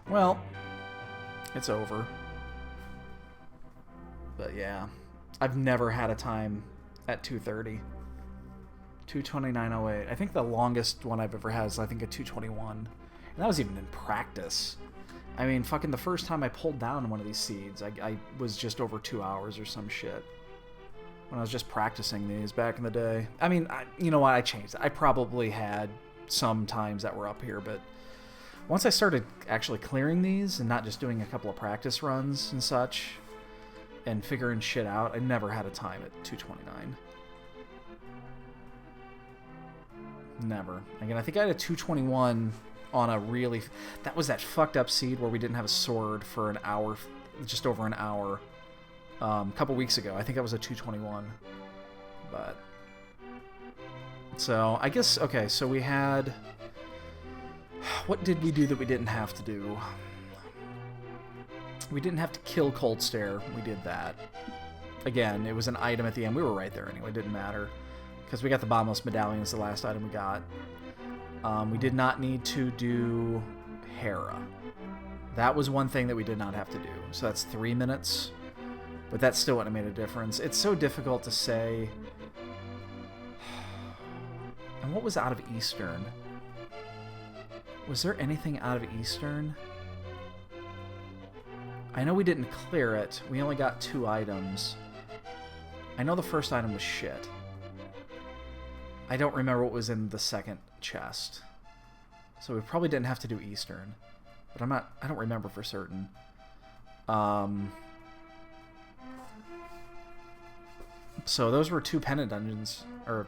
Well, it's over. But yeah, I've never had a time at 2:30. 229.08. I think the longest one I've ever had is, I think, a 221. And that was even in practice. I mean, fucking the first time I pulled down one of these seeds, I was just over 2 hours or some shit. When I was just practicing these back in the day. I mean, you know what? I changed it. I probably had some times that were up here, but once I started actually clearing these and not just doing a couple of practice runs and such and figuring shit out, I never had a time at 229. Never. Again, I think I had a 221 on a really... That was that fucked up seed where we didn't have a sword for an hour, just over an hour. A couple weeks ago. I think that was a 221. But... So, I guess... Okay, so we had... What did we do that we didn't have to do? We didn't have to kill Cold Stare. We did that. Again, it was an item at the end. We were right there anyway. It didn't matter. Because we got the Bombless Medallion as the last item we got. We did not need to do Hera. That was one thing that we did not have to do. So that's 3 minutes. But that still wouldn't have made a difference. It's so difficult to say. And what was out of Eastern? Was there anything out of Eastern? I know we didn't clear it. We only got 2 items. I know the first item was shit. I don't remember what was in the second chest. So we probably didn't have to do Eastern. But I don't remember for certain. So those were 2 pendant dungeons. Or,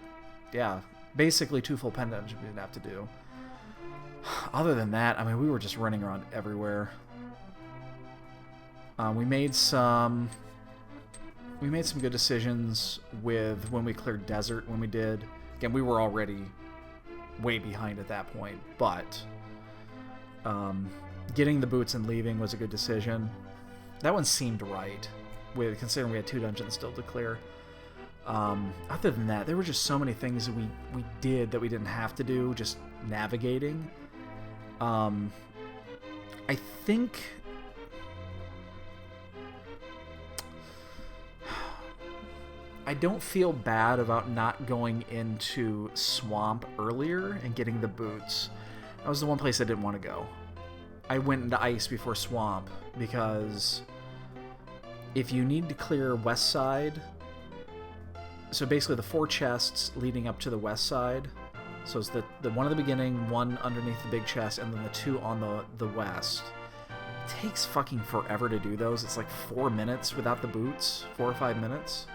yeah, basically 2 full pendant dungeons we didn't have to do. Other than that, I mean, we were just running around everywhere. We made some good decisions with when we cleared desert. When we did, again, we were already way behind at that point, but getting the boots and leaving was a good decision. That one seemed right, with considering we had 2 dungeons still to clear. Other than that, there were just so many things that we did that we didn't have to do, just navigating. I think... I don't feel bad about not going into Swamp earlier and getting the boots. That was the one place I didn't want to go. I went into Ice before Swamp because if you need to clear West Side... So basically the 4 chests leading up to the West Side. So it's the one at the beginning, 1 underneath the big chest, and then the 2 on the west. It takes fucking forever to do those. It's like 4 minutes without the boots. 4 or 5 minutes.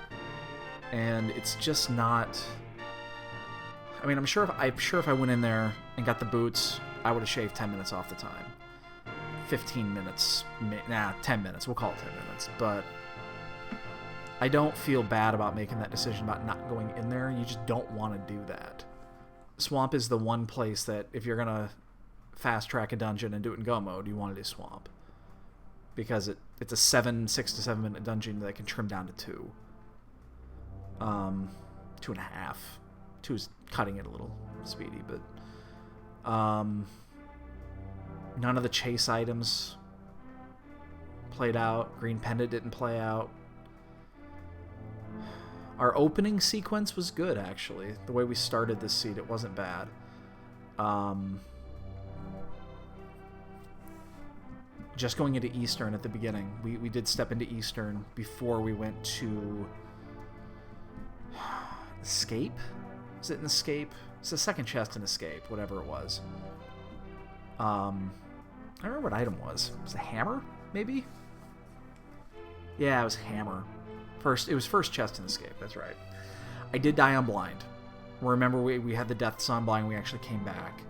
And it's just not... I mean, I'm sure if I went in there and got the boots, I would have shaved 10 minutes off the time. 15 minutes. 10 minutes. We'll call it 10 minutes. But I don't feel bad about making that decision about not going in there. You just don't want to do that. Swamp is the one place that if you're going to fast track a dungeon and do it in go mode, you want to do Swamp. Because it's a 6 to 7 minute dungeon that can trim down to 2. 2.5. 2 is cutting it a little speedy, but none of the chase items played out. Green Pendant didn't play out. Our opening sequence was good, actually. The way we started this seed, it wasn't bad. Just going into Eastern at the beginning. We did step into Eastern before we went to... Escape? Is it an Escape? It's the second chest in Escape, whatever it was. I don't remember what item was. Was it a hammer, maybe? Yeah, it was hammer. It was first chest in Escape, that's right. I did die on blind. Remember, we had the deaths on blind, we actually came back.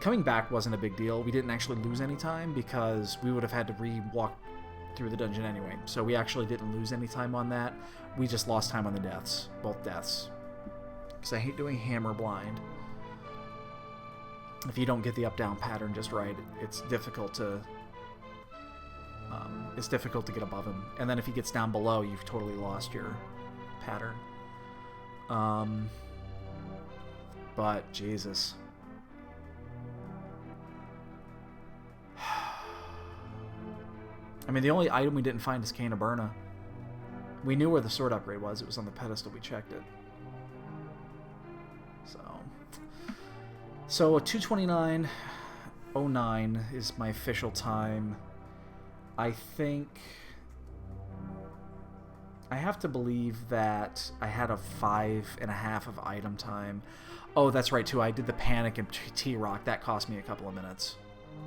Coming back wasn't a big deal. We didn't actually lose any time because we would have had to re-walk through the dungeon anyway. So we actually didn't lose any time on that. We just lost time on the deaths. Both deaths. Because I hate doing hammer blind. If you don't get the up-down pattern just right, it's difficult to... it's difficult to get above him. And then if he gets down below, you've totally lost your pattern. But, Jesus. I mean, the only item we didn't find is Cane of Burna. We knew where the sword upgrade was. It was on the pedestal. We checked it. So 2:29:09 is my official time. I think I have to believe that I had a 5.5 of item time. Oh, that's right too. I did the panic in T-Rock. That cost me a couple of minutes.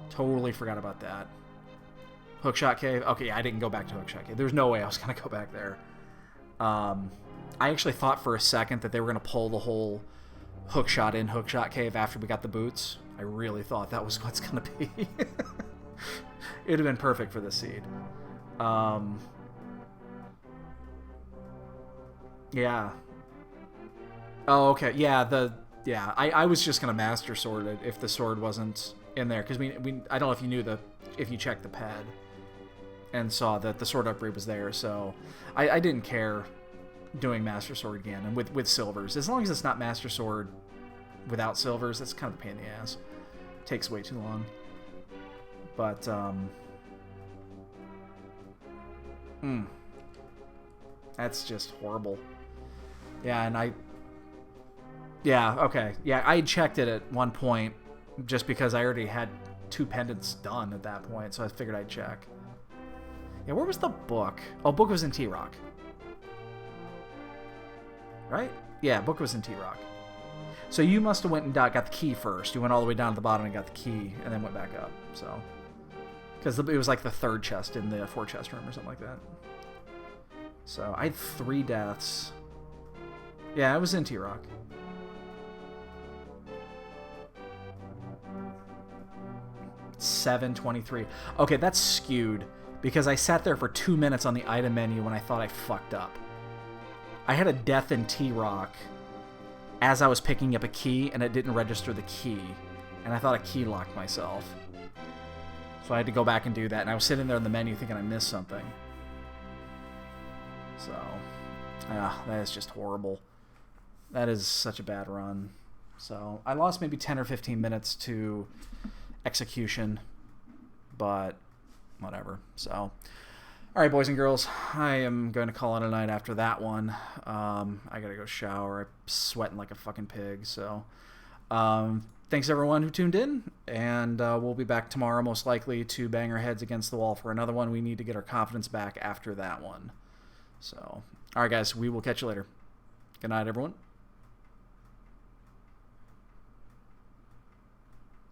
Totally forgot about that. Hookshot Cave. Okay, I didn't go back to Hookshot Cave. There's no way I was gonna go back there. I actually thought for a second that they were gonna pull the whole Hookshot in Hookshot Cave after we got the boots. I really thought that was what's gonna be. It'd have been perfect for this seed. Yeah. Oh, okay. Yeah, I was just gonna Master Sword it if the sword wasn't in there, because I don't know if you knew if you checked the pad and saw that the sword upgrade was there, so I didn't care doing Master Sword again, and with silvers. As long as it's not Master Sword without silvers, that's kind of a pain in the ass. Takes way too long. But, that's just horrible. Yeah, and yeah, okay. Yeah, I checked it at one point just because I already had 2 pendants done at that point, so I figured I'd check. Yeah, where was the book? Oh, book was in T-Rock. Right? Yeah, book was in T-Rock. So you must have went and got the key first. You went all the way down to the bottom and got the key, and then went back up. So, because it was like the 3rd chest in the 4-chest room or something like that. So I had 3 deaths. Yeah, I was in T-Rock. $7.23. Okay, that's skewed because I sat there for 2 minutes on the item menu when I thought I fucked up. I had a death in T-Rock as I was picking up a key, and it didn't register the key, and I thought I key locked myself. So I had to go back and do that, and I was sitting there in the menu thinking I missed something. So, yeah, that is just horrible. That is such a bad run. So I lost maybe 10 or 15 minutes to execution, but whatever. So, all right, boys and girls, I am going to call it a night after that one. I gotta go shower. I'm sweating like a fucking pig. So, thanks everyone who tuned in, and we'll be back tomorrow most likely to bang our heads against the wall for another one. We need to get our confidence back after that one. So, all right, guys, we will catch you later. Good night, everyone.